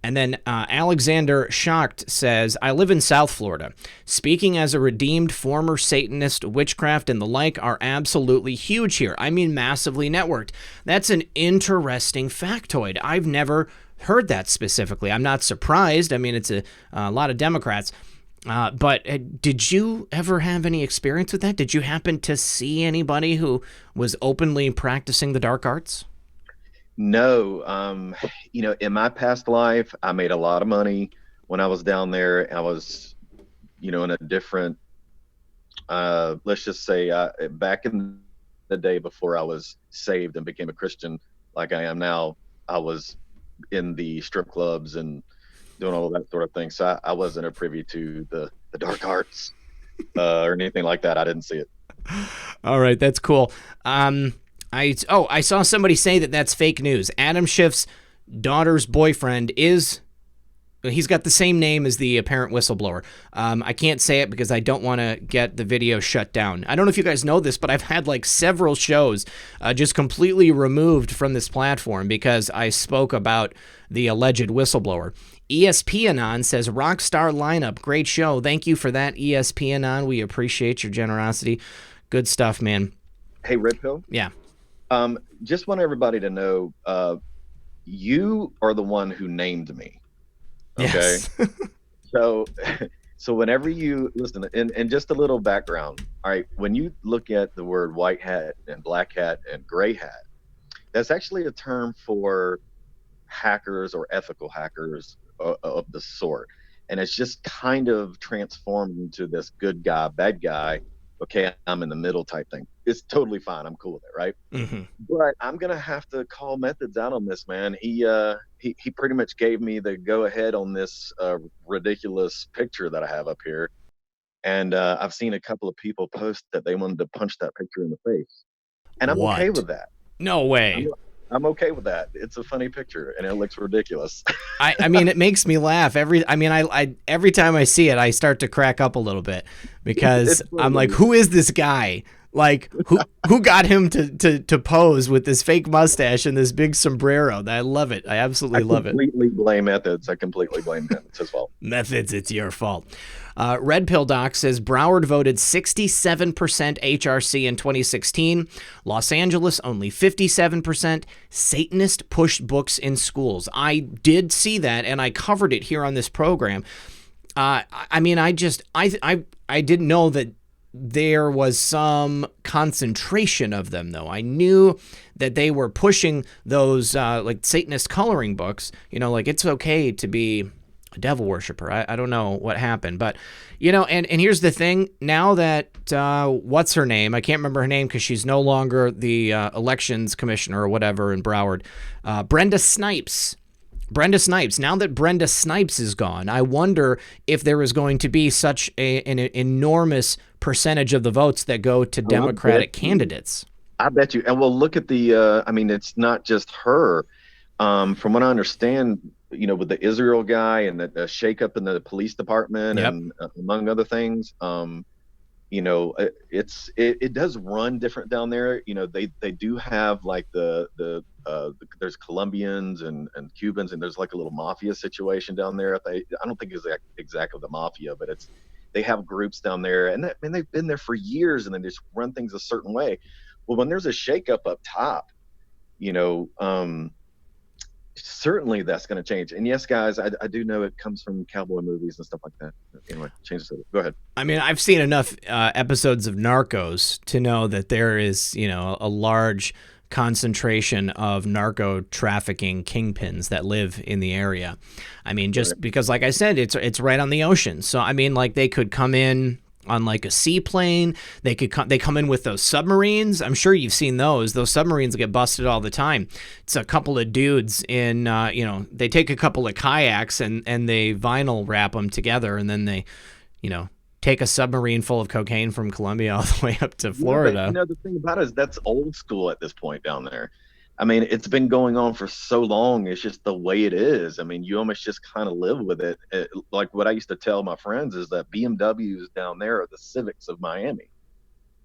A: And then Alexander Schacht says, I live in South Florida. Speaking as a redeemed former Satanist, witchcraft and the like are absolutely huge here. I mean, massively networked. That's an interesting factoid. I've never heard that specifically. I'm not surprised. I mean, it's a lot of Democrats. But did you ever have any experience with that? Did you happen to see anybody who was openly practicing the dark arts?
B: No. In my past life, I made a lot of money when I was down there. I was, in a different, let's just say, back in the day before I was saved and became a Christian like I am now, I was in the strip clubs and doing all of that sort of thing. So I wasn't a privy to the dark arts or anything like that. I didn't see it.
A: All right, that's cool. I saw somebody say that that's fake news. Adam Schiff's daughter's boyfriend he's got the same name as the apparent whistleblower. I can't say it because I don't want to get the video shut down. I don't know if you guys know this, but I've had like several shows just completely removed from this platform because I spoke about the alleged whistleblower. ESPN says, Rockstar lineup, great show. Thank you for that, ESPN. We appreciate your generosity. Good stuff, man.
B: Hey, Red Pill?
A: Yeah.
B: Just want everybody to know, you are the one who named me. Okay.
A: Yes.
B: So whenever you listen, and just a little background. All right. When you look at the word white hat and black hat and gray hat, that's actually a term for hackers or ethical hackers of the sort. And it's just kind of transformed into this good guy, bad guy. Okay, I'm in the middle type thing. It's totally fine. I'm cool with it, right?
A: Mm-hmm.
B: But I'm gonna have to call Methods out on this, man. He pretty much gave me the go ahead on this ridiculous picture that I have up here, and I've seen a couple of people post that they wanted to punch that picture in the face, and I'm okay with that.
A: No way.
B: I'm okay with that. It's a funny picture, and it looks ridiculous.
A: I mean, it makes me laugh every time I see it, I start to crack up a little bit because I'm like, who is this guy? Like, who got him to pose with this fake mustache and this big sombrero? I love it. I absolutely love it.
B: I completely blame Methods. I completely blame him. It's his fault.
A: Methods, it's your fault. Red Pill Doc says Broward voted 67% HRC in 2016. Los Angeles only 57%. Satanist pushed books in schools. I did see that, and I covered it here on this program. I didn't know that there was some concentration of them, though. I knew that they were pushing those like Satanist coloring books. Like it's okay to be a devil worshiper. I don't know what happened, but and here's the thing. Now that what's her name? I can't remember her name because she's no longer the elections commissioner or whatever in Broward. Brenda Snipes. Now that Brenda Snipes is gone, I wonder if there is going to be such an enormous percentage of the votes that go to Democratic candidates.
B: I bet you. And we'll look at the. It's not just her. From what I understand, with the Israel guy and the shakeup in the police department, yep, and among other things, it does run different down there. They do have like there's Colombians and Cubans, and there's like a little mafia situation down there. I don't think it's exactly the mafia, but they have groups down there, and they've been there for years, and they just run things a certain way. Well, when there's a shakeup up top, certainly that's going to change. And yes, guys, I do know it comes from cowboy movies and stuff like that. Anyway, change the subject. Go ahead.
A: I mean, I've seen enough episodes of Narcos to know that there is, a large concentration of narco trafficking kingpins that live in the area. I mean, just because, like I said, it's right on the ocean. So, I mean, like they could come in on like a seaplane. They come in with those submarines. I'm sure you've seen those. Those submarines get busted all the time. It's a couple of dudes in, they take a couple of kayaks and they vinyl wrap them together, and then they, take a submarine full of cocaine from Colombia all the way up to Florida.
B: Yeah, but, the thing about it is that's old school at this point down there. I mean, it's been going on for so long. It's just the way it is. I mean, you almost just kind of live with it. Like what I used to tell my friends is that BMWs down there are the Civics of Miami.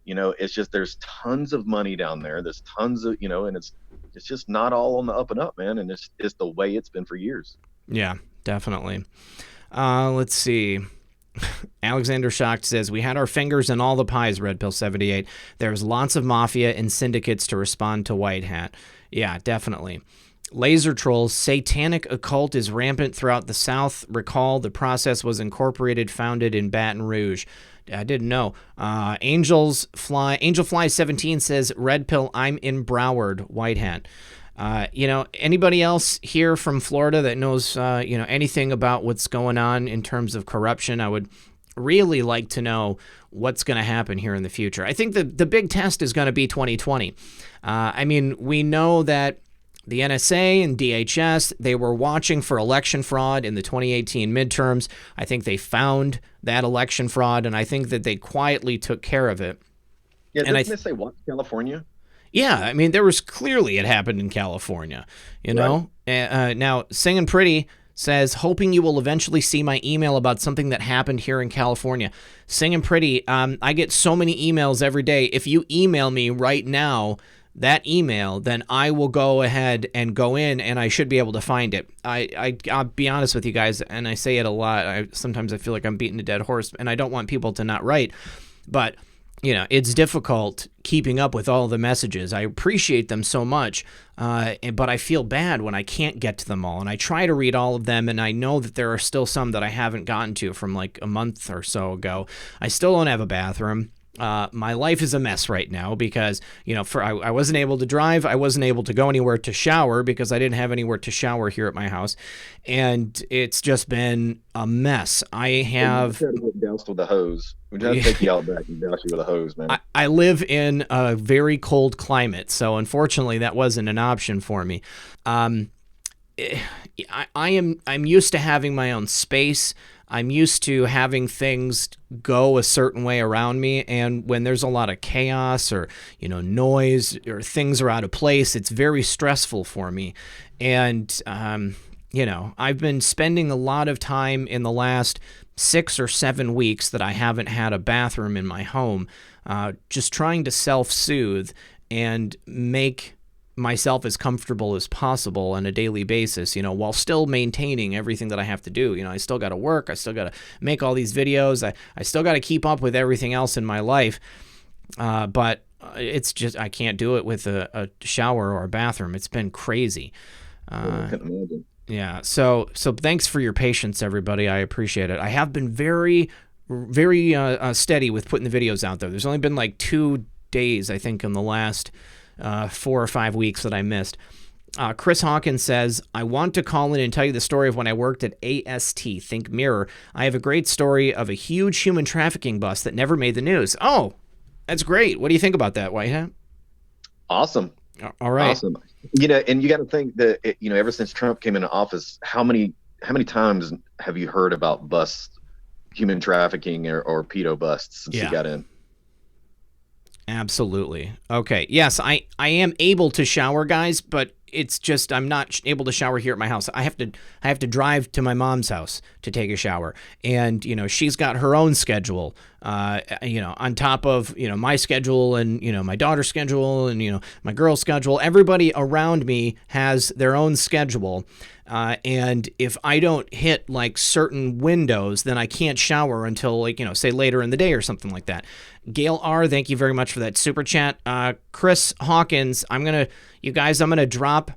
B: It's just there's tons of money down there. There's tons of, and it's just not all on the up and up, man. And it's the way it's been for years.
A: Yeah, definitely. Let's see. Alexander Schacht says, we had our fingers in all the pies, Red Pill 78. There's lots of mafia and syndicates to respond to White Hat. Yeah, definitely. Laser Trolls, satanic occult is rampant throughout the South. Recall the process was founded in Baton Rouge. I didn't know. Angelfly 17 says, Red Pill, I'm in Broward, White Hat. Anybody else here from Florida that knows, anything about what's going on in terms of corruption? I would really like to know what's going to happen here in the future. I think the big test is going to be 2020. We know that the NSA and DHS, they were watching for election fraud in the 2018 midterms. I think they found that election fraud, and I think that they quietly took care of it.
B: Yeah, didn't they say what, California?
A: Yeah, there was clearly it happened in California, know? Now, Singing Pretty says, hoping you will eventually see my email about something that happened here in California. Singing Pretty, I get so many emails every day. If you email me right now, that email, then I will go ahead and go in and I should be able to find it. I'll be honest with you guys, and I say it a lot. Sometimes I feel like I'm beating a dead horse, and I don't want people to not write, but it's difficult keeping up with all the messages. I appreciate them so much, but I feel bad when I can't get to them all. And I try to read all of them, and I know that there are still some that I haven't gotten to from like a month or so ago. I still don't have a bathroom. My life is a mess right now because, I wasn't able to drive. I wasn't able to go anywhere to shower because I didn't have anywhere to shower here at my house. And it's just been a mess. I have...
B: We had to doused with a hose. We had to take you out back and douse you with a hose, man.
A: I live in a very cold climate, so unfortunately that wasn't an option for me. I'm used to having my own space. I'm used to having things go a certain way around me, and when there's a lot of chaos or, noise or things are out of place, it's very stressful for me. And, I've been spending a lot of time in the last 6 or 7 weeks that I haven't had a bathroom in my home, just trying to self-soothe and make myself as comfortable as possible on a daily basis, while still maintaining everything that I have to do. I still got to work. I still got to make all these videos. I still got to keep up with everything else in my life. But it's just, I can't do it with a shower or a bathroom. It's been crazy.
B: I couldn't imagine.
A: Yeah. So thanks for your patience, everybody. I appreciate it. I have been very, very steady with putting the videos out there. There's only been like 2 days, I think, in the last 4 or 5 weeks that I missed. Chris Hawkins says, I want to call in and tell you the story of when I worked at AST, Think Mirror. I have a great story of a huge human trafficking bust that never made the news. Oh, that's great. What do you think about that, Whitehat?
B: Awesome.
A: All right.
B: Awesome. And you got to think that, ever since Trump came into office, how many times have you heard about busts, human trafficking or pedo busts since he got in?
A: Absolutely. Okay. Yes, I am able to shower, guys, but it's just I'm not able to shower here at my house. I have to drive to my mom's house to take a shower, and she's got her own schedule. On top of my schedule and my daughter's schedule and my girl's schedule. Everybody around me has their own schedule. And if I don't hit like certain windows, then I can't shower until say later in the day or something like that. Gail R, thank you very much for that super chat. Chris Hawkins, I'm gonna drop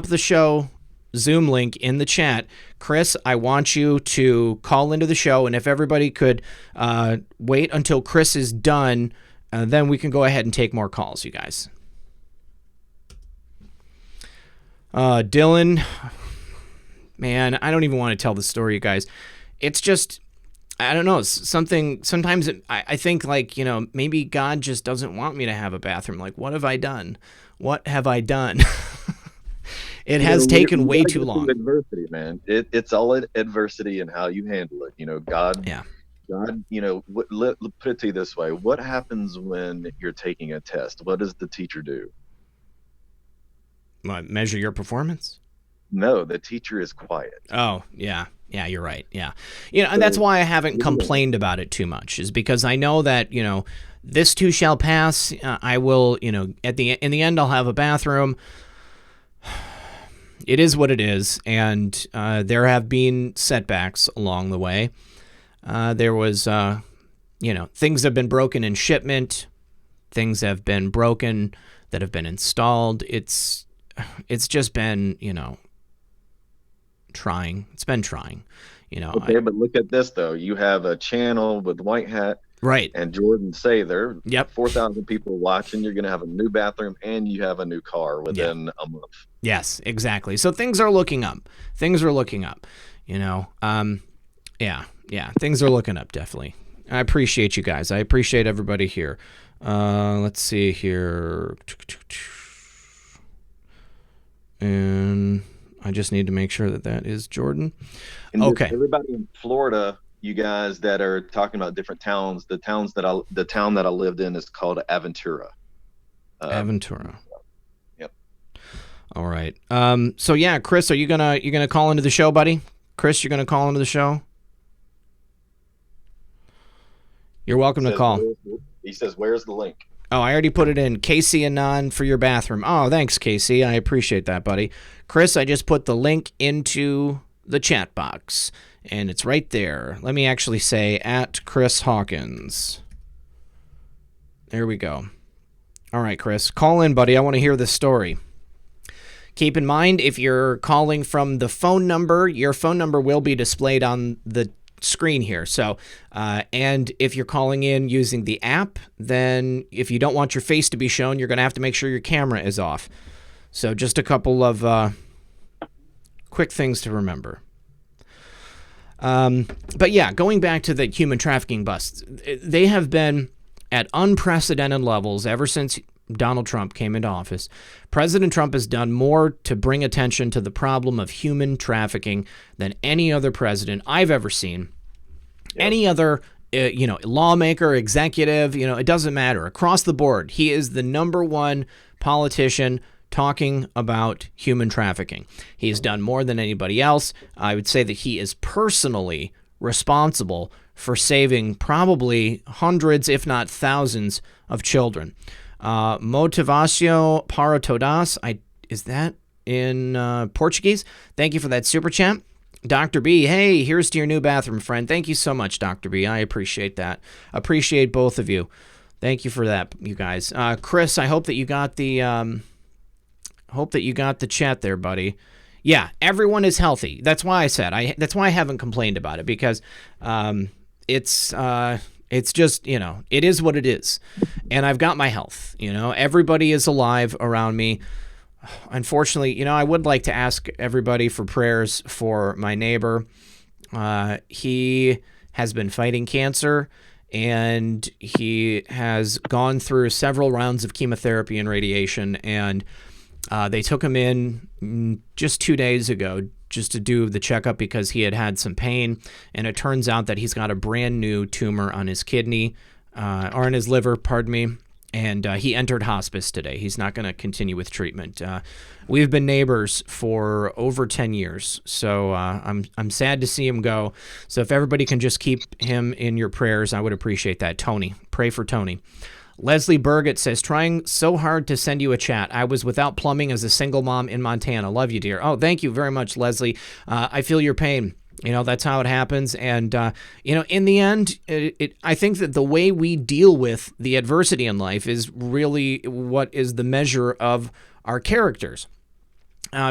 A: the show Zoom link in the chat. Chris, I want you to call into the show, and if everybody could wait until Chris is done, then we can go ahead and take more calls, you guys. Dylan, man, I don't even want to tell the story, you guys. It's just, I don't know, sometimes I think maybe God just doesn't want me to have a bathroom. Like, what have I done? What have I done? It has taken way too long.
B: Adversity, man. It's all adversity and how you handle it. God.
A: Yeah.
B: God, you know, put it to you this way. What happens when you're taking a test? What does the teacher do?
A: What, measure your performance?
B: No, the teacher is quiet.
A: Oh, yeah. Yeah, you're right. Yeah. You know, and that's why I haven't complained about it too much, is because I know that, you know, this too shall pass. I will, you know, in the end, I'll have a bathroom. It is what it is. And there have been setbacks along the way. There was, you know, things have been broken in shipment. Things have been broken that have been installed. It's just been, you know, trying. It's been trying, you know.
B: Okay, but look at this though. You have a channel with White Hat,
A: right?
B: And Jordan say there.
A: Yep.
B: 4,000 people watching. You're going to have a new bathroom and you have a new car within a month.
A: Yes, exactly. So things are looking up. Things are looking up. You know. Yeah. Things are looking up. Definitely. I appreciate you guys. I appreciate everybody here. Let's see here. And I just need to make sure that is Jordan.
B: And
A: okay.
B: Everybody in Florida, you guys that are talking about different towns, the town that I lived in is called Aventura.
A: Aventura.
B: Yep.
A: All right. So yeah, Chris, are you gonna call into the show, buddy? Chris, you're gonna call into the show? You're welcome to call.
B: He says, "Where's the link?"
A: Oh, I already put it in. Casey Anon for your bathroom. Oh, thanks, Casey. I appreciate that, buddy. Chris, I just put the link into the chat box, and it's right there. Let me actually say at Chris Hawkins. There we go. All right, Chris. Call in, buddy. I want to hear this story. Keep in mind, if you're calling from the phone number, your phone number will be displayed on the screen here. So, and if you're calling in using the app, then if you don't want your face to be shown, you're going to have to make sure your camera is off. So just a couple of quick things to remember. But yeah, going back to the human trafficking busts, they have been at unprecedented levels ever since Donald Trump came into office. President Trump has done more to bring attention to the problem of human trafficking than any other president I've ever seen. Yep. Any other, lawmaker, executive, it doesn't matter. Across the board, he is the number one politician talking about human trafficking. He's done more than anybody else. I would say that he is personally responsible for saving probably hundreds, if not thousands, of children. Motivacio para todas. Is that in Portuguese? Thank you for that super chat. Dr. B, hey, here's to your new bathroom, friend. Thank you so much, Dr. B. I appreciate that. Appreciate both of you. Thank you for that, you guys. Chris, I hope that you got the chat there, buddy. Yeah, everyone is healthy. That's why I said that's why I haven't complained about it, because it's just, it is what it is. And I've got my health, everybody is alive around me. Unfortunately, I would like to ask everybody for prayers for my neighbor. He has been fighting cancer, and he has gone through several rounds of chemotherapy and radiation, and they took him in just 2 days ago just to do the checkup because he had some pain, and it turns out that he's got a brand new tumor on his kidney, or on his liver, pardon me, and he entered hospice today. He's not going to continue with treatment. We've been neighbors for over 10 years, so I'm sad to see him go. So if everybody can just keep him in your prayers, I would appreciate that. Tony, pray for Tony. Leslie Burgett says, trying so hard to send you a chat. I was without plumbing as a single mom in Montana. Love you, dear. Oh, thank you very much, Leslie. I feel your pain. That's how it happens. And, in the end, I think that the way we deal with the adversity in life is really what is the measure of our characters.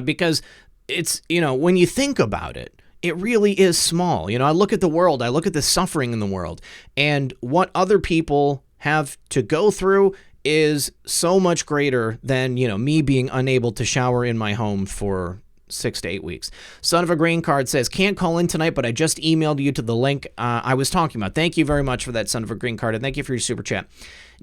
A: Because it's, when you think about it, it really is small. I look at the world, I look at the suffering in the world, and what other people have to go through is so much greater than, me being unable to shower in my home for 6 to 8 weeks. Son of a Green Card says, can't call in tonight, but I just emailed you to the link I was talking about. Thank you very much for that, Son of a Green Card, and thank you for your super chat.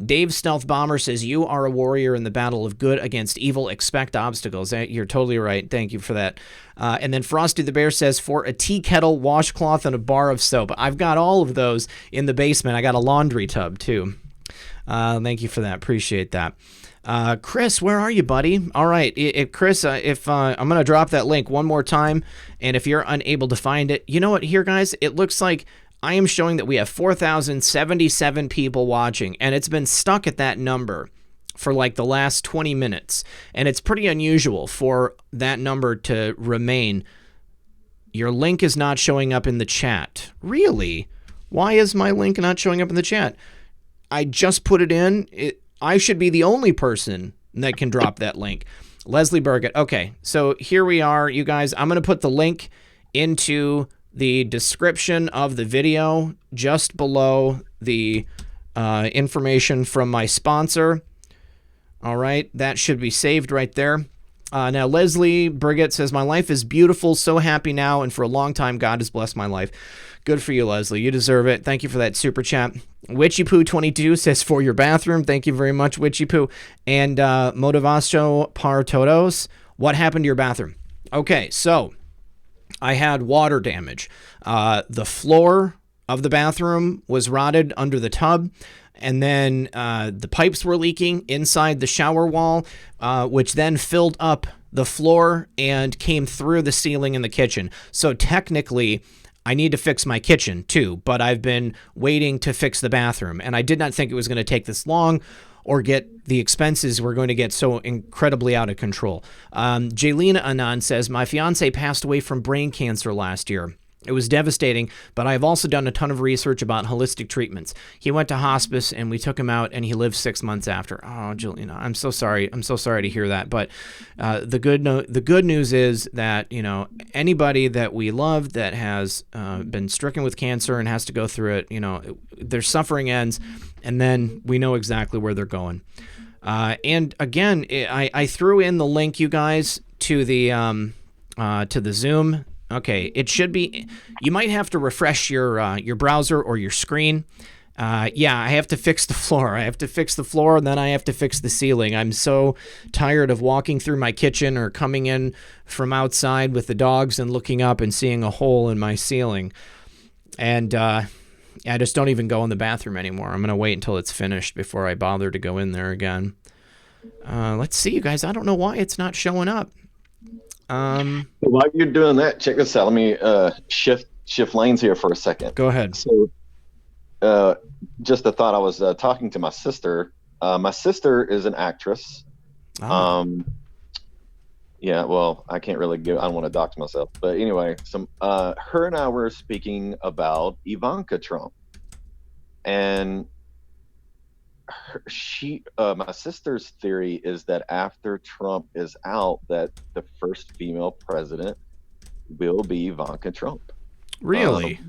A: Dave Stealth Bomber says, you are a warrior in the battle of good against evil. Expect obstacles. You're totally right. Thank you for that. And then Frosty the Bear says, for a tea kettle, washcloth, and a bar of soap. I've got all of those in the basement. I got a laundry tub, too. Thank you for that. Appreciate that. Chris, where are you, buddy? All right. Chris, if I'm going to drop that link one more time, and if you're unable to find it, you know what, here, guys, it looks like I am showing that we have 4,077 people watching, and it's been stuck at that number for like the last 20 minutes, and it's pretty unusual for that number to remain. Your link is not showing up in the chat. Really? Why is my link not showing up in the chat? I just put it in. I should be the only person that can drop that link. Leslie Burgett. Okay, so here we are, you guys. I'm going to put the link into the description of the video just below the information from my sponsor. All right, that should be saved right there. Now, Leslie Brigitte says, my life is beautiful, so happy now, and for a long time, God has blessed my life. Good for you, Leslie. You deserve it. Thank you for that super chat. WitchyPoo22 says, for your bathroom. Thank you very much, WitchyPoo. And Motivacio Par Todos, what happened to your bathroom? Okay, so I had water damage. The floor of the bathroom was rotted under the tub, and then the pipes were leaking inside the shower wall, which then filled up the floor and came through the ceiling in the kitchen. So technically, I need to fix my kitchen too, but I've been waiting to fix the bathroom, and I did not think it was going to take this long or get the expenses were going to get so incredibly out of control. Jaylina Anand says, my fiance passed away from brain cancer last year. It was devastating, but I've also done a ton of research about holistic treatments. He went to hospice, and we took him out, and he lived 6 months after. Oh, Juliana, I'm so sorry. I'm so sorry to hear that. But the good news is that, you know, anybody that we love that has been stricken with cancer and has to go through it, you know, their suffering ends, and then we know exactly where they're going. And again, I threw in the link, you guys, to the Zoom. Okay, it should be. You might have to refresh your browser or your screen. Yeah, I have to fix the floor. I have to fix the floor, and then I have to fix the ceiling. I'm so tired of walking through my kitchen or coming in from outside with the dogs and looking up and seeing a hole in my ceiling. And I just don't even go in the bathroom anymore. I'm gonna wait until it's finished before I bother to go in there again. Let's see, you guys. I don't know why it's not showing up.
B: While you're doing that, check this out. Let me shift lanes here for a second.
A: Go ahead.
B: So, just a thought. I was talking to my sister. My sister is an actress.
A: Oh.
B: Yeah. Well, I can't really I don't want to dox myself, but anyway, her and I were speaking about Ivanka Trump, and my sister's theory is that after Trump is out, that the first female president will be Ivanka Trump.
A: Really?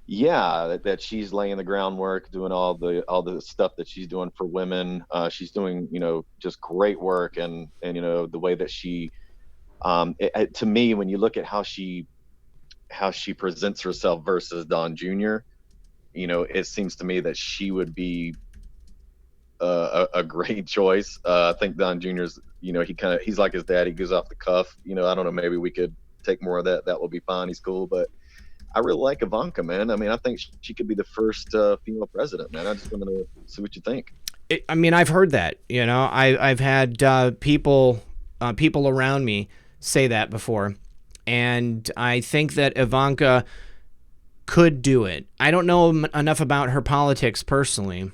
B: Yeah, that she's laying the groundwork, doing all the stuff that she's doing for women. She's doing, you know, just great work, and you know, the way that she, to me, when you look at how she presents herself versus Don Jr., you know, it seems to me that she would be a great choice. I think Don Jr.'s, you know, he's like his dad. He goes off the cuff. You know, I don't know. Maybe we could take more of that. That will be fine. He's cool. But I really like Ivanka, man. I mean, I think she could be the first female president, man. I just want to see what you think.
A: I mean, I've heard that. You know, I've had people around me say that before, and I think that Ivanka could do it. I don't know enough about her politics personally.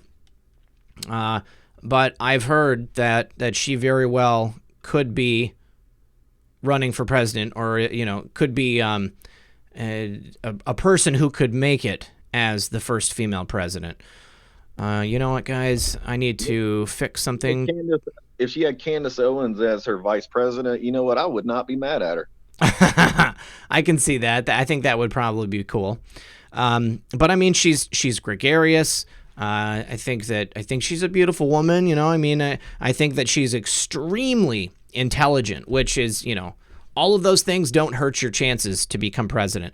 A: But I've heard that she very well could be running for president, or, you know, could be a person who could make it as the first female president. You know what, guys? I need to fix something.
B: If she had Candace Owens as her vice president, you know what? I would not be mad at her.
A: I can see that. I think that would probably be cool. But I mean, she's gregarious. I think she's a beautiful woman, you know. I mean, I think that she's extremely intelligent, which is, you know, all of those things don't hurt your chances to become president.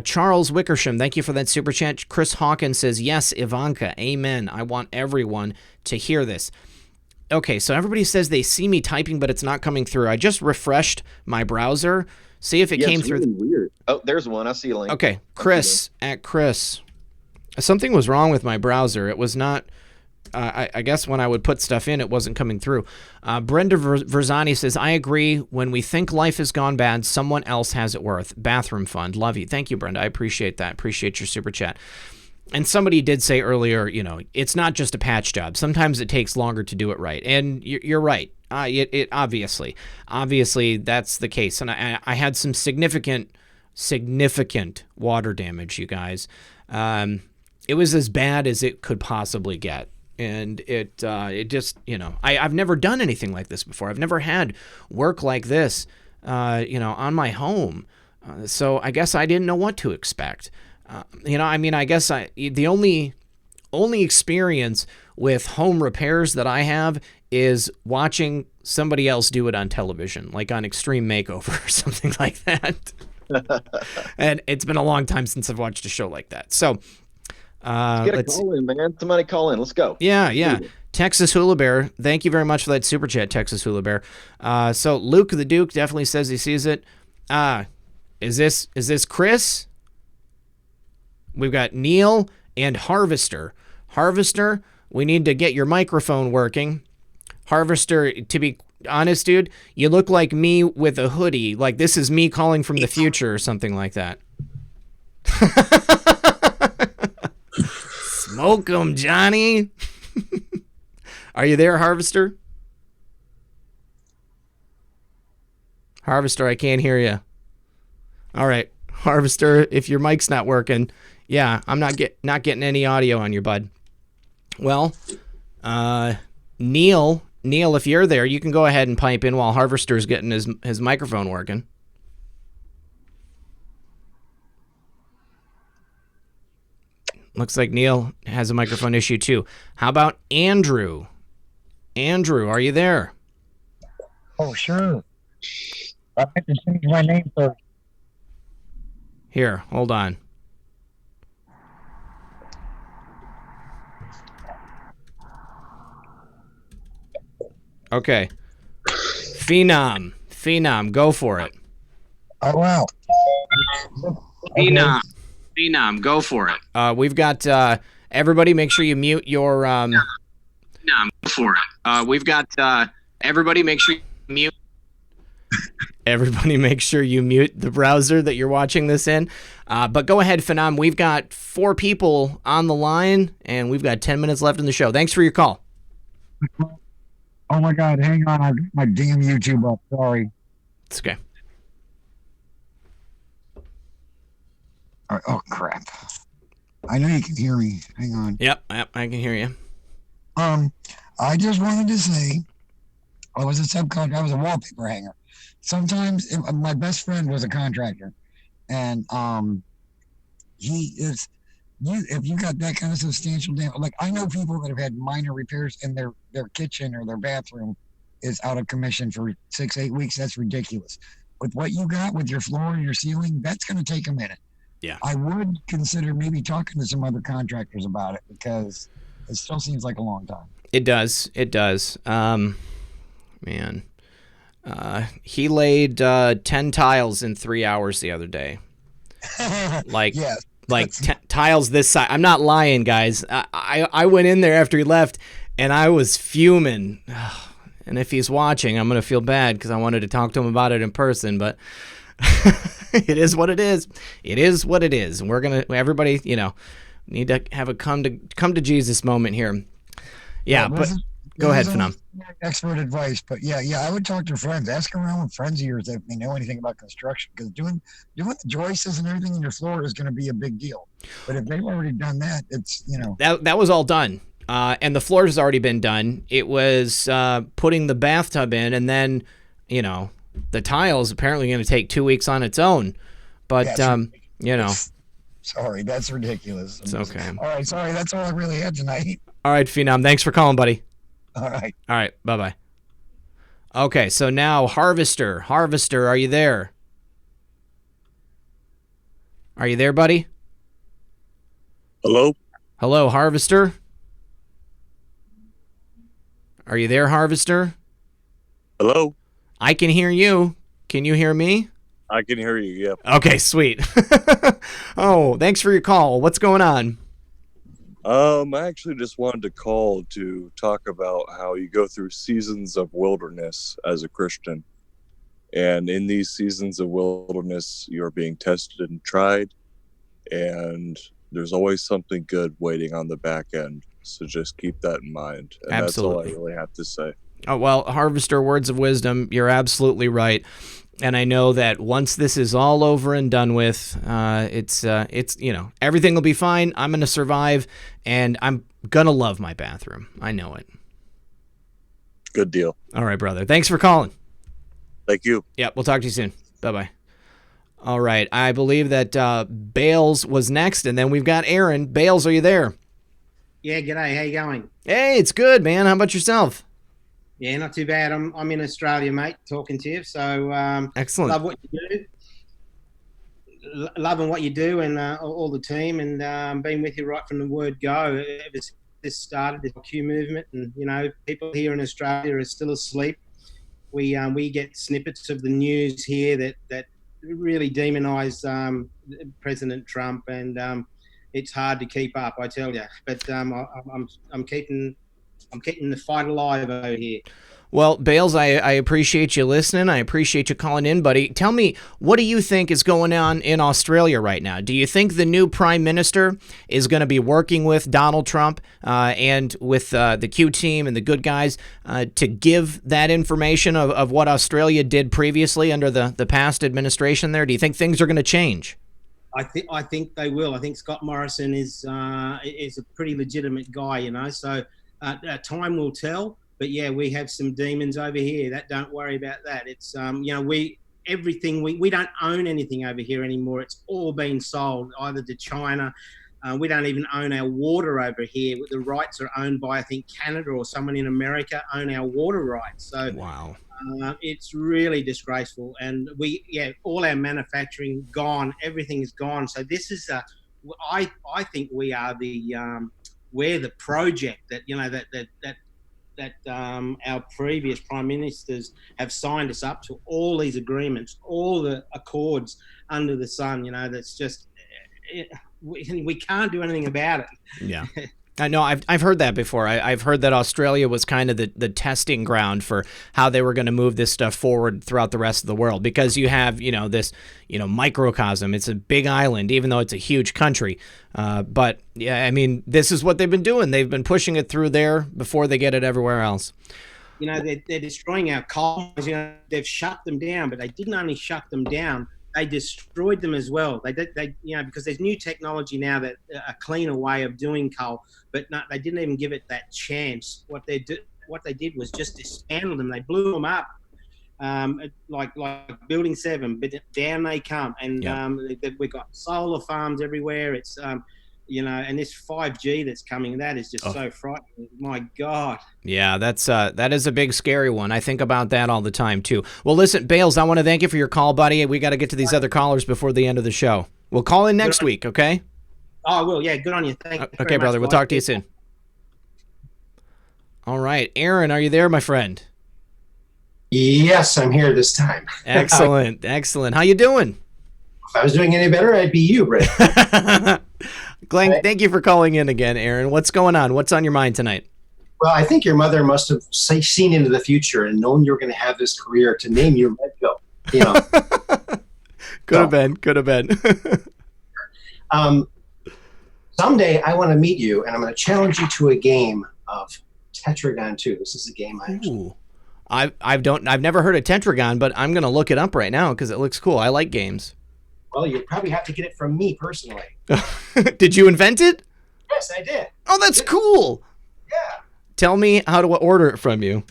A: Charles Wickersham, thank you for that super chat. Chris Hawkins says, yes, Ivanka, amen. I want everyone to hear this. Okay, so everybody says they see me typing, but it's not coming through. I just refreshed my browser. See if it came through.
B: Really weird. Oh, there's one. I see a link.
A: Okay, Chris, at Chris. Something was wrong with my browser. It was not... I guess when I would put stuff in, it wasn't coming through. Brenda Verzani says, I agree. When we think life has gone bad, someone else has it worth. Bathroom fund. Love you. Thank you, Brenda. I appreciate that. Appreciate your super chat. And somebody did say earlier, it's not just a patch job. Sometimes it takes longer to do it right. And you're right. It obviously that's the case. And I had some significant water damage, you guys. It was as bad as it could possibly get. And it just, I've never done anything like this before. I've never had work like this, on my home. So I guess I didn't know what to expect. I guess the only experience with home repairs that I have is watching somebody else do it on television, like on Extreme Makeover or something like that. And it's been a long time since I've watched a show like that. So,
B: let's call in, man. Somebody call in. Let's go.
A: Yeah. Texas Hula Bear, thank you very much for that super chat, Texas Hula Bear. So Luke the Duke definitely says he sees it. Is this Chris? We've got Neil and Harvester. Harvester, we need to get your microphone working. Harvester, to be honest, dude, you look like me with a hoodie. Like this is me calling from the future or something like that. Smoke 'em, Johnny. Are you there, Harvester? Harvester, I can't hear you. All right, Harvester, if your mic's not working, yeah, I'm not getting any audio on your bud. Well, Neil, if you're there, you can go ahead and pipe in while Harvester's getting his microphone working. Looks like Neil has a microphone issue too. How about Andrew? Andrew, are you there?
D: Oh, sure. I have to change my name first.
A: Here, hold on. Okay. Phenom, go for it.
D: Oh, wow.
A: Phenom, go for it. We've got everybody. Make sure you mute your. Phenom, go for it. We've got everybody. Make sure you mute. Everybody, make sure you mute the browser that you're watching this in. But go ahead, Phenom. We've got 4 people on the line, and we've got 10 minutes left in the show. Thanks for your call.
D: Oh my God! Hang on, I've got my damn YouTube up. Sorry.
A: It's okay.
D: All right. Oh crap! I know you can hear me. Hang on.
A: Yep, I can hear you.
D: I just wanted to say, I was a subcontractor. I was a wallpaper hanger. Sometimes my best friend was a contractor, and he is. If you got that kind of substantial damage, like I know people that have had minor repairs in their kitchen or their bathroom is out of commission for 6-8 weeks. That's ridiculous. With what you got with your floor and your ceiling, that's going to take a minute.
A: Yeah.
D: I would consider maybe talking to some other contractors about it because it still seems like a long time.
A: It does. Man. He laid 10 tiles in 3 hours the other day. Like,
D: yes.
A: Like tiles this size. I'm not lying, guys. I went in there after he left, and I was fuming. And if he's watching, I'm going to feel bad because I wanted to talk to him about it in person, but it is what it is. It is what it is. And we're going to, everybody, need to have a come to Jesus moment here. Yeah, but go ahead, Phenom.
D: Expert advice, but yeah, I would talk to friends. Ask around with friends of yours if they know anything about construction, because doing the joists and everything in your floor is going to be a big deal. But if they've already done that, it's
A: that was all done, and the floor has already been done. It was putting the bathtub in, and then the tiles apparently going to take 2 weeks on its own. But
D: sorry, that's ridiculous.
A: It's okay.
D: All right, sorry, that's all I really had tonight.
A: All right, Phenom, thanks for calling, buddy.
D: All right.
A: Bye-bye. Okay, so now Harvester. Harvester, are you there? Are you there, buddy?
E: Hello?
A: Hello, Harvester? Are you there, Harvester?
E: Hello?
A: I can hear you. Can you hear me?
E: I can hear you, yep.
A: Okay, sweet. Oh, thanks for your call. What's going on?
E: I actually just wanted to call to talk about how you go through seasons of wilderness as a Christian. And in these seasons of wilderness, you're being tested and tried. And there's always something good waiting on the back end. So just keep that in mind. And
A: Absolutely.
E: That's all I really have to say.
A: Oh, well, Harvester, words of wisdom. You're absolutely right. And I know that once this is all over and done with, it's everything will be fine. I'm going to survive, and I'm going to love my bathroom. I know it.
E: Good deal.
A: All right, brother. Thanks for calling.
E: Thank you.
A: Yeah, we'll talk to you soon. Bye-bye. All right. I believe that Bales was next, and then we've got Aaron. Bales, are you there?
F: Yeah, g'day. How you going?
A: Hey, it's good, man. How about yourself?
F: Yeah, not too bad. I'm in Australia, mate, talking to you. So
A: Excellent.
F: love what you do. Loving what you do and all the team, and been with you right from the word go. Ever since this started, this Q movement, and people here in Australia are still asleep. We get snippets of the news here that really demonise President Trump, and it's hard to keep up, I tell you. But I'm keeping the fight alive over here.
A: Well, Bales, I appreciate you listening. I appreciate you calling in, buddy. Tell me, what do you think is going on in Australia right now? Do you think the new prime minister is going to be working with Donald Trump and with the Q team and the good guys to give that information of what Australia did previously under the past administration there? Do you think things are going to change?
F: I think they will. I think Scott Morrison is a pretty legitimate guy, so time will tell. But yeah, we have some demons over here. Don't worry about that. It's we don't own anything over here anymore. It's all been sold either to China. We don't even own our water over here. The rights are owned by, I think, Canada or someone in America own our water rights. So
A: wow,
F: it's really disgraceful. And all our manufacturing gone. Everything is gone. So this is I think we are we're the project that our previous prime ministers have signed us up to, all these agreements, all the accords under the sun. That's just we can't do anything about it.
A: Yeah. I know I've heard that before. I've heard that Australia was kind of the testing ground for how they were going to move this stuff forward throughout the rest of the world, because you have, this, microcosm. It's a big island, even though it's a huge country. But yeah, I mean, this is what they've been doing. They've been pushing it through there before they get it everywhere else.
F: They're destroying our coal mines. They've shut them down, but they didn't only shut them down. They destroyed them as well. They because there's new technology now that a cleaner way of doing coal, but no, they didn't even give it that chance. What they did was just dismantle them. They blew them up, like Building 7, but down they come. And we've got solar farms everywhere. It's and this 5G that's coming, that is just so frightening. My God. Yeah, that is a big, scary one. I think about that all the time, too. Well, listen, Bales, I want to thank you for your call, buddy. We got to get to these other callers before the end of the show. We'll call in next week, okay? Oh, I will. Yeah, good on you. Thank you. Okay, brother. We'll talk to you soon. All right. Aaron, are you there, my friend?
G: Yes, I'm here this time.
A: Excellent. Excellent. How you doing?
G: If I was doing any better, I'd be you, Brett.
A: Glenn, thank you for calling in again, Aaron. What's going on? What's on your mind tonight?
G: Well, I think your mother must have seen into the future and known you were going to have this career to name you Medco.
A: Could have been.
G: Someday I want to meet you, and I'm going to challenge you to a game of Tetragon 2. This is a game
A: I've never heard of Tetragon, but I'm going to look it up right now because it looks cool. I like games.
G: Well, you probably have to get it from me personally.
A: Did you invent it?
G: Yes, I did.
A: Oh, that's cool.
G: Yeah.
A: Tell me how to order it from you.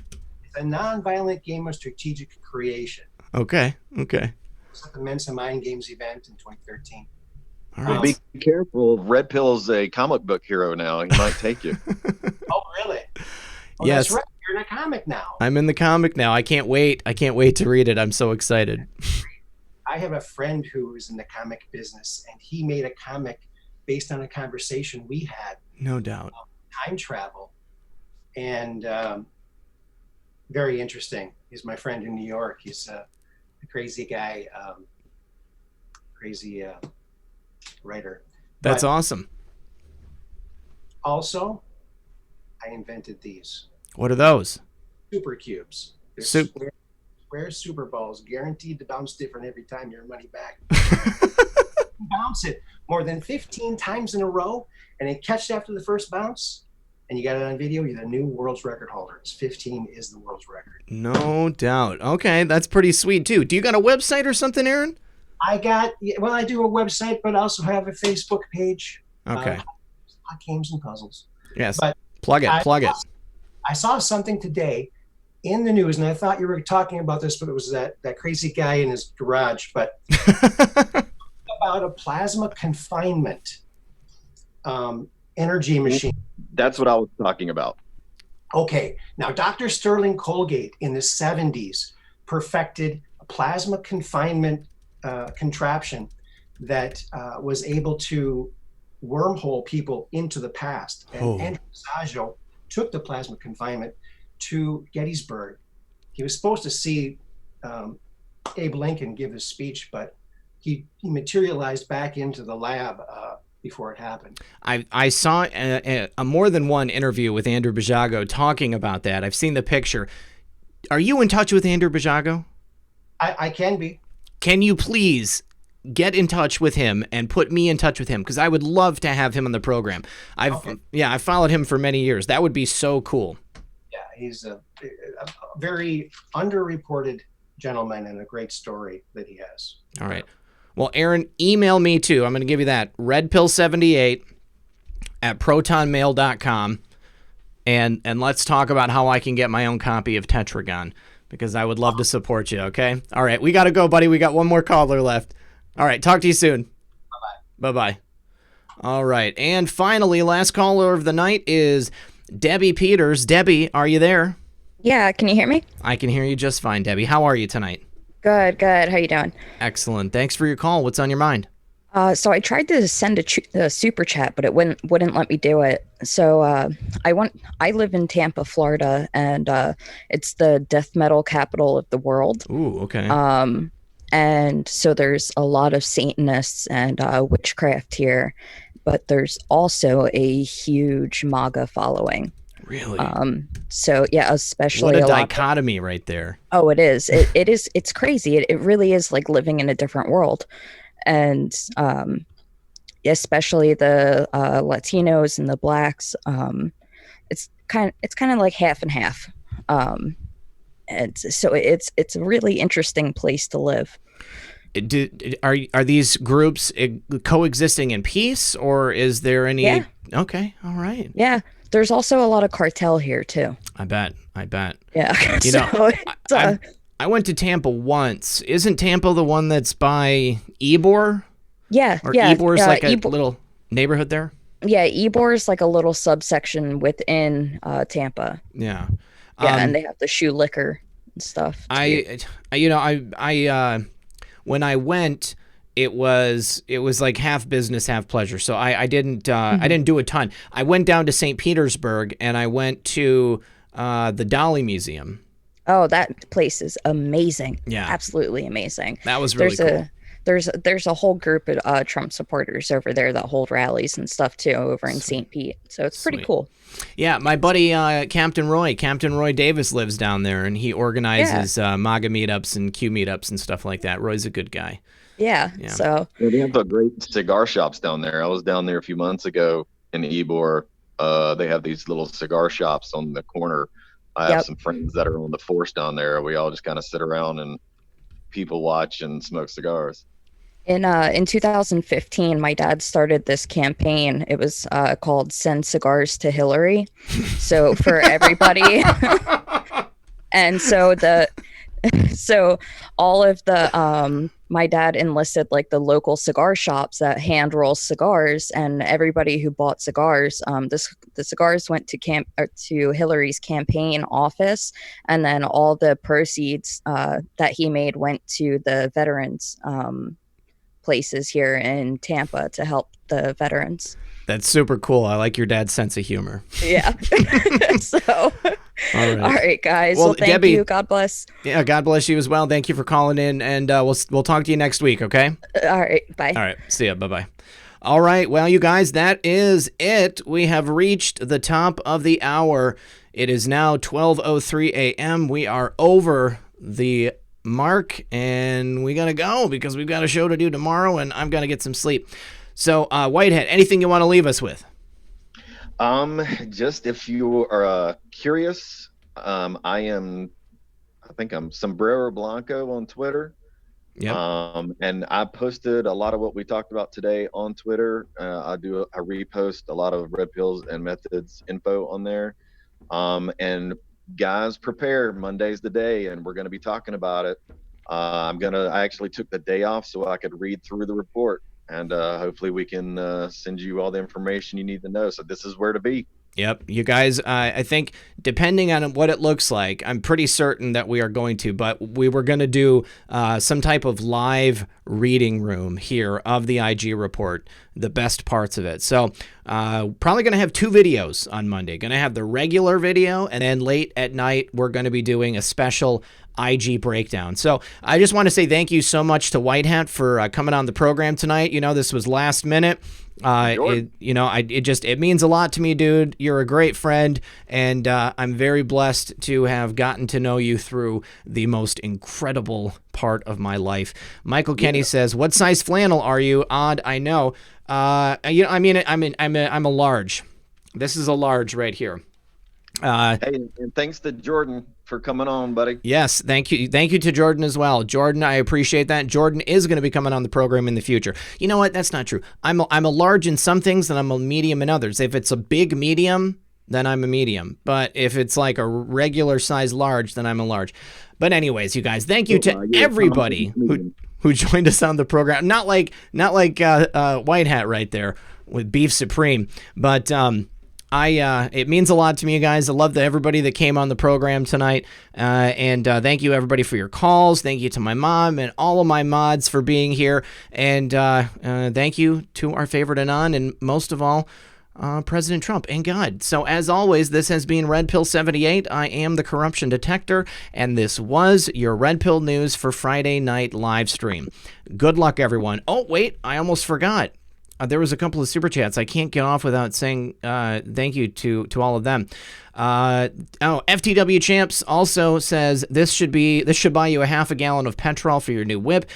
G: It's a non-violent game of strategic creation.
A: Okay.
G: It's at the Mensa Mind Games event in 2013.
A: All right.
B: Well, be careful. Red Pill's a comic book hero now. He might take you.
G: Oh, really? Oh,
A: Yes.
G: that's right. You're in a comic now.
A: I'm in the comic now. I can't wait. I can't wait to read it. I'm so excited.
G: I have a friend who is in the comic business, and he made a comic based on a conversation we had.
A: No doubt.
G: Time travel, and very interesting. He's my friend in New York. He's a crazy guy, crazy writer.
A: That's
G: But
A: awesome.
G: also, I invented these
A: What are those?
G: super cubes. They're
A: Sup-
G: square super balls, guaranteed to bounce different every time. Your money back. Bounce it more than 15 times in a row, and then catch it after the first bounce, and you got it on video. You're the new world's record holder. It's 15 is the world's record.
A: No doubt. Okay, that's pretty sweet too. Do you got a website or something, Aaron?
G: I do a website, but I also have a Facebook page.
A: Okay.
G: Hot games and puzzles.
A: Yes.
G: But
A: Plug it.
G: I saw something today in the news, and I thought you were talking about this, but it was that crazy guy in his garage. But about a plasma confinement energy machine.
B: That's what I was talking about.
G: Okay, now Dr. Sterling Colgate in the 70s perfected a plasma confinement contraption that was able to wormhole people into the past. And Andrew Masaggio took the plasma confinement to Gettysburg. He was supposed to see Abe Lincoln give his speech, but he materialized back into the lab before it happened.
A: I saw a more than one interview with Andrew Bajago talking about that. I've seen the picture. Are you in touch with Andrew Bajago?
G: I can be.
A: Can you please get in touch with him and put me in touch with him? Because I would love to have him on the program. I followed him for many years. That would be so cool.
G: Yeah, he's a very underreported gentleman and a great story that he has.
A: All right. Well, Aaron, email me too. I'm going to give you that. redpill78@protonmail.com. And let's talk about how I can get my own copy of Tetragon, because I would love to support you, okay? All right, we got to go, buddy. We got one more caller left. All right, talk to you soon. Bye-bye. Bye-bye. All right, and finally, last caller of the night is Debbie Peters. Debbie, are you there?
H: Yeah, can you hear me?
A: I can hear you just fine, Debbie. How are you tonight?
H: Good. How you doing?
A: Excellent. Thanks for your call. What's on your mind?
H: So I tried to send a super chat, but it wouldn't let me do it. So I live in Tampa, Florida, and it's the death metal capital of the world.
A: Ooh, okay.
H: And so there's a lot of Satanists and witchcraft here, but there's also a huge MAGA following.
A: Really?
H: So yeah, especially
A: what a dichotomy right there.
H: Oh, it is. It's crazy. It really is like living in a different world. And especially the Latinos and the blacks, it's kind of like half and half. And so it's a really interesting place to live.
A: Are these groups coexisting in peace, or is there any?
H: Yeah.
A: Okay, all right.
H: Yeah, there's also a lot of cartel here too.
A: I bet.
H: Yeah.
A: You know, I went to Tampa once. Isn't Tampa the one that's by Ybor?
H: Yeah,
A: or
H: yeah.
A: Ybor's like a little neighborhood there?
H: Yeah, Ybor is like a little subsection within Tampa.
A: Yeah.
H: Yeah, and they have the shoe liquor and stuff.
A: When I went, it was like half business, half pleasure. So I didn't do a ton. I went down to St. Petersburg and I went to the Dali Museum.
H: Oh, that place is amazing.
A: Yeah.
H: Absolutely amazing.
A: That was really cool.
H: There's a whole group of Trump supporters over there that hold rallies and stuff too over in St. Pete. So it's pretty cool.
A: Yeah, my buddy Captain Roy Davis lives down there, and he organizes MAGA meetups and Q meetups and stuff like that. Roy's a good guy.
H: Yeah. So
B: they have great cigar shops down there. I was down there a few months ago in Ybor. They have these little cigar shops on the corner. I have some friends that are on the force down there. We all just kind of sit around and people watch and smoke cigars.
H: In 2015, my dad started this campaign. It was called "Send Cigars to Hillary." So for everybody, and so all of the my dad enlisted like the local cigar shops that hand roll cigars, and everybody who bought cigars, the cigars went to Hillary's campaign office, and then all the proceeds that he made went to the veterans places here in Tampa to help the veterans.
A: That's super cool. I like your dad's sense of humor.
H: Yeah. So, all right, guys. Well, thank
A: Debbie,
H: you. God bless.
A: Yeah, God bless you as well. Thank you for calling in, and we'll talk to you next week, okay?
H: All right, bye.
A: All right, see ya. Bye-bye. All right, well, you guys, that is it. We have reached the top of the hour. It is now 12:03 a.m. We are over the mark, and we got to go because we've got a show to do tomorrow, and I've got to get some sleep. So, Whitehead, anything you want to leave us with?
B: Just if you are curious, I think I'm Sombrero Blanco on Twitter.
A: Yeah.
B: And I posted a lot of what we talked about today on Twitter. I repost a lot of Red Pills and Methods info on there. And guys, prepare. Monday's the day, and we're going to be talking about it. I actually took the day off so I could read through the report. And hopefully we can send you all the information you need to know. So this is where to be.
A: Yep. You guys, I think depending on what it looks like, I'm pretty certain that we are going to, but we were going to do some type of live reading room here of the IG report, the best parts of it. So probably going to have 2 videos on Monday. Going to have the regular video, and then late at night, we're going to be doing a special IG breakdown. So I just want to say thank you so much to White Hat for coming on the program tonight. You know, this was last minute. It means a lot to me, dude. You're a great friend, and I'm very blessed to have gotten to know you through the most incredible part of my life. Michael Kenny says, "What size flannel are you?" Odd, I know. I'm a large. This is a large right here.
B: Hey, and thanks to Jordan for coming on, buddy.
A: Yes, thank you to Jordan as well. Jordan, I appreciate that. Jordan is going to be coming on the program in the future. You know what? That's not true. I'm a large in some things, and I'm a medium in others. If it's a big medium, then I'm a medium. But if it's like a regular size large, then I'm a large. But anyways, you guys, thank you to everybody who joined us on the program. Not like White Hat right there with Beef Supreme, but it means a lot to me, you guys. I love everybody that came on the program tonight. And thank you, everybody, for your calls. Thank you to my mom and all of my mods for being here. And thank you to our favorite Anon, and most of all, President Trump and God. So, as always, this has been Red Pill 78. I am the corruption detector, and this was your Red Pill News for Friday night live stream. Good luck, everyone. Oh, wait, I almost forgot. There was a couple of super chats. I can't get off without saying thank you to all of them. FTW Champs also says this should buy you a half a gallon of petrol for your new whip.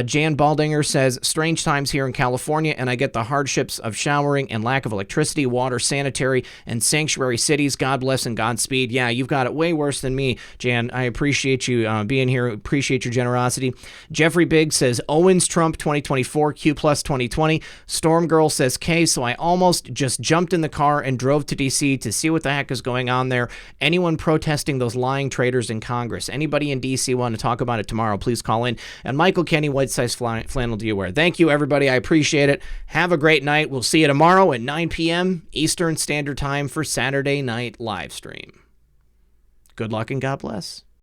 A: Jan Baldinger says strange times here in California, and I get the hardships of showering and lack of electricity, water, sanitary, and sanctuary cities. God bless and Godspeed. Yeah, you've got it way worse than me, Jan. I appreciate you being here. Appreciate your generosity. Jeffrey Biggs says Owens Trump 2024 Q plus 2020. Storm Girl says K. So I almost just jumped in the car and drove to DC to see what the heck is going on there. Anyone protesting those lying traitors in Congress? Anybody in DC want to talk about it tomorrow? Please call in. And Michael Kenny, what size flannel do you wear? Thank you, everybody. I appreciate it. Have a great night. We'll see you tomorrow at 9 p.m. Eastern Standard Time for Saturday Night Live Stream. Good luck and God bless.